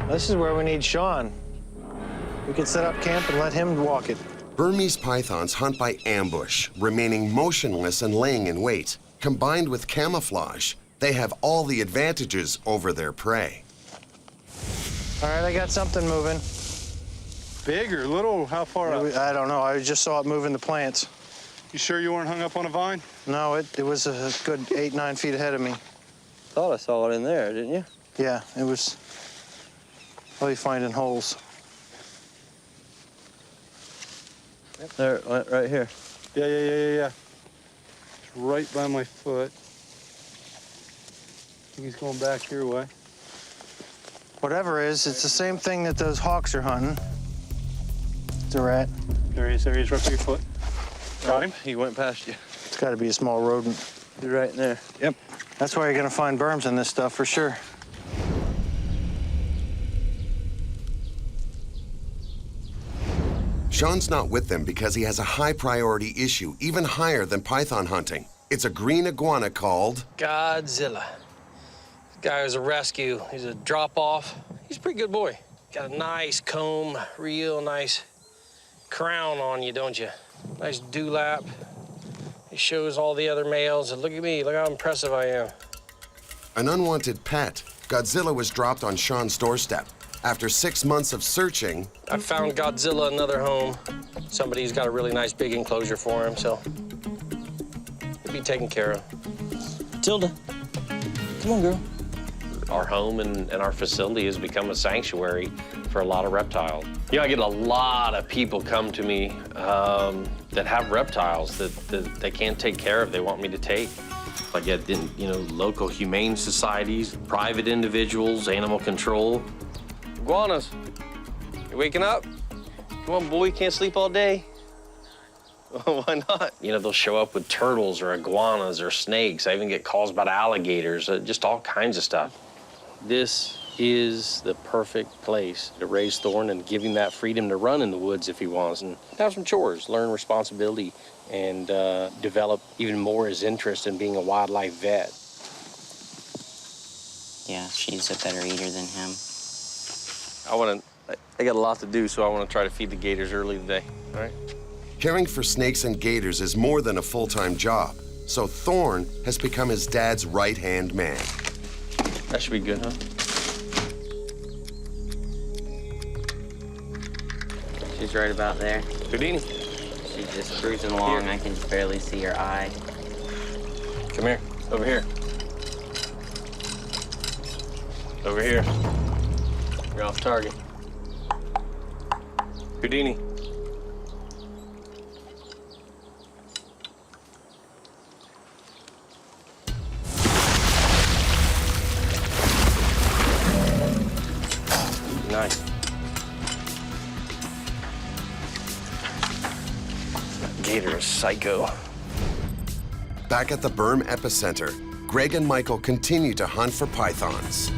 This is where we need Sean. We could set up camp and let him walk it. Burmese pythons hunt by ambush, remaining motionless and laying in wait. Combined with camouflage, they have all the advantages over their prey. All right, I got something moving. Big or little? How far up? I don't know. I just saw it moving the plants. You sure you weren't hung up on a vine? No, it was a good 8, 9 feet ahead of me. Thought I saw it in there, didn't you? Yeah, it was probably finding holes. There, right here. Yeah. It's right by my foot. I think he's going back your way. Whatever it is, it's the same thing that those hawks are hunting. It's a rat. There he is, right by your foot. Got him? He went past you. It's got to be a small rodent. You're right in there. Yep. That's why you're going to find berms in this stuff for sure. Sean's not with them because he has a high priority issue, even higher than python hunting. It's a green iguana called Godzilla. This guy was a rescue. He's a drop-off. He's a pretty good boy. Got a nice comb, real nice crown on you, don't you? Nice dewlap. He shows all the other males, and look at me, look how impressive I am. an unwanted pet. Godzilla was dropped on Sean's doorstep. After 6 months of searching, I found Godzilla another home. Somebody's got a really nice big enclosure for him, so he'll be taken care of. Tilda, come on, girl. Our home and our facility has become a sanctuary for a lot of reptiles. You know, I get a lot of people come to me that have reptiles that they can't take care of, they want me to take. I get, you know, local humane societies, private individuals, animal control. Iguanas, you waking up? Come on, boy, you can't sleep all day. Why not? You know, they'll show up with turtles or iguanas or snakes. I even get calls about alligators, just all kinds of stuff. This is the perfect place to raise Thorn and give him that freedom to run in the woods if he wants and have some chores, learn responsibility, and develop even more his interest in being a wildlife vet. Yeah, she's a better eater than him. I got a lot to do, so I want to try to feed the gators early today, all right? Caring for snakes and gators is more than a full-time job, so Thorne has become his dad's right-hand man. That should be good, huh? She's right about there. Houdini. She's just cruising along. I can just barely see her eye. Come here. Over here. Over here. You're off target. Houdini. Nice. That gator is psycho. Back at the berm epicenter, Greg and Michael continue to hunt for pythons.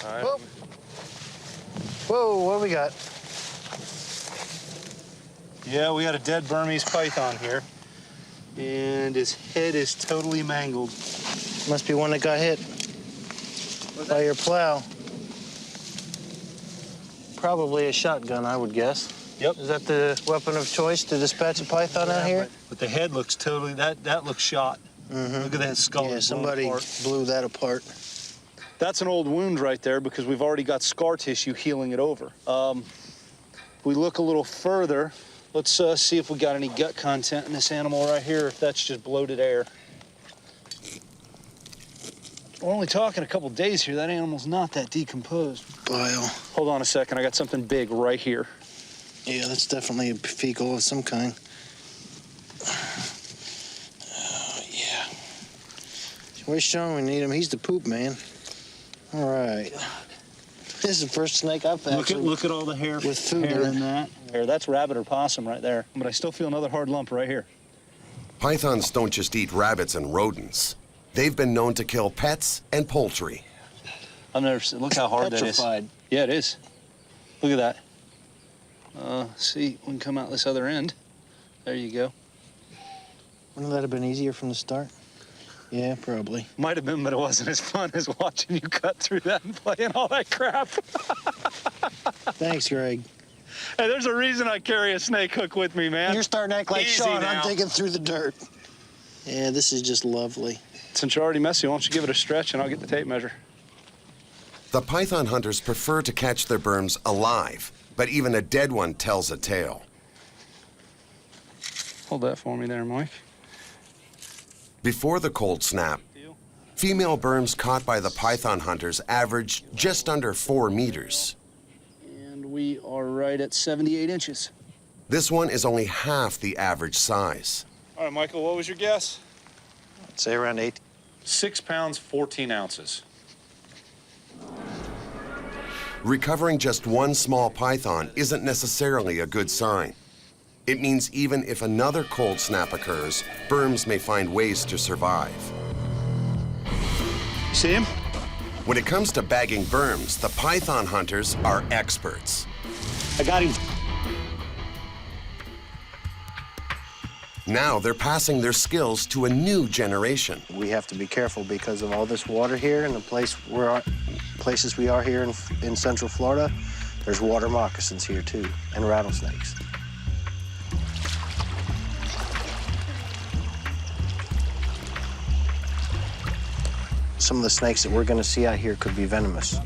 Whoa. Whoa, what do we got? Yeah, we got a dead Burmese python here. And his head is totally mangled. Must be one that got hit by your plow. Probably a shotgun, I would guess. Yep. Is that the weapon of choice to dispatch a python out here? But the head looks totally, that looks shot. Look at that skull. Yeah, somebody blew that apart. That's an old wound right there because we've already got scar tissue healing it over. If we look a little further, let's see if we got any gut content in this animal right here, if that's just bloated air. We're only talking a couple days here. That animal's not that decomposed. Bile. Hold on a second. I got something big right here. Yeah, that's definitely a fecal of some kind. Yeah. Where's Sean? We need him. He's the poop man. All right. This is the first snake I've actually... Look at all the hair with food in that. That's rabbit or possum right there. But I still feel another hard lump right here. Pythons don't just eat rabbits and rodents. They've been known to kill pets and poultry. I've never seen, look how hard Petrified. that is. Yeah, it is. Look at that. See, we can come out this other end. There you go. Wouldn't that have been easier from the start? Yeah, probably. Might have been, but it wasn't as fun as watching you cut through that and playing all that crap. Thanks, Greg. Hey, there's a reason I carry a snake hook with me, man. You're starting to act like Easy Sean. now. I'm digging through the dirt. Yeah, this is just lovely. Since you're already messy, why don't you give it a stretch and I'll get the tape measure. The python hunters prefer to catch their berms alive, but even a dead one tells a tale. Hold that for me there, Mike. Before the cold snap, female berms caught by the python hunters averaged just under 4 meters. And we are right at 78 inches. This one is only half the average size. All right, Michael, what was your guess? I'd say around 8. 6 pounds, 14 ounces. Recovering just one small python isn't necessarily a good sign. It means even if another cold snap occurs, berms may find ways to survive. See him? When it comes to bagging berms, the python hunters are experts. I got him. Now they're passing their skills to a new generation. We have to be careful because of all this water here and the places we are here in Central Florida. There's water moccasins here too, and rattlesnakes. Some of the snakes that we're going to see out here could be venomous.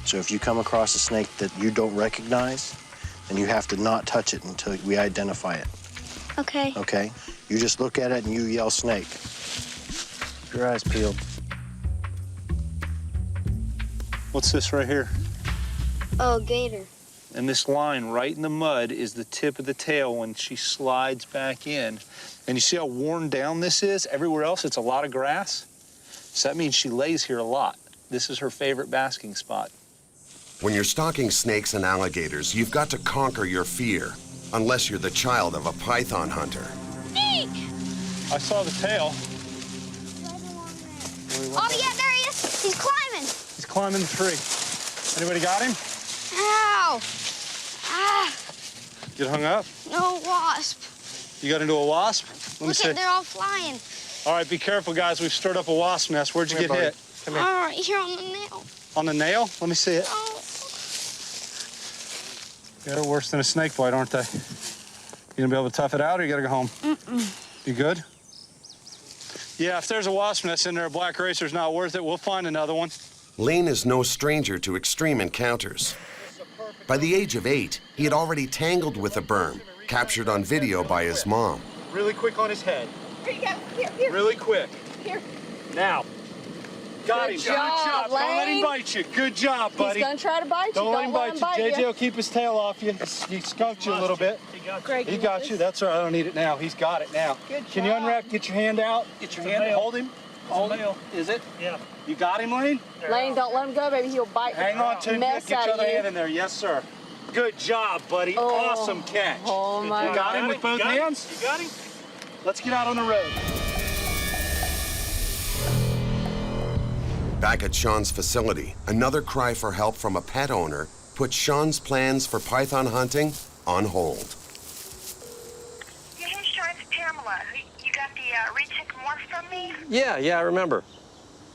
So if you come across a snake that you don't recognize, then you have to not touch it until we identify it. Okay. Okay? You just look at it and you yell snake. Keep your eyes peeled. What's this right here? Oh, gator. And this line right in the mud is the tip of the tail when she slides back in. And you see how worn down this is? Everywhere else, it's a lot of grass. So that means she lays here a lot. This is her favorite basking spot. When you're stalking snakes and alligators, you've got to conquer your fear, unless you're the child of a python hunter. Snake! I saw the tail. Oh, yeah, there he is. He's climbing. He's climbing the tree. Anybody got him? Ow. Ah, Get hung up? no wasp. You got into a wasp? Let me Look see. at, they're all flying. All right, be careful, guys. We've stirred up a wasp nest. Where'd you get hit? All right, here on the nail. On the nail? Let me see it. Oh. Yeah, they're worse than a snake bite, aren't they? You gonna be able to tough it out, or you gotta go home? You good? Yeah, if there's a wasp nest in there, a black racer's not worth it. We'll find another one. Lane is no stranger to extreme encounters. By the age of 8, he had already tangled with a berm, captured on video by his mom. Really quick on his head. Here you go. Here. Really quick. Here. Now. Got him. Good job, Don't let him Lane. bite you. Good job, buddy. He's gonna try to bite you. Don't let him bite you. JJ you. will keep his tail off you. He skunked you a little bit. Greg, He got you. That's all right. I don't need it now. He's got it now. Good Can you job. unwrap? Get your hand out. Get your hand. Hold him. Hold him. Is it? Yeah. You got him, Lane? Lane, don't let him go, baby. He'll bite Hang on to him. mess Get out your of other you. hand in there. Yes, sir. Good job, buddy. Oh. Awesome catch. Oh, my You got him God. with both hands? You got him? Let's get out on the road. Back at Sean's facility, another cry for help from a pet owner put Sean's plans for python hunting on hold. Yeah, hey, Sean, it's Pamela. You got the retic morph from me? Yeah, I remember.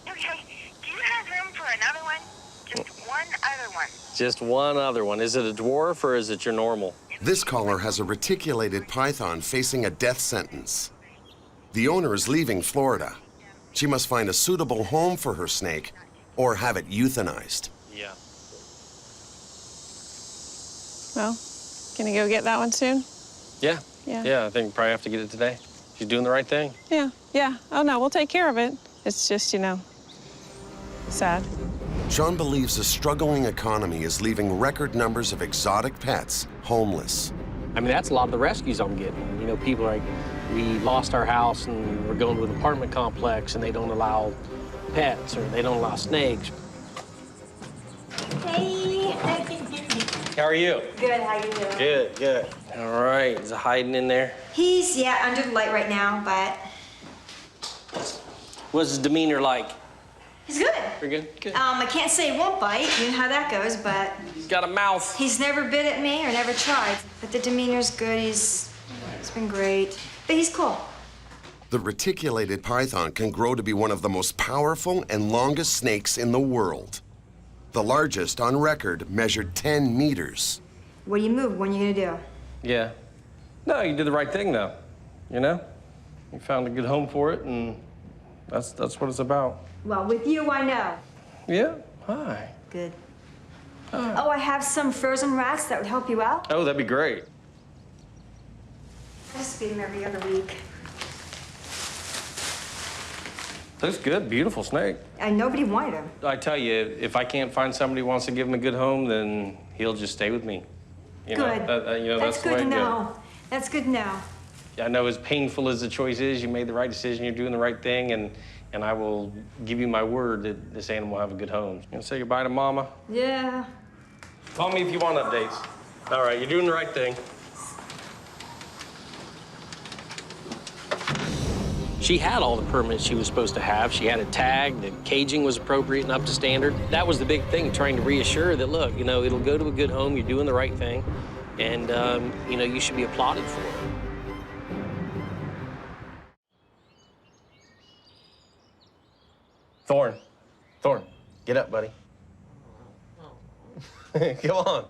Okay. Do you have room for another one? Just one other one. Just one other one. Is it a dwarf or is it your normal? This caller has a reticulated python facing a death sentence. The owner is leaving Florida. She must find a suitable home for her snake or have it euthanized. Yeah. Well, can you go get that one soon? Yeah. Yeah. Yeah, I think we probably have to get it today. She's doing the right thing. Yeah. Oh, no, we'll take care of it. It's just, sad. Sean believes the struggling economy is leaving record numbers of exotic pets homeless. I mean, that's a lot of the rescues I'm getting. People are like, we lost our house and we're going to an apartment complex and they don't allow pets or they don't allow snakes. Hey. How are you? Good, how you doing? Good. All right, is it hiding in there? He's, under the light right now, but What's his demeanor like? he's good. Pretty good? Good. I can't say he won't bite, you know how that goes, but He's got a mouth. he's never bit at me or never tried. But the demeanor's good, he's been great. But he's cool. The reticulated python can grow to be one of the most powerful and longest snakes in the world. The largest on record measured 10 meters. What do you move? What are you gonna do? Yeah. No, you did the right thing, though. You found a good home for it, and that's what it's about. Well, with you, I know. Yeah. Hi. Good. Oh, I have some frozen rats that would help you out. Oh, that'd be great. I just feed them every other week. Looks good. Beautiful snake. And nobody wanted him. I tell you, if I can't find somebody who wants to give him a good home, then he'll just stay with me. Good. That's the way good to it goes. know. That's good to know. I know as painful as the choice is, you made the right decision, you're doing the right thing, and I will give you my word that this animal will have a good home. You gonna say goodbye to Mama? Yeah. Call me if you want updates. All right, you're doing the right thing. She had all the permits she was supposed to have. She had a tag, the caging was appropriate and up to standard. That was the big thing, trying to reassure that, look, it'll go to a good home, you're doing the right thing, and, you should be applauded for it. Thorn, get up, buddy. Come on.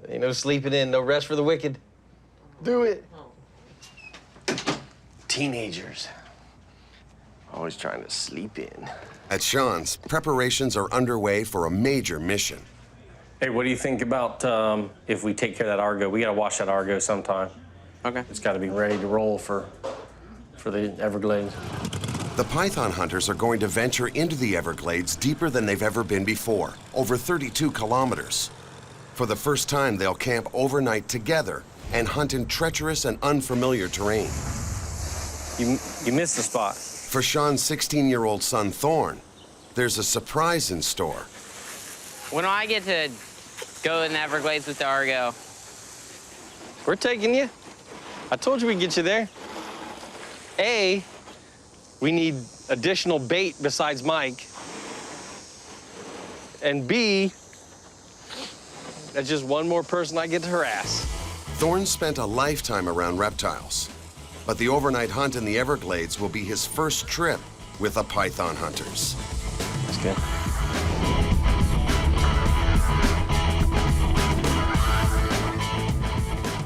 Ain't no sleeping in, no rest for the wicked. Do it. Teenagers. Always trying to sleep in. At Sean's, preparations are underway for a major mission. Hey, what do you think about if we take care of that Argo? We gotta wash that Argo sometime. Okay. It's gotta be ready to roll for the Everglades. The python hunters are going to venture into the Everglades deeper than they've ever been before, over 32 kilometers. For the first time, they'll camp overnight together and hunt in treacherous and unfamiliar terrain. You missed the spot. For Sean's 16-year-old son, Thorn, there's a surprise in store. When do I get to go in the Everglades with the Argo? We're taking you. I told you we'd get you there. We need additional bait besides Mike. And B, that's just one more person I get to harass. Thorne spent a lifetime around reptiles, but the overnight hunt in the Everglades will be his first trip with the python hunters. That's good.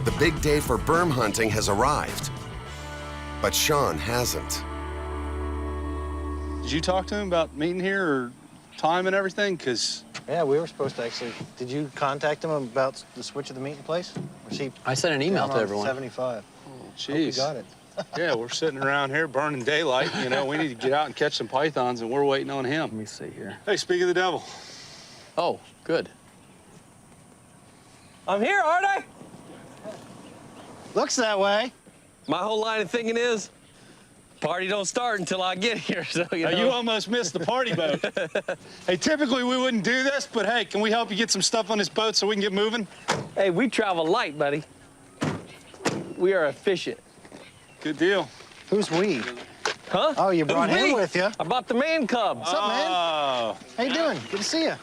The big day for berm hunting has arrived, but Sean hasn't. Did you talk to him about meeting here or time and everything? Because yeah, we were supposed to actually. Did you contact him about the switch of the meeting place? Or he I sent an email to everyone. 75. Jeez. Hope you got it. Yeah, we're sitting around here burning daylight. You know, we need to get out and catch some pythons, and we're waiting on him. Let me see here. Hey, speak of the devil. Oh, good. I'm here, aren't I? Looks that way. My whole line of thinking is, party don't start until I get here, so you know. You almost missed the party boat. Hey, typically we wouldn't do this, but hey, can we help you get some stuff on this boat so we can get moving? Hey, we travel light, buddy. We are efficient. Good deal. Who's we? Huh? Oh, you brought him with you. I brought the man cub. What's up, man? Oh. How you doing? Good to see you.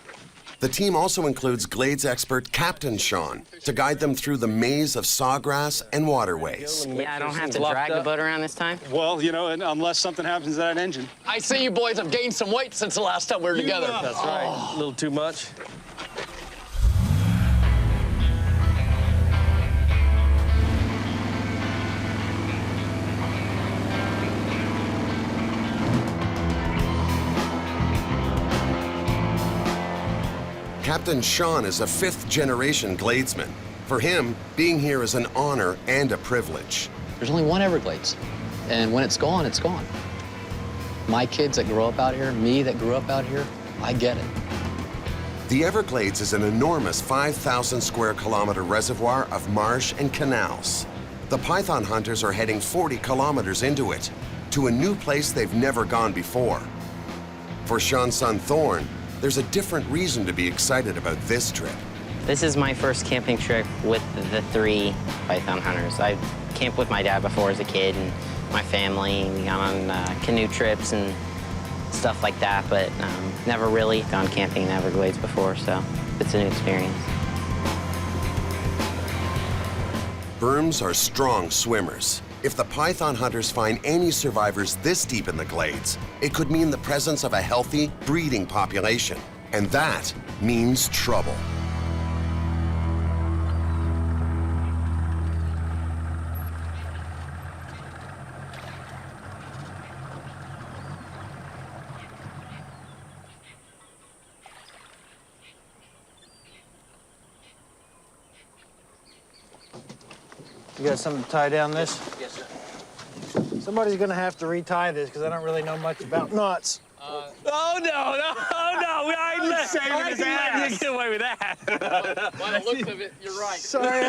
The team also includes Glades expert Captain Sean to guide them through the maze of sawgrass and waterways. Yeah, I don't have to drag the boat around this time? Well, you know, unless something happens to that engine. I see you boys have gained some weight since the last time we were together. That's right. A little too much. Captain Sean is a fifth-generation Gladesman. For him, being here is an honor and a privilege. There's only one Everglades, and when it's gone, it's gone. My kids that grow up out here, me that grew up out here, I get it. The Everglades is an enormous 5,000 square kilometer reservoir of marsh and canals. The python hunters are heading 40 kilometers into it, to a new place they've never gone before. For Sean's son Thorne, there's a different reason to be excited about this trip. This is my first camping trip with the 3 python hunters. I've camped with my dad before as a kid and my family. We gone on canoe trips and stuff like that, but never really gone camping in the Everglades before, so it's a new experience. Berms are strong swimmers. If the python hunters find any survivors this deep in the glades, it could mean the presence of a healthy, breeding population. And that means trouble. You got something to tie down this? Yes, sir. Somebody's gonna have to retie this because I don't really know much about knots. Oh, no, I let you get away with that. By the looks of it, you're right. Sorry,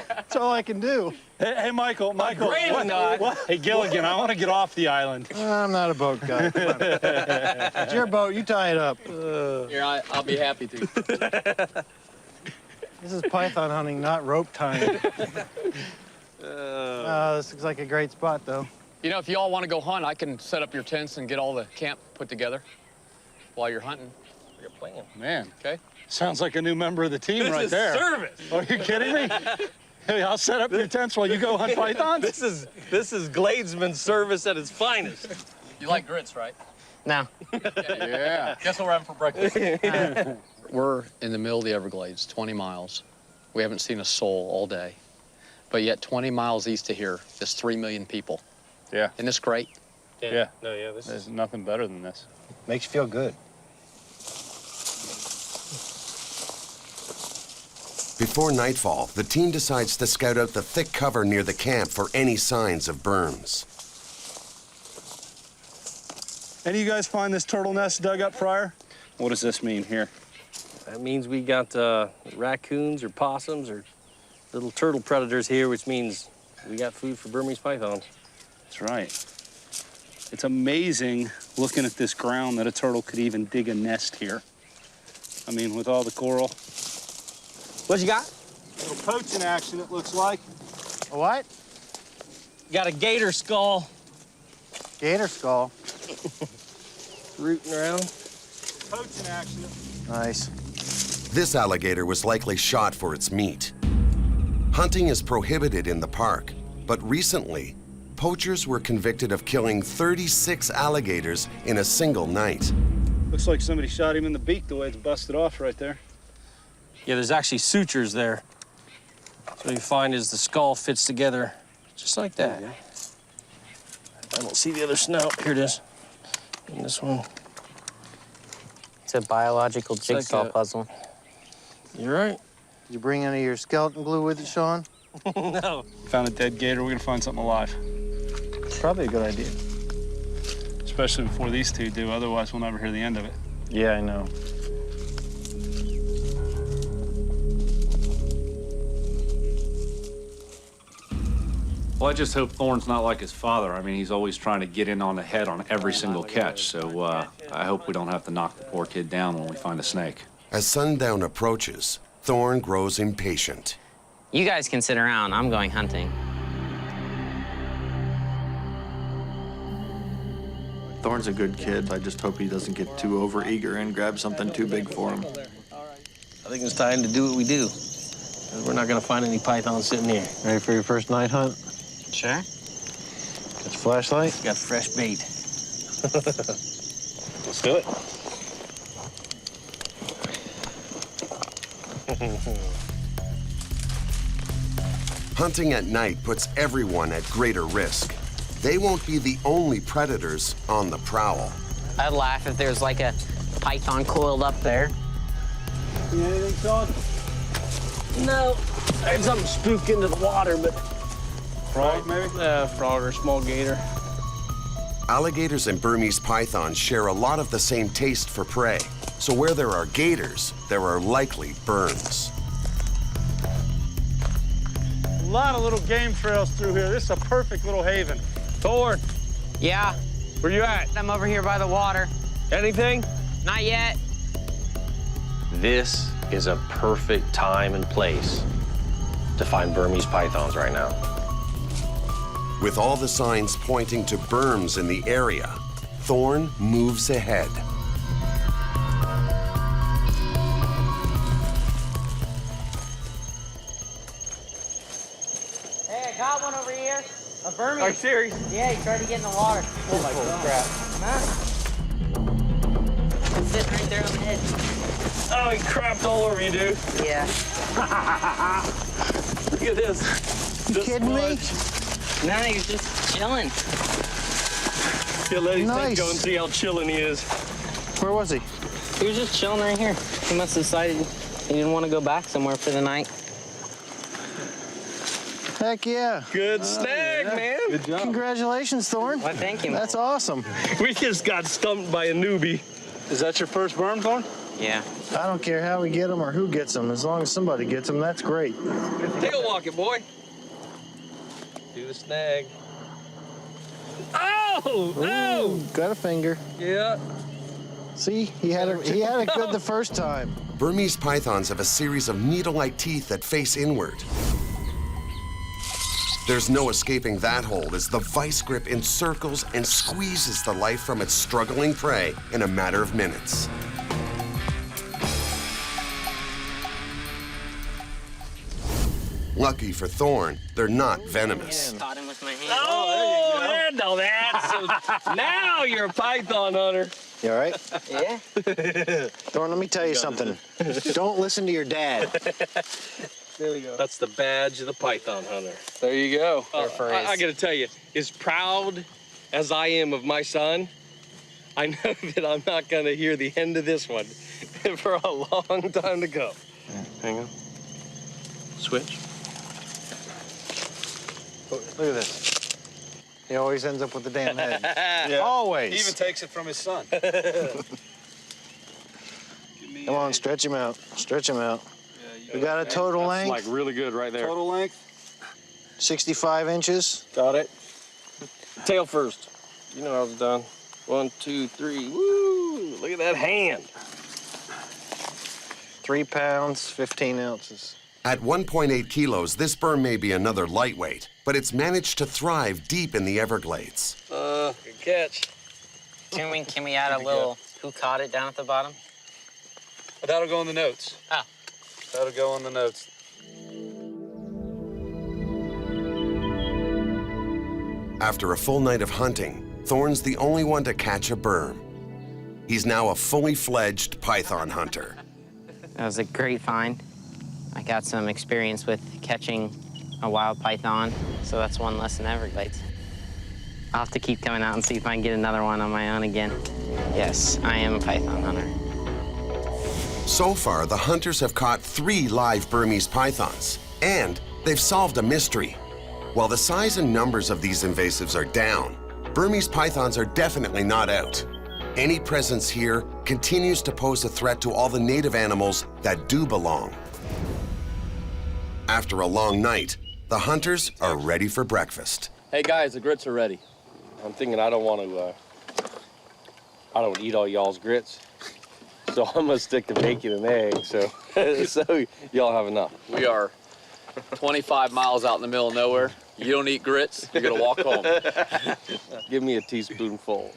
that's all I can do. Hey, Michael. Great What? Hey, Gilligan, I want to get off the island. I'm not a boat guy. Come on. It's your boat, you tie it up. Here, I'll be happy to. This is python hunting, not rope tying. This looks like a great spot, though. You know, if you all want to go hunt, I can set up your tents and get all the camp put together while you're hunting. Your plan. Man, okay. Sounds like a new member of the team right there. This is service. Are you kidding me? Hey, I'll set up your tents while you go hunt pythons. This is Gladesman service at its finest. You like grits, right? No. Yeah. Guess what we're having for breakfast? We're in the middle of the Everglades, 20 miles. We haven't seen a soul all day. But yet 20 miles east of here, there's 3 million people. Yeah. Isn't this great? Yeah. No, yeah, There's nothing better than this. Makes you feel good. Before nightfall, the team decides to scout out the thick cover near the camp for any signs of berms. Any of you guys find this turtle nest dug up prior? What does this mean here? That means we got raccoons or possums or little turtle predators here, which means we got food for Burmese pythons. That's right. It's amazing looking at this ground that a turtle could even dig a nest here. I mean, with all the coral. What you got? A little poaching action, it looks like. A what? Got a gator skull. Gator skull. Rooting around. Poaching action. Nice. This alligator was likely shot for its meat. Hunting is prohibited in the park, but recently, poachers were convicted of killing 36 alligators in a single night. Looks like somebody shot him in the beak the way it's busted off right there. Yeah, there's actually sutures there. So what you find is the skull fits together just like that. I don't see the other snout. Here it is. And this one. It's a biological jigsaw puzzle. You're right. Did you bring any of your skeleton glue with you, Sean? No. Found a dead gator, we're gonna find something alive. Probably a good idea. Especially before these two do, otherwise we'll never hear the end of it. Yeah, I know. Well, I just hope Thorne's not like his father. I mean, he's always trying to get in on the head on every single catch, so I hope we don't have to knock the poor kid down when we find a snake. As sundown approaches, Thorne grows impatient. You guys can sit around. I'm going hunting. Thorne's a good kid. I just hope he doesn't get too overeager and grab something too big for him. I think it's time to do what we do. We're not gonna find any pythons sitting here. Ready for your first night hunt? Sure. Got your flashlight? Got fresh bait. Let's do it. Hunting at night puts everyone at greater risk. They won't be the only predators on the prowl. I'd laugh if there's like a python coiled up there. See anything, Sean? No. I had something spook into the water, but... Frog, maybe? Frog or small gator. Alligators and Burmese pythons share a lot of the same taste for prey. So where there are gators, there are likely burns. A lot of little game trails through here. This is a perfect little haven. Thorne, Yeah, where you at? I'm over here by the water. Anything? Not yet. This is a perfect time and place to find Burmese pythons right now. With all the signs pointing to berms in the area, Thorne moves ahead. Hey, I got one over here. A Burmese. Are you serious? Yeah, he tried to get in the water. Oh my God. Huh? It's sitting right there on the edge. Oh, he crapped all over you, dude. Yeah. Look at this. You kidding me? No, he was just chilling. Yeah, let his Nice. head go and see how chilling he is. Where was he? He was just chilling right here. He must have decided he didn't want to go back somewhere for the night. Heck yeah. Good snag, man. Good job. Congratulations, Thorne. Why, thank you. That's awesome. We just got stumped by a newbie. Is that your first berm, Thorne? Yeah. I don't care how we get them or who gets them. As long as somebody gets them, that's great. Tail walk it, boy. Do the snag. Oh! Oh! Got a finger. Yeah. See, he had it good the first time. Burmese pythons have a series of needle-like teeth that face inward. There's no escaping that hold as the vice grip encircles and squeezes the life from its struggling prey in a matter of minutes. Lucky for Thorne, they're not venomous. Caught him with my hand. Oh, there you go. No, that's so now you're a python hunter. You all right? Yeah. Thorne, let me tell you something. Don't listen to your dad. There we go. That's the badge of the python hunter. There you go. I got to tell you, as proud as I am of my son, I know that I'm not going to hear the end of this one for a long time to go. Hang on. Switch. Look at this. He always ends up with the damn head. Yeah. Always. He even takes it from his son. Come on, stretch him out. Stretch him out. We got a total length. Like really good right there. Total length? 65 inches. Got it. Tail first. You know how it's done. 1, 2, 3. Woo! Look at that hand. 3 pounds, 15 ounces. At 1.8 kilos, this berm may be another lightweight, but it's managed to thrive deep in the Everglades. Good catch. Can we add a little who caught it down at the bottom? That'll go in the notes. Ah. That'll go on the notes. After a full night of hunting, Thorne's the only one to catch a berm. He's now a fully fledged python hunter. That was a great find. I got some experience with catching a wild python, so that's one less than Everglades. I'll have to keep coming out and see if I can get another one on my own again. Yes, I am a python hunter. So far, the hunters have caught 3 live Burmese pythons, and they've solved a mystery. While the size and numbers of these invasives are down, Burmese pythons are definitely not out. Any presence here continues to pose a threat to all the native animals that do belong. After a long night, the hunters are ready for breakfast. Hey guys, the grits are ready. I'm thinking I don't want to eat all y'all's grits. So I'm gonna stick to bacon and eggs, so y'all have enough. We are 25 miles out in the middle of nowhere. You don't eat grits, you're gonna walk home. Give me a teaspoonful.